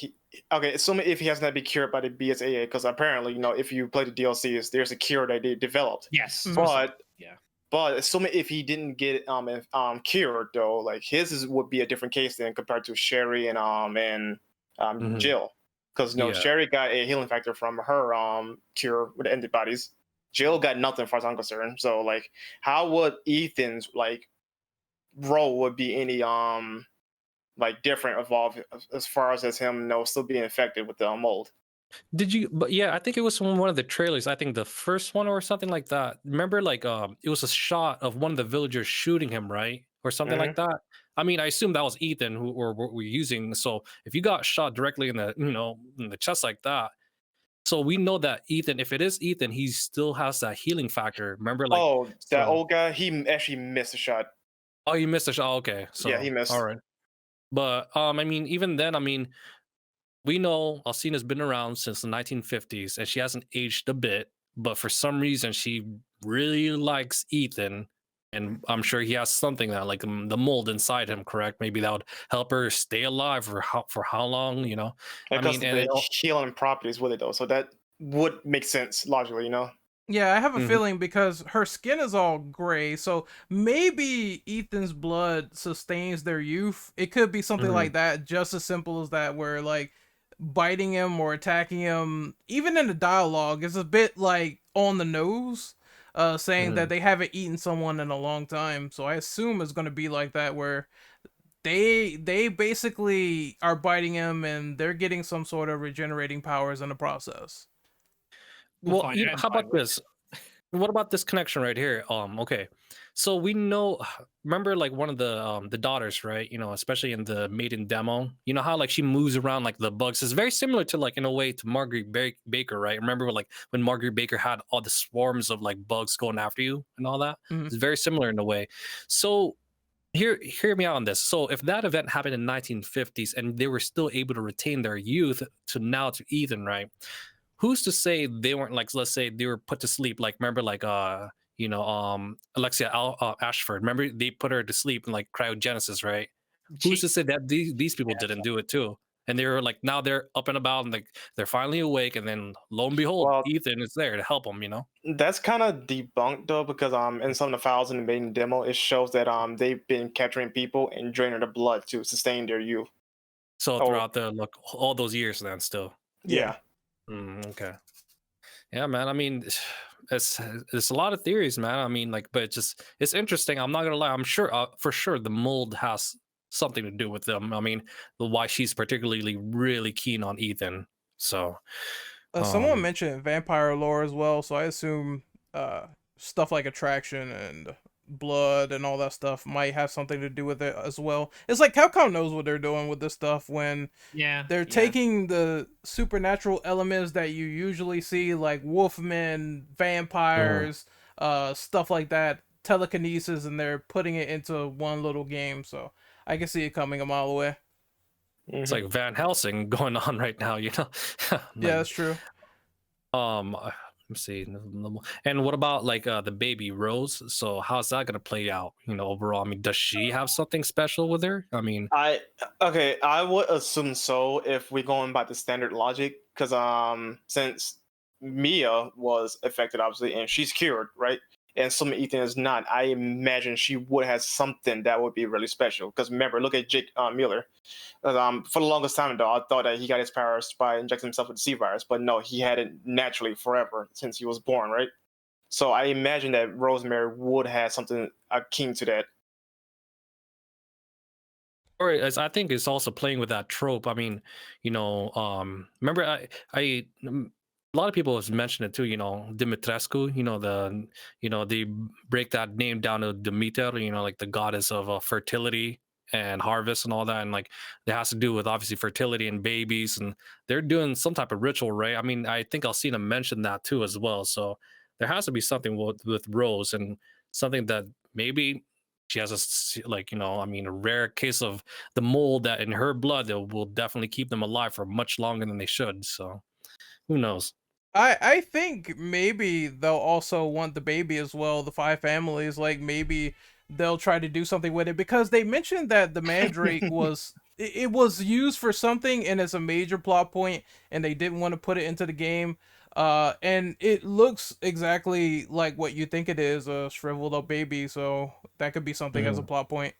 assuming if he has not been cured by the BSAA, because apparently if you play the DLCs, there's a cure that they developed. Yes, But yeah. But assuming if he didn't get cured though, like would be a different case then compared to Sherry and Mhm. Jill, because Yeah. Sherry got a healing factor from her cure with the antibodies. Jill got nothing, as far as I'm concerned. So like, how would Ethan's like role would be any like different evolve as far as him still being infected with the mold? Did you? But yeah, I think it was from one of the trailers. I think the first one or something like that. Remember, like, it was a shot of one of the villagers shooting him, right, or something like Mm-hmm. that. I mean, I assume that was Ethan who or what we're using. So if you got shot directly in the in the chest like that, so we know that Ethan, if it is Ethan, he still has that healing factor. Remember, like, Oh, that so old guy, he actually missed a shot. oh, you missed a shot. Okay, Yeah, he so all missed. right, but I mean, even then, I mean, we know Alcina's been around since the 1950s and she hasn't aged a bit, but for some reason she really likes Ethan. And I'm sure he has something that like the mold inside him, correct? Maybe that would help her stay alive for how long, I Because mean, of and the healing properties with it though, so that would make sense logically. Yeah, I have a Mhm. feeling because her skin is all gray, so maybe Ethan's blood sustains their youth. It could be something Mhm. like that, just as simple as that, where like biting him or attacking him, even in the dialogue, is a bit like on the nose, saying that Mhm. they haven't eaten someone in a long time. So I assume it's gonna be like that, where they basically are biting him and they're getting some sort of regenerating powers in the process. We'll Well, find out in how 5 about weeks. this? What about this connection right here? Okay. So we know remember like one of the daughters, right? Especially in the maiden demo, how like she moves around like the bugs. It's very similar to like in a way to Margaret Baker, right? Remember like when Margaret Baker had all the swarms of like bugs going after you and all that? Mhm. It's very similar in a way. So hear me out on this. So if that event happened in 1950s and they were still able to retain their youth to now to Ethan, right? Who's to say they weren't like, let's say they were put to sleep, like remember like Alexia Ashford, remember they put her to sleep in like cryogenesis, right? Who's to say that these people Yeah, didn't do it too? And they were like, now they're up and about and like they're finally awake, and then lo and behold, Well, Ethan is there to help them. that's kind of debunked though, because in some of the files in the main demo, it shows that they've been capturing people and draining their blood to sustain their youth. So Oh, throughout the like all those years, then still. yeah. Okay. Yeah, man. I mean, it's a lot of theories, man. I mean, like, but it's interesting. I'm not gonna lie. I'm sure, for sure, the mold has something to do with them. I mean, why she's particularly really keen on Ethan. So, Someone um, mentioned vampire lore as well, so I assume uh, stuff like attraction and blood and all that stuff might have something to do with it as well. It's like Capcom knows what they're doing with this stuff when yeah. they're taking the supernatural elements that you usually see, like wolfmen, vampires, stuff like that, telekinesis, and they're putting it into one little game. So I can see it coming a mile away. it's Mhm. like Van Helsing going on right now. Yeah, Like, that's true. Let's see. And what about like the baby Rose? So how's that gonna play out? Overall. I mean, does she have something special with her? I mean, I would assume so if we're going by the standard logic, because since Mia was affected obviously and she's cured, right? And some Ethan is not. I imagine she would have something that would be really special. Because remember, look at Jake Mueller. For the longest time though, I thought that he got his powers by injecting himself with the C virus, but no, he had it naturally forever since he was born, right? So I imagine that Rosemary would have something akin to that. or I think it's also playing with that trope. I mean, remember a lot of people have mentioned it too. Dimitrescu. They break that name down to Demeter. Like the goddess of fertility and harvest and all that, and like it has to do with obviously fertility and babies, and they're doing some type of ritual, right? I mean, I think I'll see them mention that too as well. So there has to be something with Rose and something that maybe she has like I mean a rare case of the mold that in her blood that will definitely keep them alive for much longer than they should. So who knows? I think maybe they'll also want the baby as well, the five families. Like maybe they'll try to do something with it because they mentioned that the mandrake was it was used for something and it's a major plot point and they didn't want to put it into the game. And it looks exactly like what you think it is, a shriveled up baby, so that could be something as a Mhm. plot point.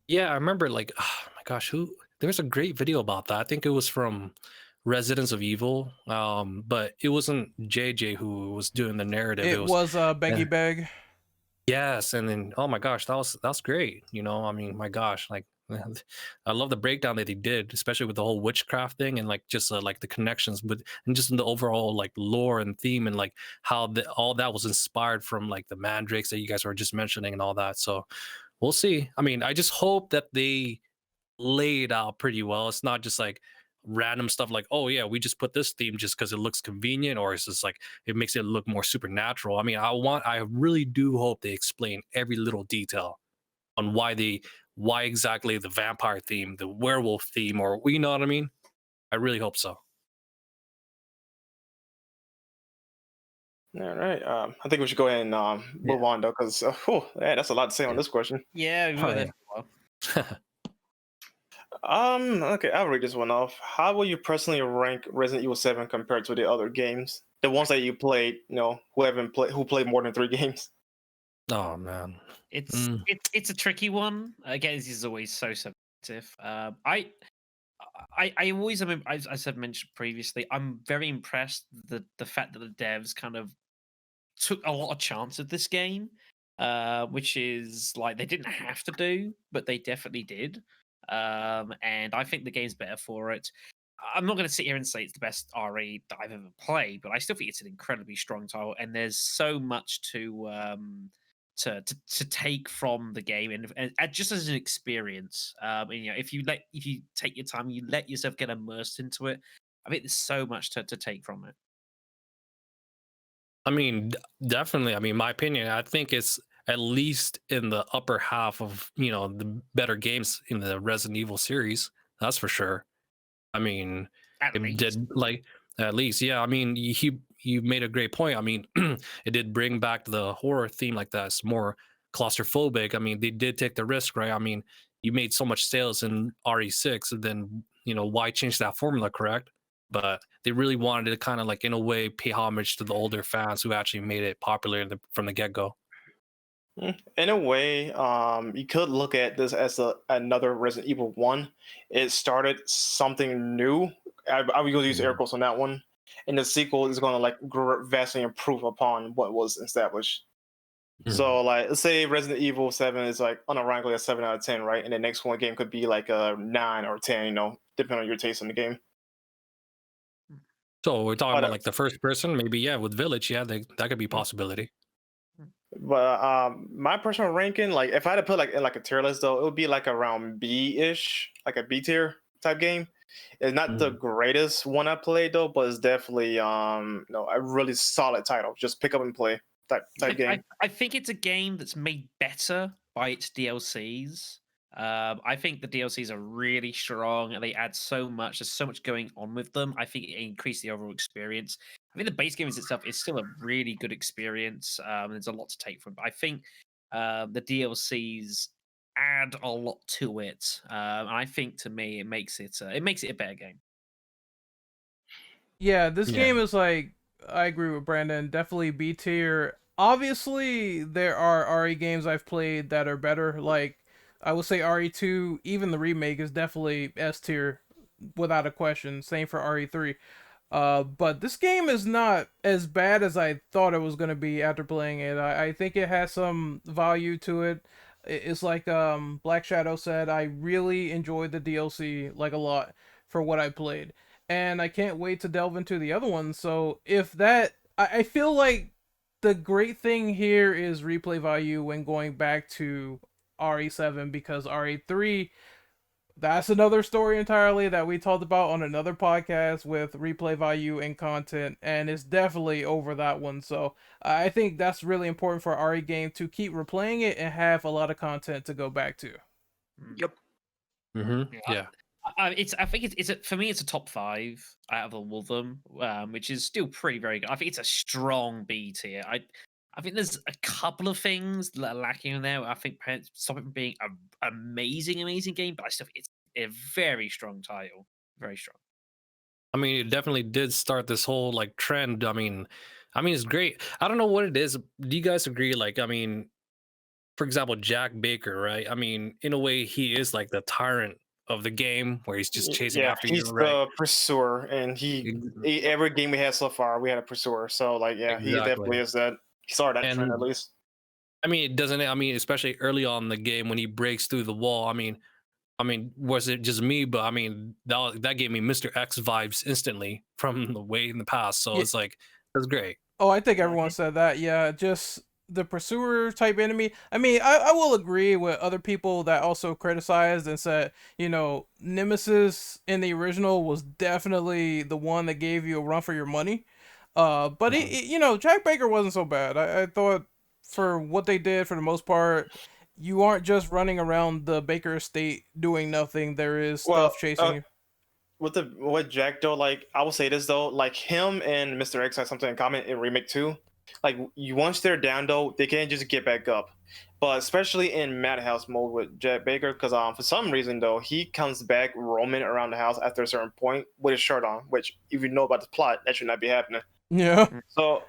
Yeah, I remember like oh my gosh, who there's a great video about that. I think it was from Residents of Evil. But it wasn't JJ who was doing the narrative. It It was was Beggy Beg. yes, and then oh my gosh, that's great. I mean, my gosh, like I love the breakdown that they did, especially with the whole witchcraft thing and like just like the connections, but and just in the overall like lore and theme and like how all that was inspired from like the mandrakes that you guys were just mentioning and all that. So we'll see. I mean, I just hope that they lay it out pretty well. It's not just like random stuff like, oh yeah, we just put this theme just because it looks convenient, or it's just like it makes it look more supernatural. I mean, I really do hope they explain every little detail on why exactly the vampire theme, the werewolf theme, or you know what I mean? I really hope so. All right. I think we should go ahead and move on though, because that's a lot to say on Yeah. this question. Yeah, we've Oh, been there yeah. for a while. Okay, I'll read this one off. How will you personally rank Resident Evil 7 compared to the other games? The ones that you played, who played more than 3 games? Oh man. It's Mm. it's a tricky one. Again, this is always so subjective. I always am. As I've mentioned previously, I'm very impressed the fact that the devs kind of took a lot of chance of this game, which is like they didn't have to do, but they definitely did. And I think the game's better for it. I'm not going to sit here and say it's the best RE that I've ever played, but I still think it's an incredibly strong title, and there's so much to take from the game, and just as an experience. And, if you take your time, you let yourself get immersed into it. I think there's so much to take from it. I mean, definitely. I mean, my opinion, I think it's at least in the upper half of, the better games in the Resident Evil series. That's for sure. I mean, At it least. did like at least, yeah. I mean, you made a great point. I mean, it did bring back the horror theme like that. It's more claustrophobic. I mean, they did take the risk, right? I mean, you made so much sales in RE6, and then why change that formula, correct? But they really wanted to kind of like in a way pay homage to the older fans who actually made it popular from the get go. In a way, you could look at this as another Resident Evil 1. It started something new. I will use air quotes on that one. And the sequel is going to like vastly improve upon what was established. So, like, let's say Resident Evil 7 is like on a rank like a 7 out of 10, right? And the next one game could be like a 9 or 10, depending on your taste in the game. So we're talking But about like the first person, maybe yeah, with Village, yeah, that could be a possibility. My personal ranking, like if I had to put like in like a tier list though, it would be like around B-ish, like a B tier type game. It's not the greatest one I played though, but it's definitely a really solid title. Just pick up and play type game. I think it's a game that's made better by its DLCs. I think the DLCs are really strong and they add so much. There's so much going on with them. I think it increased the overall experience. I think the base game itself is still a really good experience. There's a lot to take from, but I think the DLCs add a lot to it. And I think to me, it makes it a better game. Yeah, this Yeah. game is like, I agree with Brandon, definitely B tier. Obviously, there are RE games I've played that are better. Like, I would say RE2, even the remake is definitely S tier without a question. Same for RE3. But this game is not as bad as I thought it was gonna be after playing it. I think it has some value to it. It's like Black Shadow said, I really enjoyed the DLC like a lot for what I played. And I can't wait to delve into the other ones. So if that I feel like the great thing here is replay value when going back to RE7, because RE3, that's another story entirely that we talked about on another podcast with replay value and content, and it's definitely over that one. So I think that's really important for RE game to keep replaying it and have a lot of content to go back to. Yep. Yeah. I think it's for me, it's a top 5 out of all of them, which is still pretty very good. I think it's a strong B tier. I think there's a couple of things that are lacking in there. I think stop it from being an amazing game, but I still think it's a very strong title, very strong. I mean, it definitely did start this whole like trend. I mean, it's great. I don't know what it is. Do you guys agree? Like, I mean, for example, Jack Baker, right? I mean, in a way, he is like the tyrant of the game, where he's just chasing Yeah, after he's you, right? the pursuer, and every game we had so far, we had a pursuer. So like, yeah, he definitely Exactly. is that. He started that trend at And least. I mean, it doesn't. I mean, especially early on in the game when he breaks through the wall. I mean, was it just me? But I mean, that gave me Mr. X vibes instantly from the way in the past. So Yeah. it's like that's great. Oh, I think everyone said that. Yeah, just the pursuer type enemy. I mean, I will agree with other people that also criticized and said, Nemesis in the original was definitely the one that gave you a run for your money. But Jack Baker wasn't so bad. I thought for what they did, for the most part, you aren't just running around the Baker estate doing nothing. There is stuff chasing you. With Jack though, like I will say this though, like him and Mr. X had something in common in Remake 2. Like once they're down though, they can't just get back up. But especially in Madhouse mode with Jack Baker, because for some reason though, he comes back roaming around the house after a certain point with his shirt on, which if you know about the plot, that should not be happening. Yeah. So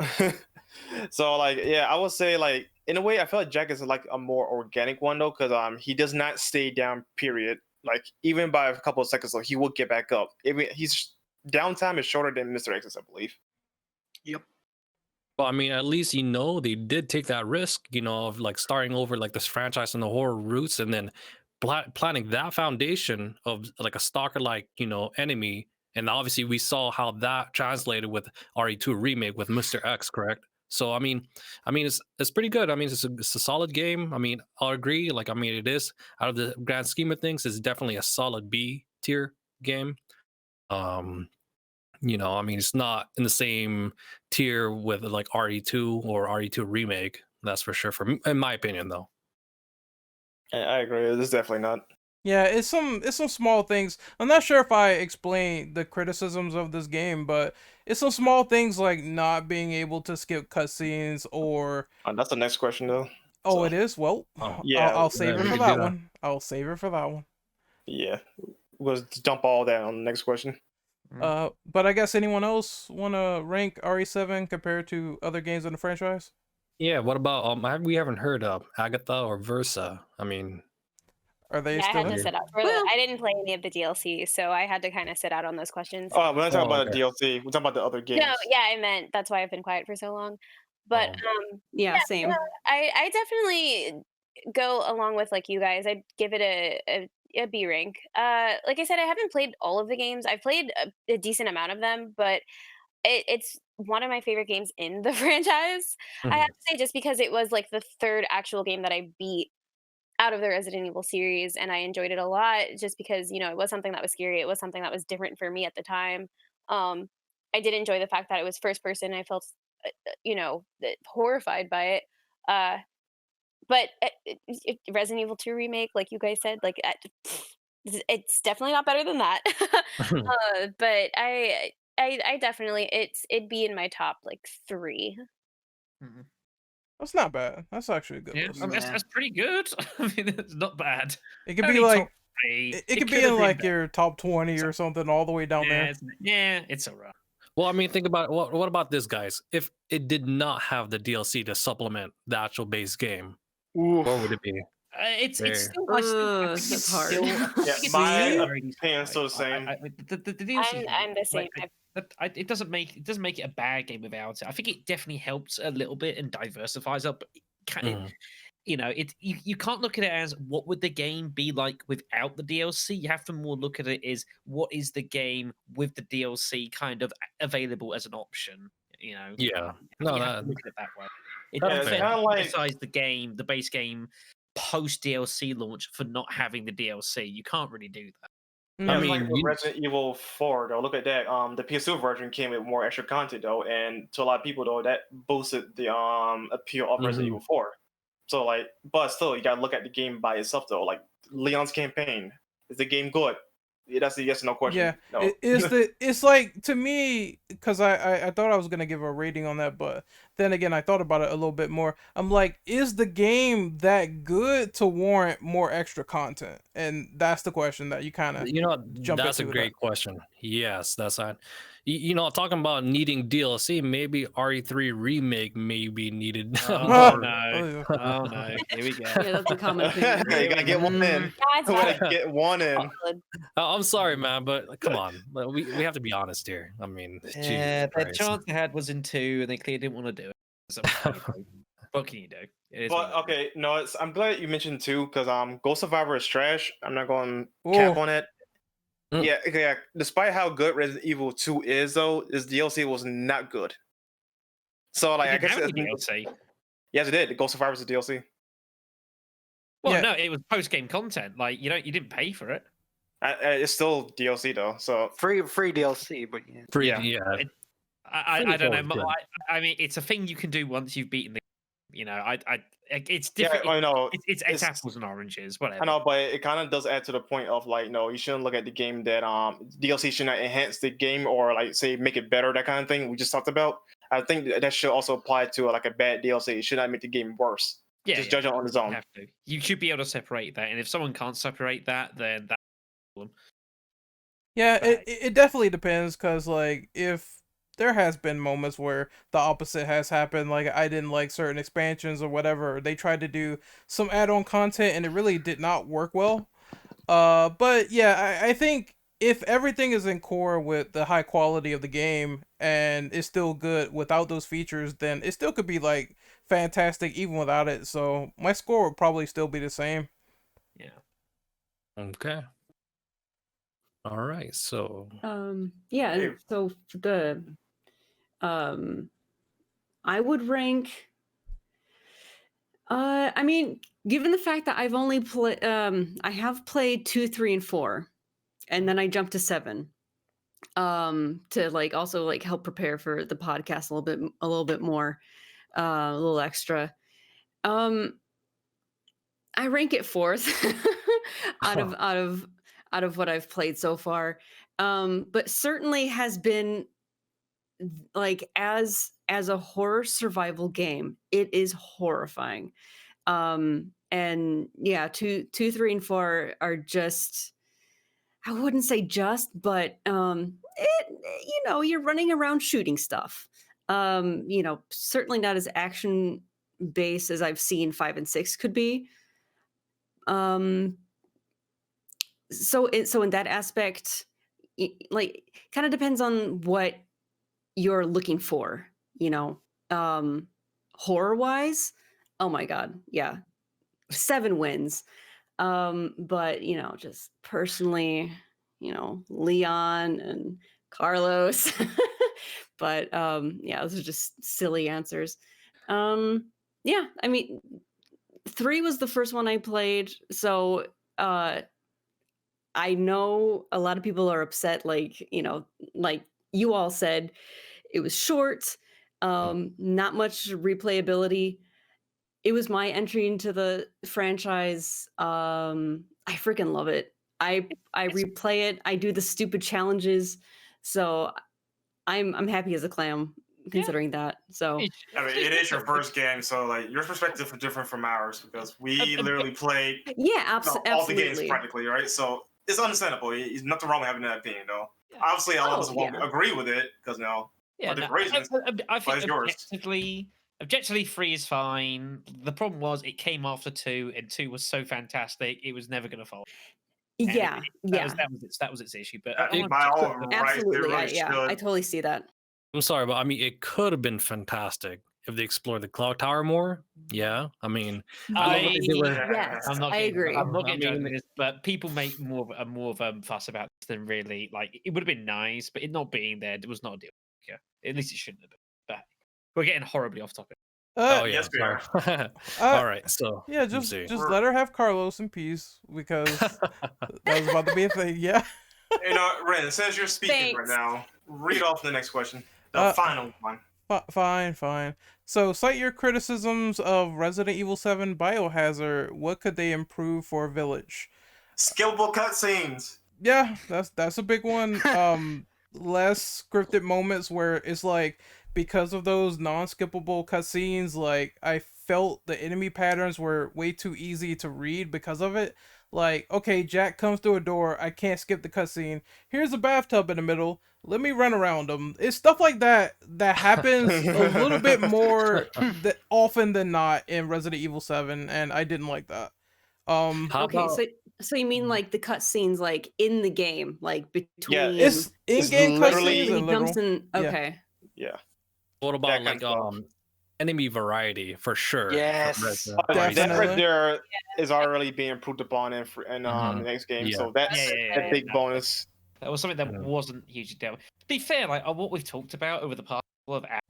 like yeah, I would say like in a way I feel like Jack is like a more organic one though, because he does not stay down, period. Like even by a couple of seconds, though, he will get back up. He's downtime is shorter than Mr. X's, I believe. Yep. Well, I mean, at least they did take that risk, of like starting over like this franchise and the horror roots, and then planning that foundation of like a stalker like enemy. And obviously, we saw how that translated with RE2 remake with Mr. X, correct? So I mean, it's pretty good. I mean, it's a solid game. I mean, I'll agree. Like, I mean, it is out of the grand scheme of things, it's definitely a solid B tier game. I mean, it's not in the same tier with like RE2 or RE2 remake. That's for sure. In my opinion, though. I agree. This is definitely not. Yeah, it's some small things. I'm not sure if I explained the criticisms of this game, but it's some small things like not being able to skip cutscenes or. That's the next question though. Oh, so, it is. Well, yeah, I'll save it for that one. I'll save it for that one. Yeah, we'll dump all that on the next question. But I guess anyone else want to rank RE7 compared to other games in the franchise? Yeah. What about we haven't heard of Agatha or Versa? I mean. Are they I still had to sit out. I didn't play any of the DLC, so I had to kind of sit out on those questions. Oh, we're not talking about the DLC. We're talking about the other games. No, yeah, I meant that's why I've been quiet for so long. But yeah, same. I definitely go along with like you guys. I'd give it a B rank. Like I said, I haven't played all of the games. I've played a decent amount of them, but it's one of my favorite games in the franchise. Mm-hmm. I have to say, just because it was like the third actual game that I beat out of the Resident Evil series, and I enjoyed it a lot just because, it was something that was scary. It was something that was different for me at the time. I did enjoy the fact that it was first person. I felt, horrified by it. but Resident Evil 2 remake, like you guys said, like it's definitely not better than that. But I definitely it'd be in my top like 3. Mhm. That's not bad. That's actually a good Yeah, list. I mean, that's pretty good. I mean, it's not bad. It could be Only like top 3. it could be could have in been like better. your top 20 So- or something, all the way down there. It's alright. Well, I mean, think about what about this, guys? If it did not have the DLC to supplement the actual base game, what would it be? It's There. still I think That's it's hard. still- I Yeah, think it's my still opinion is still the same. The DLC I'm the same. it doesn't make it a bad game without it. I think it definitely helps a little bit and diversifies up. But Mm. you can't look at it as what would the game be like without the DLC. You have to more look at it as what is the game with the DLC kind of available as an option. Yeah. You No, have to that, look at it that way. It Yeah, doesn't it's fair. kind of like criticize the base game post DLC launch for not having the DLC. You can't really do that. Yeah, I it's like mean, with you- Resident Evil 4 though. Look at that. The PS2 version came with more extra content though, and to a lot of people though, that boosted the appeal of Resident Mhm. Evil 4. So like, but still, you gotta look at the game by itself though. Like Leon's campaign, is the game good? Yeah, that's a yes or no question. Yeah, No. it's like, to me, because I thought I was gonna give a rating on that, but then again I thought about it a little bit more. I'm like, is the game that good to warrant more extra content? And that's the question that you kind of You know, jump that's a into with great question. Yes, that's that. You know, talking about needing DLC, maybe RE3 remake maybe needed. Oh, Oh, no. oh, Oh no, here we go. Yeah, that's a common opinion. You gotta get one in. That's You valid. gotta get one in. I'm sorry, man, but come on, we have to be honest here. I mean, Yeah, Jesus the Christ. chance they had was in 2, and they clearly didn't want to do it. So, what can you do? It is But what it is. okay, no, I'm glad you mentioned 2 because Ghost Survivor is trash. I'm not going to cap Oh. on it. Mm. Yeah. Despite how good Resident Evil 2 is, though, this DLC was not good. So like, It I didn't guess have any DLC. yes, it did. The Ghost Survivor is a DLC. Well, Yeah. no, it was post game content. Like you didn't pay for it. It's still DLC though. So Free DLC, but yeah. Free, Yeah. yeah. I Pretty don't know. close, I mean, it's a thing you can do once you've beaten the. It's yeah, different. I know. It's apples and oranges, whatever. I know, but it kind of does add to the point of like, no, you shouldn't look at the game that DLC should not enhance the game or like say make it better, that kind of thing we just talked about. I think that should also apply to like a bad DLC. It should not make the game worse. Yeah, Just yeah, judge it on its you own. have to. You should be able to separate that, and if someone can't separate that, then that's a problem. Yeah, Right. it definitely depends, because like, if there has been moments where the opposite has happened, like I didn't like certain expansions or whatever, they tried to do some add-on content and it really did not work well. But yeah, I think if everything is in core with the high quality of the game and it's still good without those features, then it still could be like fantastic even without it. So my score would probably still be the same. Yeah. Okay. All right. So Yeah, Hey. and so for the I would rank I mean, given the fact that I've only played I have played 2, 3, and 4, and then I jumped to 7. To like also like help prepare for the podcast a little bit more, a little extra. I rank it 4th out of what I've played so far. But certainly has been like as a horror survival game, it is horrifying. And yeah, 2, 3, and 4 are just, I wouldn't say just, but you're running around shooting stuff. Certainly not as action based as I've seen 5 and 6 could be. So in that aspect, like, kind of depends on what you're looking for, horror wise. Oh my god, yeah, 7 wins. But just personally, Leon and Carlos. But yeah, those are just silly answers. Yeah, I mean, 3 was the first one I played, so I know a lot of people are upset, like you all said, it was short, not much replayability. it was my entry into the franchise. I freaking love it. I replay it. I do the stupid challenges. So I'm happy as a clam considering that. So It's- I mean, it is your first game, so like your perspective is different from ours because we literally played yeah, all the games absolutely. practically, right? So it's understandable. There's nothing wrong with having that opinion, though. Yeah. Obviously, a lot of us Oh, won't yeah. agree with it because Yeah, for no, different reasons. I but think it's yours. objectively 3 is fine. The problem was it came after 2, and 2 was so fantastic it was never going to fall. And Yeah, yeah, that was its issue. But By all rights, they absolutely. really Yeah, should. I totally see that. I'm sorry, but I mean, it could have been fantastic if they explored the clock tower more. Yeah, I mean, I love what they did with. Yes, I'm not I getting, agree. I'm not I getting judged mean- for this, but people make more of a fuss about this than really like. It would have been nice, but it not being there was not a deal. Yeah, at least it shouldn't have been. But we're getting horribly off topic. Oh yeah, yes, we are. sorry. All right, so Yeah, let's just see. let her have Carlos in peace because that was about to be a thing. Yeah. Ren, since you're speaking right Thanks. now, read off the next question. The Uh, final one. Fine. So, cite your criticisms of Resident Evil 7 Biohazard. What could they improve for Village? Skippable cutscenes. Yeah, that's a big one. Less scripted moments where it's like because of those non-skippable cutscenes, like I felt the enemy patterns were way too easy to read because of it. Like, okay, Jack comes through a door, I can't skip the cutscene. Here's a bathtub in the middle. Let me run around them. It's stuff like that that happens a little bit more often than not in Resident Evil 7, and I didn't like that. How Okay, about- so you mean like the cutscenes like in the game, like between It's in-game literally- cutscenes he and jumps literal. in. Yeah. Okay. Yeah. what about that like kind of stuff. enemy variety for sure? Yes. Resident That Definitely. right there is already being improved upon in the next game. Yeah. So that's Yeah. a big bonus. That was something that Yeah. wasn't hugely dealt with. To be fair, like what we've talked about over the past couple of hours,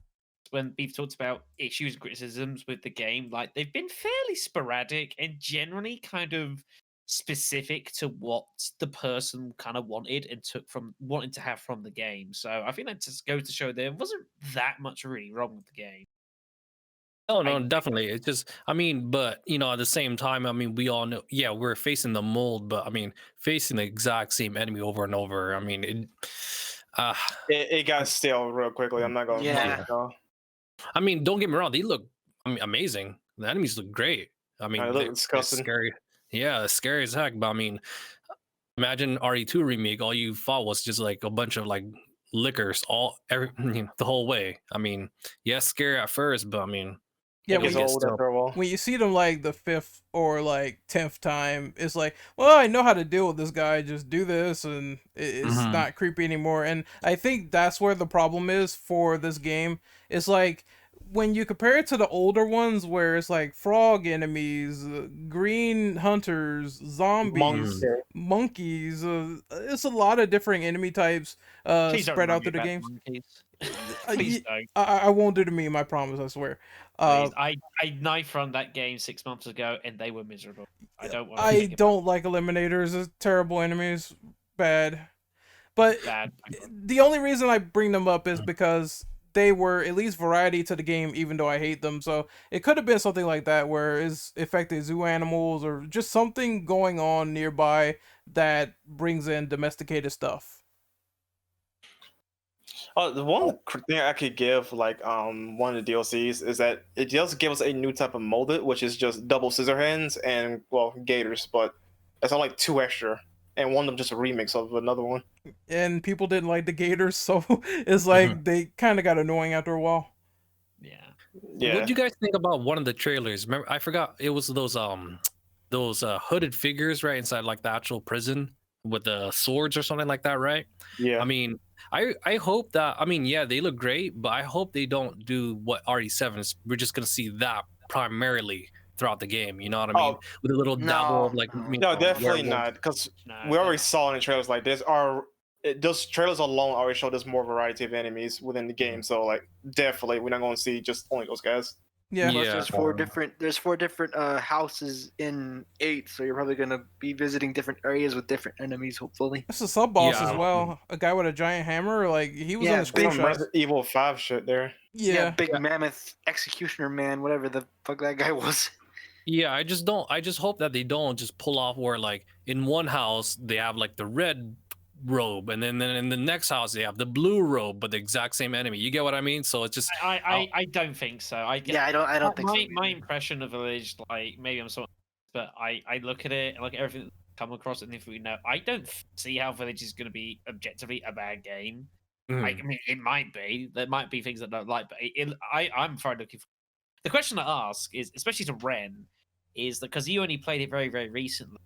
when we've talked about issues and criticisms with the game, like they've been fairly sporadic and generally kind of specific to what the person kind of wanted and wanted to have from the game. So I think that just goes to show there wasn't that much really wrong with the game. Oh no, definitely. It's just, I mean, but at the same time, I mean, we all know, yeah, we're facing the mold, but I mean, facing the exact same enemy over and over. I mean, It got stale real quickly. I'm not going to Yeah. I mean, don't get me wrong, they look, amazing. The enemies look great. I mean, They look disgusting. scary. Yeah, scary as heck. But I mean, imagine RE2 remake. All you fought was just like a bunch of like liquors the whole way. I mean, yes, scary at first, but I mean, Yeah, It when gets you, old after a while. when you see them like the 5th or like 10th time, it's like, well, I know how to deal with this guy. Just do this, and it's Mhm. not creepy anymore. And I think that's where the problem is for this game. It's like when you compare it to the older ones, where it's like frog enemies, green hunters, zombies, monkeys. It's a lot of different enemy types Please don't spread remind out me through the about games. monkeys. Uh, Please ye- don't. I won't do the meme, I promise, I swear. Please. I knife run that game 6 months ago and they were miserable. I don't want to I don't like eliminators. It's terrible enemies. Bad. But bad. the only reason I bring them up is because they were at least variety to the game, even though I hate them. So it could have been something like that where it's affected zoo animals or just something going on nearby that brings in domesticated stuff. The one thing I could give, like one of the DLCs, is that it does give us a new type of molded, which is just double scissor hands and gators, but it's not like 2 extra, and one of them just a remix of another one. And people didn't like the gators, so it's like they kind of got annoying after a while. Yeah. Yeah. what do you guys think about one of the trailers? Remember, I forgot it was those hooded figures right inside like the actual prison with the swords or something like that, right? Yeah. I mean, I hope that, I mean, yeah, they look great, but I hope they don't do what RE7 is. We're just gonna see that primarily throughout the game. You know what I mean? Oh, With a little dabble of no, like, no, definitely werewolf. not, because No, we already saw in the trailers like this. Those trailers alone already showed us more variety of enemies within the game. So like, definitely, we're not going to see just only those guys. Yeah. Plus, Yeah. there's four different houses in 8, so you're probably gonna be visiting different areas with different enemies. Hopefully. That's a sub boss Yeah. as well. A guy with a giant hammer. Like he was in Yeah, the big- Some screenshots. Resident Evil 5 shit there. Yeah. Big Mammoth Executioner Man, whatever the fuck that guy was. Yeah, I just hope that they don't just pull off where like in one house they have like the red robe and then in the next house they have the blue robe but the exact same enemy. You get what I mean? So it's just I don't think so. I don't think so. my impression of Village, like maybe I'm sorry, but I look at it and look at everything that's come across, and if we know, I don't see how Village is going to be objectively a bad game. I mean, it might be. There might be things that I don't like, but I'm very looking for. The question I ask is, especially to Ren, is that because you only played it very, very recently,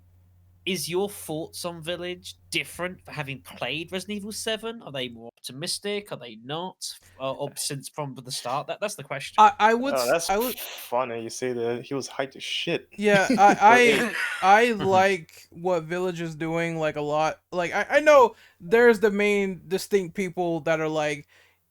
is your thoughts on Village different for having played Resident Evil 7? Are they more optimistic? Are they not? Or since from the start? That's the question. I would. Oh, that's I would. funny. You say that he was hyped as shit. Yeah, I like what Village is doing like a lot. Like I know there's the main distinct people that are like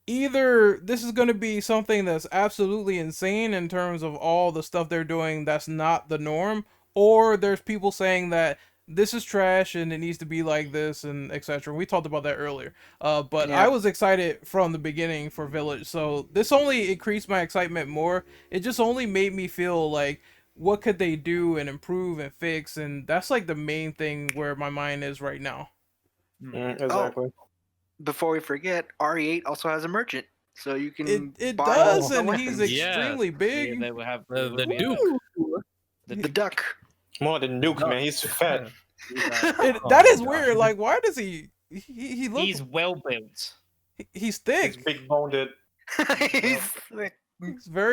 either this is going to be something that's absolutely insane in terms of all the stuff they're doing that's not the norm, or there's people saying that this is trash and it needs to be like this and etc. We talked about that earlier. But Yeah. I was excited from the beginning for Village, so this only increased my excitement more. It just only made me feel like what could they do and improve and fix, and that's like the main thing where my mind is right now. Exactly. Before we forget, RE8 also has a merchant, so you can It buy does, the and weapons. he's Yeah. extremely Yeah, big. they will have the Duke. the duck. More than Nuke, man. He's fat. That is weird. Like, why does he look? He's well built. He's He's thick. big boned. He's like,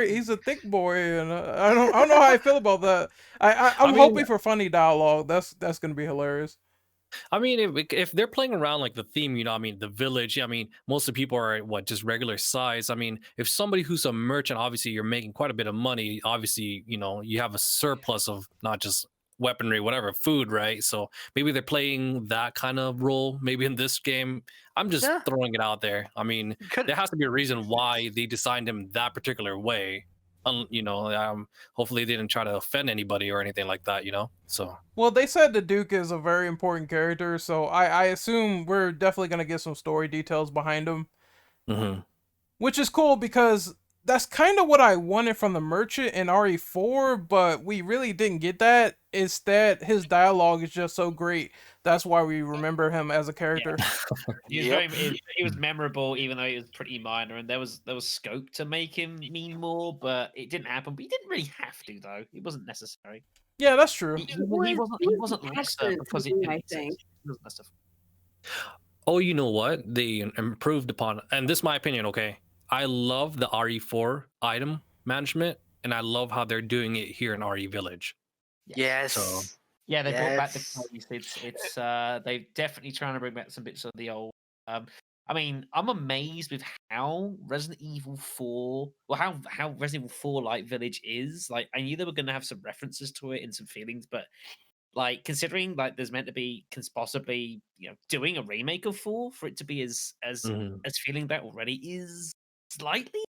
He's a thick boy, and I don't know how I feel about that. I'm mean- hoping for funny dialogue. That's gonna be hilarious. I mean, if they're playing around like the theme, you know, I mean, the village, I mean, most of the people are what, just regular size. I mean, if somebody who's a merchant, obviously you're making quite a bit of money. Obviously, you know, you have a surplus of not just weaponry, whatever, food, right? So maybe they're playing that kind of role, maybe in this game. I'm just Yeah. throwing it out there. I mean, could there has to be a reason why they designed him that particular way. You know, hopefully they didn't try to offend anybody or anything like that, you know? So. Well, they said the Duke is a very important character, so I assume we're definitely gonna get some story details behind him, Mm-hmm. which is cool because that's kind of what I wanted from the merchant in RE4, but we really didn't get that. Instead, his dialogue is just so great. That's why we remember him as a character. He was memorable, even though he was pretty minor, and there was scope to make him mean more, but it didn't happen. But he didn't really have to, though. It wasn't necessary. Yeah, that's true. He was wasn't lesser accident because to he me, didn't I exist. think. He wasn't lesser. Oh, you know what? They improved upon, and this is my opinion, okay? I love the RE4 item management, and I love how they're doing it here in RE Village. yes. So- Yeah, they brought back the Yes. case. It's they're definitely trying to bring back some bits of the old. I mean, I'm amazed with how Resident Evil 4, or how Resident Evil 4 like Village is. Like, I knew they were going to have some references to it and some feelings, but like considering like there's meant to be possibly doing a remake of 4 for it to be as Mhm. feeling that already is slightly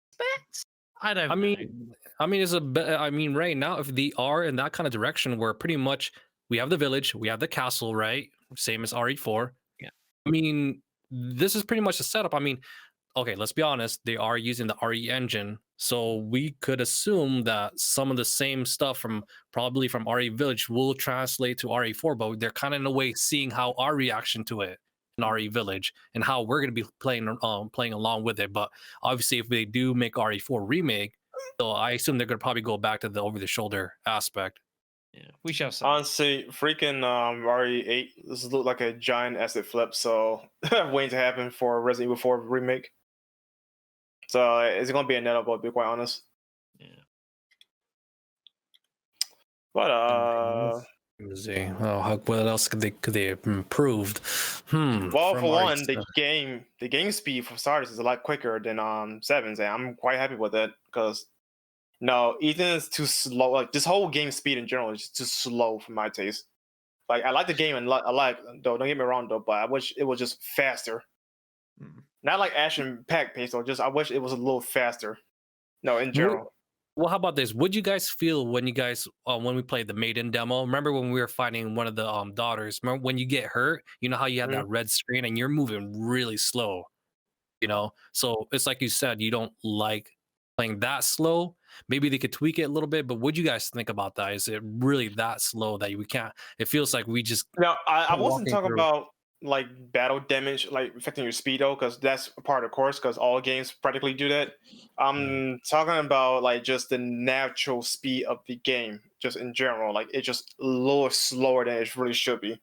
expect. I don't. I know. mean, I mean, right now, if they are in that kind of direction, where pretty much we have the village, we have the castle, right? Same as RE4. Yeah. I mean, this is pretty much a setup. I mean, okay, let's be honest, they are using the RE engine, so we could assume that some of the same stuff probably from RE Village will translate to RE4, but they're kind of in a way seeing how our reaction to it in RE Village and how we're going to be playing along with it. But obviously, if they do make RE4 remake, so I assume they're going to probably go back to the over the shoulder aspect. Yeah, we shall see. Honestly, freaking RE8, this look like a giant asset flip, so waiting to happen for Resident Evil 4 remake. So it's gonna be inevitable, to be quite honest. Yeah. But Let's see. Oh, what else could they have improved? well, from for one, RE7. the game speed for starters is a lot quicker than 7's, and I'm quite happy with it because Ethan is too slow. Like this whole game speed in general is just too slow for my taste. Like I like the game and I like though. Don't get me wrong though, but I wish it was just faster. Not like action pack pace, though. Just I wish it was a little faster. No, in general. Well, how about this? What'd you guys feel when you guys when we played the maiden demo? Remember when we were fighting one of the daughters? Remember when you get hurt? You know how you had Mhm. that red screen and you're moving really slow. You know, so it's like you said, you don't like playing that slow. Maybe they could tweak it a little bit, but what do you guys think about that? Is it really that slow that we can't? It feels like we just Now, I wasn't walking talking through. about like battle damage, like affecting your speed though, because that's a part of the course. Because all games practically do that. I'm talking about like just the natural speed of the game, just in general. Like it's just a little slower than it really should be.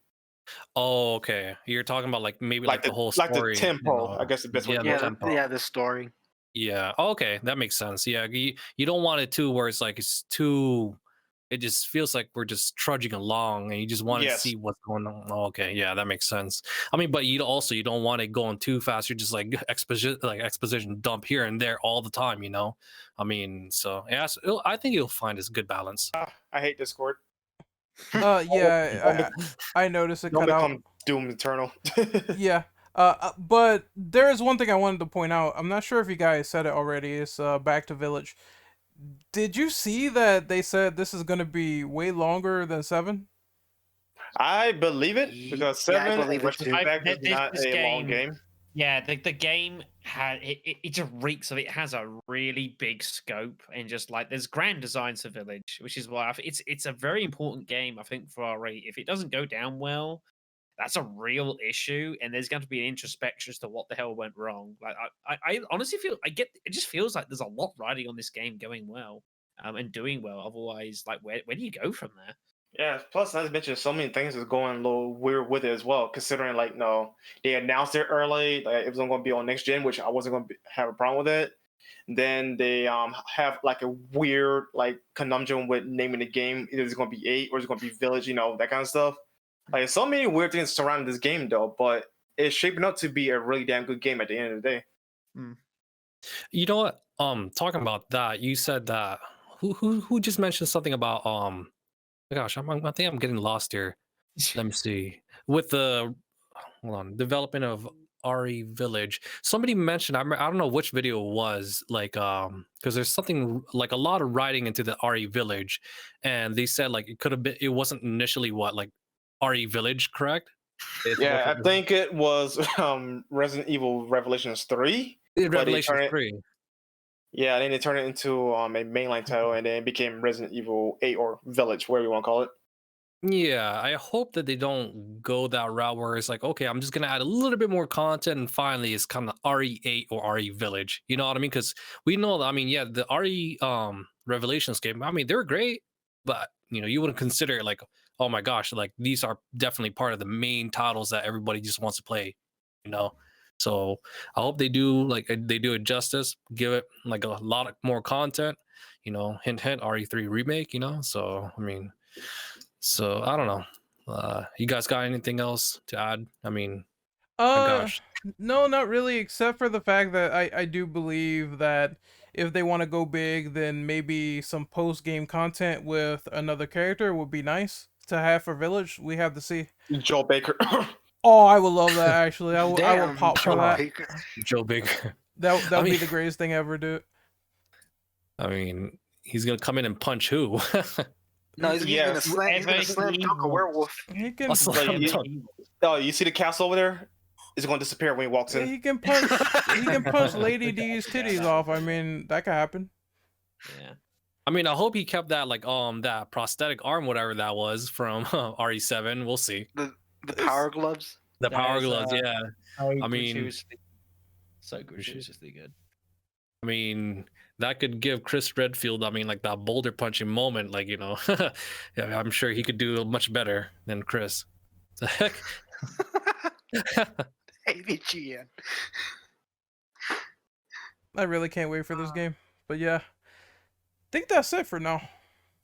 Oh, okay. You're talking about like maybe like the whole Like the story, tempo, I guess the best way yeah, to the put Yeah, it. tempo. yeah, the story. Yeah. Okay, that makes sense. Yeah, you don't want it too where it's like it's too. It just feels like we're just trudging along, and you just want to Yes. see what's going on. Oh, okay, yeah, that makes sense. I mean, but you don't want it going too fast. You're just like exposition dump here and there all the time. You know, I mean, so yeah, I think you'll find it's a good balance. I hate Discord. Yeah, I noticed it Don't cut out. become Doom Eternal. Yeah. But there is one thing I wanted to point out. I'm not sure if you guys said it already. It's back to Village. Did you see that they said this is gonna be way longer than 7? I believe it because Yeah, I 7 believe in it too. retrospect is This not a long game. Yeah, the game had it just reeks of it has a really big scope and just like there's grand designs for Village, which is why it's a very important game I think for RE. If it doesn't go down well, that's a real issue, and there's going to be an introspection as to what the hell went wrong. Like I honestly feel it just feels like there's a lot riding on this game going well, and doing well. Otherwise, like where do you go from there? Yeah, plus not to mention so many things is going a little weird with it as well, considering like no, they announced it early, like it was going to be on next gen, which I wasn't going to have a problem with it. Then they have like a weird like conundrum with naming the game. Either it's going to be 8 or it's going to be Village, that kind of stuff. Like so many weird things surrounding this game though, but it's shaping up to be a really damn good game at the end of the day. You know what? Talking about that, you said that who just mentioned something about my gosh, I think I'm getting lost here. Let me see. With the hold on, development of RE Village. Somebody mentioned, I don't know which video it was, like because there's something like a lot of writing into the RE Village, and they said like it could have been, it wasn't initially what like RE Village, correct? Yeah, I think it was Resident Evil Revelations 3. Revelation turned it- 3. Yeah, then they turned it into a mainline title, and then it became Resident Evil 8 or Village, whatever you want to call it. Yeah, I hope that they don't go that route where it's like, okay, I'm just gonna add a little bit more content, and finally it's kind of RE8 or RE Village. You know what I mean? Because we know that, I mean, yeah, the RE Revelations game, I mean, they're great, but you wouldn't consider it like, oh my gosh, like these are definitely part of the main titles that everybody just wants to play, you know. So I hope they do it justice, give it like a lot of more content, hint hint RE3 remake, So I mean. So I don't know. You guys got anything else to add? I mean, my gosh. No, not really, except for the fact that I do believe that if they want to go big, then maybe some post game content with another character would be nice to have for Village. We have to see. Joel Baker. Oh, I would love that actually. I would Damn, pop for Joel that. Baker. Joe Big. That I would be mean- the greatest thing ever, dude. I mean, he's gonna come in and punch who? No, he's Yeah, gonna slam dunk a werewolf. He can A slam you- dunk. Oh, you see the castle over there? It's going to disappear when he walks in. he can punch Lady D's titties off. I mean, that could happen. Yeah. I mean, I hope he kept that like that prosthetic arm, whatever that was from RE7. We'll see. The power gloves. The That power is, gloves, yeah. I mean- gratuitously- so gratuitously good. I mean, that could give Chris Redfield, I mean, like that boulder punching moment, like, yeah, I'm sure he could do much better than Chris. The heck? AVGN. I really can't wait for this game. But yeah, I think that's it for now.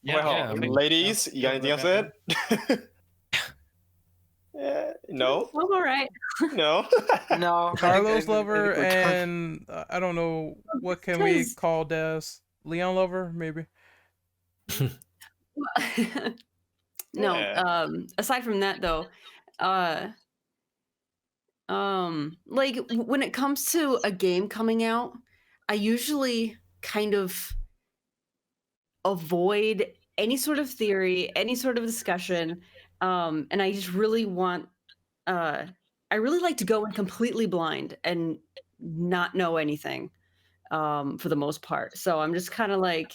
Well, I mean- ladies, you got anything else to add? Yeah, no, Well, all right. no. No, Carlos I Lover think we're done. and I don't know what can we Because- call Des Leon Lover maybe. No, Yeah. aside from that though, like when it comes to a game coming out, I usually kind of avoid any sort of theory, any sort of discussion, and I just really want. I really like to go in completely blind and not know anything, for the most part. So I'm just kind of like,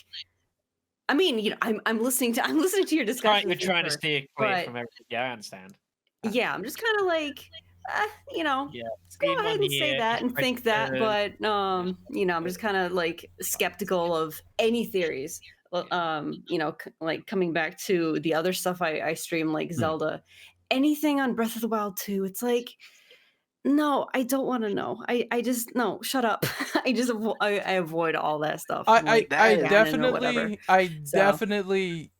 I mean, I'm listening to your discussion. You're trying to steer clear but from everything. Yeah, I understand. yeah, I'm just kind of like, Yeah, go stream ahead on and say here, that and try think that, to- but I'm just kind of like skeptical of any theories. Like coming back to the other stuff I stream, like Zelda, anything on Breath of the Wild 2, it's like, no, I don't want to know. I just no, shut up. I avoid all that stuff. I'm like, that I is- canon or whatever. definitely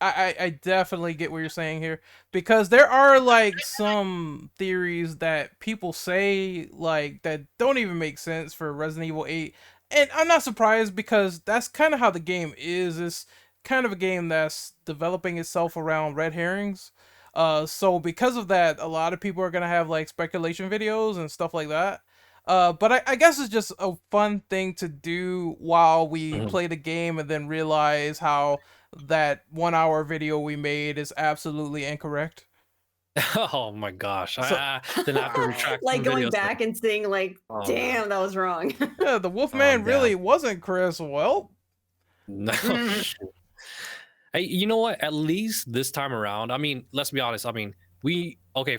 I definitely get what you're saying here, because there are like some theories that people say like that don't even make sense for Resident Evil 8, and I'm not surprised because that's kind of how the game is. It's kind of a game that's developing itself around red herrings. So because of that, a lot of people are gonna have like speculation videos and stuff like that. But I guess it's just a fun thing to do while we play the game and then realize how that 1 hour video we made is absolutely incorrect. Oh my gosh! So- Then I have to retract Like some going videos back then. and saying like, Oh, damn, that was wrong. Yeah, the Wolfman Oh, really wasn't Chris. Well, No. Hey, you know what? At least this time around, I mean, let's be honest. I mean,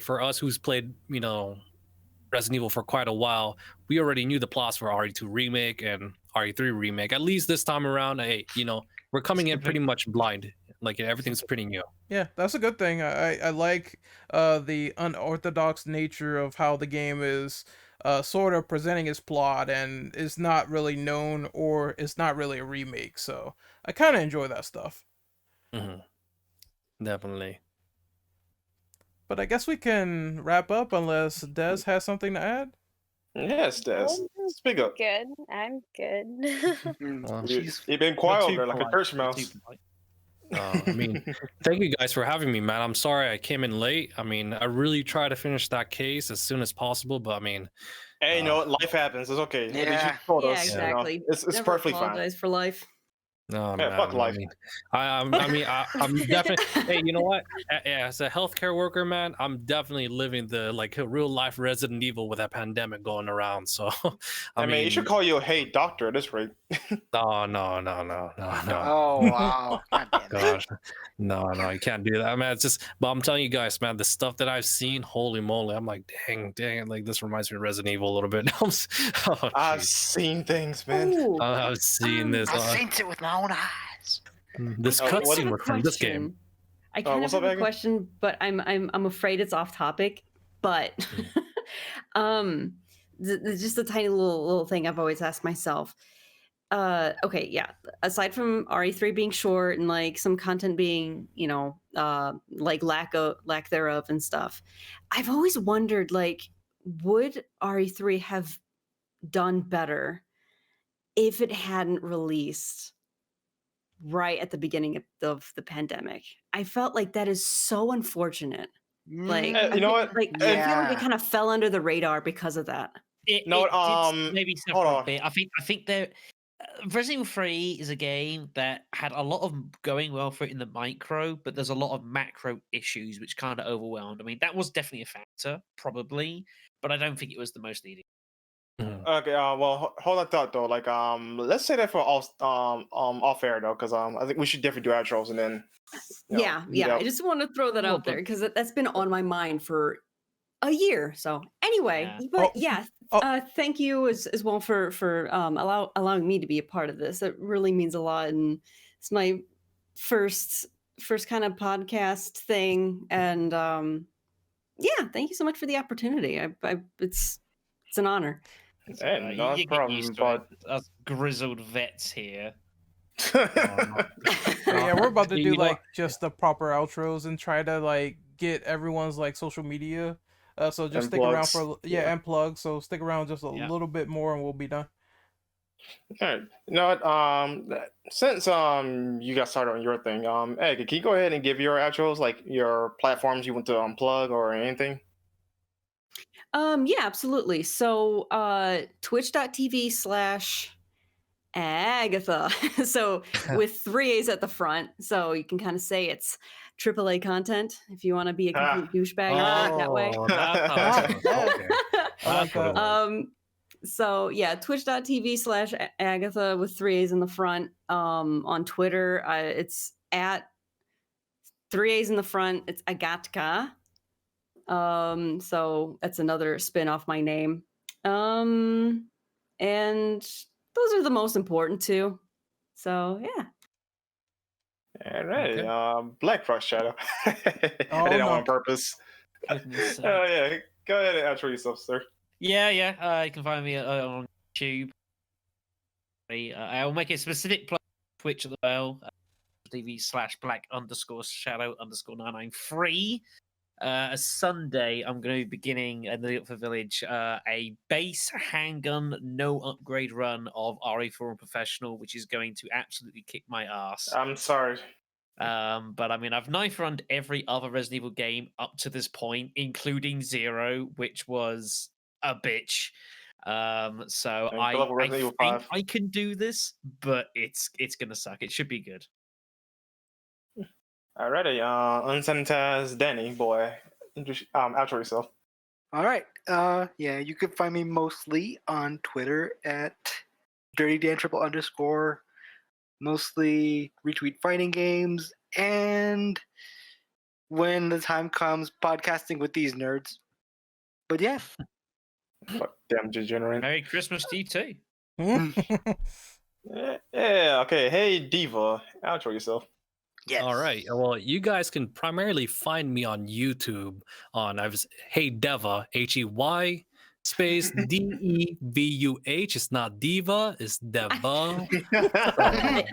for us who's played, Resident Evil for quite a while, we already knew the plots for RE2 remake and RE3 remake. At least this time around, hey, we're coming in pretty much blind. Like everything's pretty new. yeah, that's a good thing. I like the unorthodox nature of how the game is sort of presenting its plot, and is not really known, or it's not really a remake. So I kind of enjoy that stuff. Definitely. But I guess we can wrap up unless Des has something to add. Yes, Des. Speak up. Good. I'm good. Well, You've been quiet over there like a church mouse. I mean, thank you guys for having me, man. I'm sorry I came in late. I mean, I really try to finish that case as soon as possible, but I mean, Hey, you know what? Life happens. It's okay. At least you Yeah. told Yeah, us, you know. exactly. It's Never perfectly fine. apologize for life. no, Yeah, man. fuck life. I'm definitely. Hey, you know what? As a healthcare worker, man, I'm definitely living the like a real life Resident Evil with that pandemic going around. So, I mean, you should call you a hey doctor at this rate. No. Oh wow! God damn it. Gosh, no, you can't do that, man. It's just, but I'm telling you guys, man, the stuff that I've seen, holy moly, I'm like, dang, like this reminds me of Resident Evil a little bit. I've Jeez. seen things, man. Ooh, I've seen this. I've seen it with my own eyes. This Oh, what- cutscene was from this game. I kind of what's have up, a Aggie? question, but I'm afraid it's off topic. But just a tiny little thing I've always asked myself. Okay, yeah. Aside from RE3 being short and like some content being, like lack thereof and stuff, I've always wondered, like, would RE3 have done better if it hadn't released right at the beginning of the pandemic? I felt like that is so unfortunate. Like, You know what? Like, I feel like Yeah. it kind of fell under the radar because of that. No, Did maybe hold several on. bit. I think there. Resident Evil 3 is a game that had a lot of going well for it in the micro, but there's a lot of macro issues which kind of overwhelmed. I mean, that was definitely a factor, probably, but I don't think it was the most needed. Okay, well, hold on thought though. Like, let's say that for off air though, because I think we should definitely do outros and then. Yeah. I just want to throw that Well, out there because that's been on my mind for a year. So anyway, Yeah. but Oh. thank you as well for allowing me to be a part of this. It really means a lot, and it's my first kind of podcast thing, and yeah, thank you so much for the opportunity. It's an honor. Hey, no you get problem, used to but it. Us grizzled vets here. Yeah, we're about to You do know- like just the proper outros and try to like get everyone's like social media. So just And stick around plugs. for and plug. So stick around just a Yeah. little bit more and we'll be done. All right. You know what? Since you got started on your thing, Egg, can you go ahead and give your outros, like your platforms you want to unplug or anything? Yeah, absolutely. So twitch.tv/ Agatha. So with 3 A's at the front, so you can kind of say it's AAA content if you want to be a complete douchebag and put it that way. Oh, that's how it was. Okay. I like That's what it that. was. So yeah, twitch.tv/Agatha with 3 A's in the front. On Twitter, it's at 3 A's in the front. It's Agatka. So that's another spin off my name. And those are the most important two. So yeah. All right. Okay. Black Frost Shadow. I did Oh, that no. on purpose. Goodness sake. Oh yeah. Go ahead and outro yourself, sir. Yeah. You can find me on YouTube. I'll make a specific play on Twitch as well. TV/black_shadow_993. Sunday, I'm going to be beginning in the Upper Village a base handgun no upgrade run of RE4 Professional, which is going to absolutely kick my ass. I'm sorry. But I mean, I've knife run every other Resident Evil game up to this point, including 0, which was a bitch. So And I good luck with Resident Evil think 5. I can do this, but it's gonna suck. It should be good. Alrighty. Unsanitized Danny boy. Outro yourself. All right. Yeah, you can find me mostly on Twitter at DirtyDan_. Mostly retweet fighting games, and when the time comes, podcasting with these nerds. But yeah. Fuck damn degenerate. Merry Christmas to you too. Yeah. Okay. Hey Diva. Outro yourself. Yes. All right. Well, you guys can primarily find me on YouTube on Hey Deva, HEY space DEVUH. It's not Diva, it's Deva.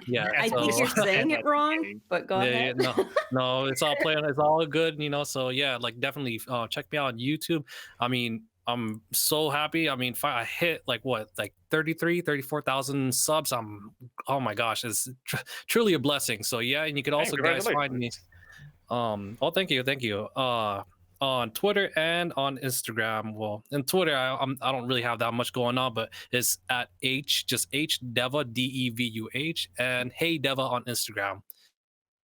Yeah. I think you're saying it wrong, but go ahead. No, it's all playing. It's all good, So yeah, like definitely check me out on YouTube. I mean, I'm so happy. I mean, I hit like 34,000 subs. Oh my gosh, it's truly a blessing. So yeah, and you can also guys find me. Thank you. On Twitter and on Instagram. Well, in Twitter, I don't really have that much going on, but it's at just H Deva DEVUH and Hey Deva on Instagram.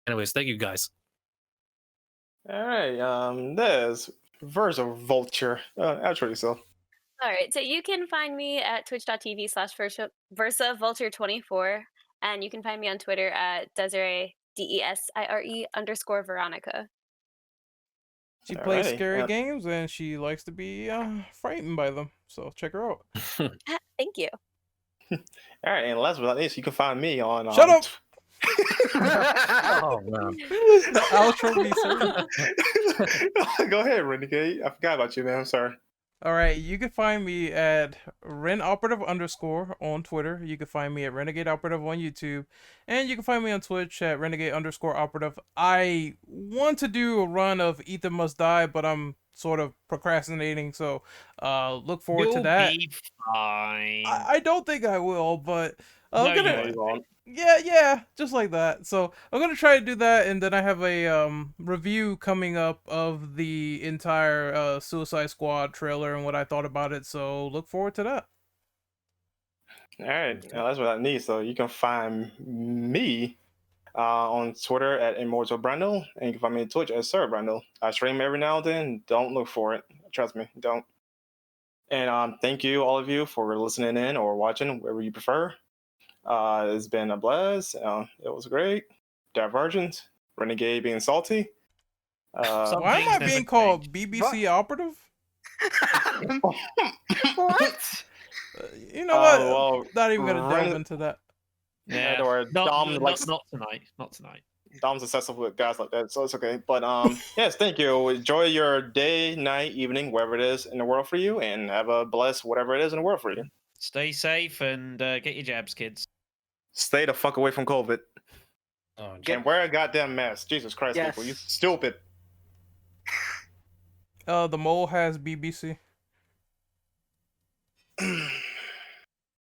Anyways, thank you guys. All right. There's Versa Vulture. Outro yourself. All right, so you can find me at twitch.tv/VersaVulture24, and you can find me on Twitter at Desiree DESIRE_Veronica. She plays Alrighty, scary games and she likes to be frightened by them. So check her out. Thank you. All right, and last but not least, you can find me on. Shut up! Oh man. Outro me, sir. Go ahead, Renegade. I forgot about you, man. I'm sorry. All right, you can find me at RenOperative_ on Twitter. You can find me at Renegade Operative on YouTube, and you can find me on Twitch at Renegade_Operative. I want to do a run of Ethan Must Die, but I'm sort of procrastinating, so look forward to that. You'll be fine. I don't think I will, but No, I'm gonna. you won't. Yeah, just like that. So I'm gonna try to do that, and then I have a review coming up of the entire Suicide Squad trailer and what I thought about it. So look forward to that. All right, that's what I need. So you can find me on Twitter at Immortal Brandle, and you can find me on Twitch at Sir Brandle. I stream every now and then. Don't look for it. Trust me, don't. And thank you, all of you, for listening in or watching, wherever you prefer. It's been a blast. It was great. Divergent. Renegade being salty. Why am I being called BBC Operative? What? You know what? Well, Not even gonna delve into that. Yeah, or Dom likes not tonight. Not tonight. Dom's obsessive with guys like that, so it's okay. But yes, thank you. Enjoy your day, night, evening, wherever it is in the world for you, and have a blessed whatever it is in the world for you. Stay safe and get your jabs, kids. Stay the fuck away from COVID. Oh, And wear a goddamn mask. Jesus Christ, Yes. people, you stupid. The mole has BBC.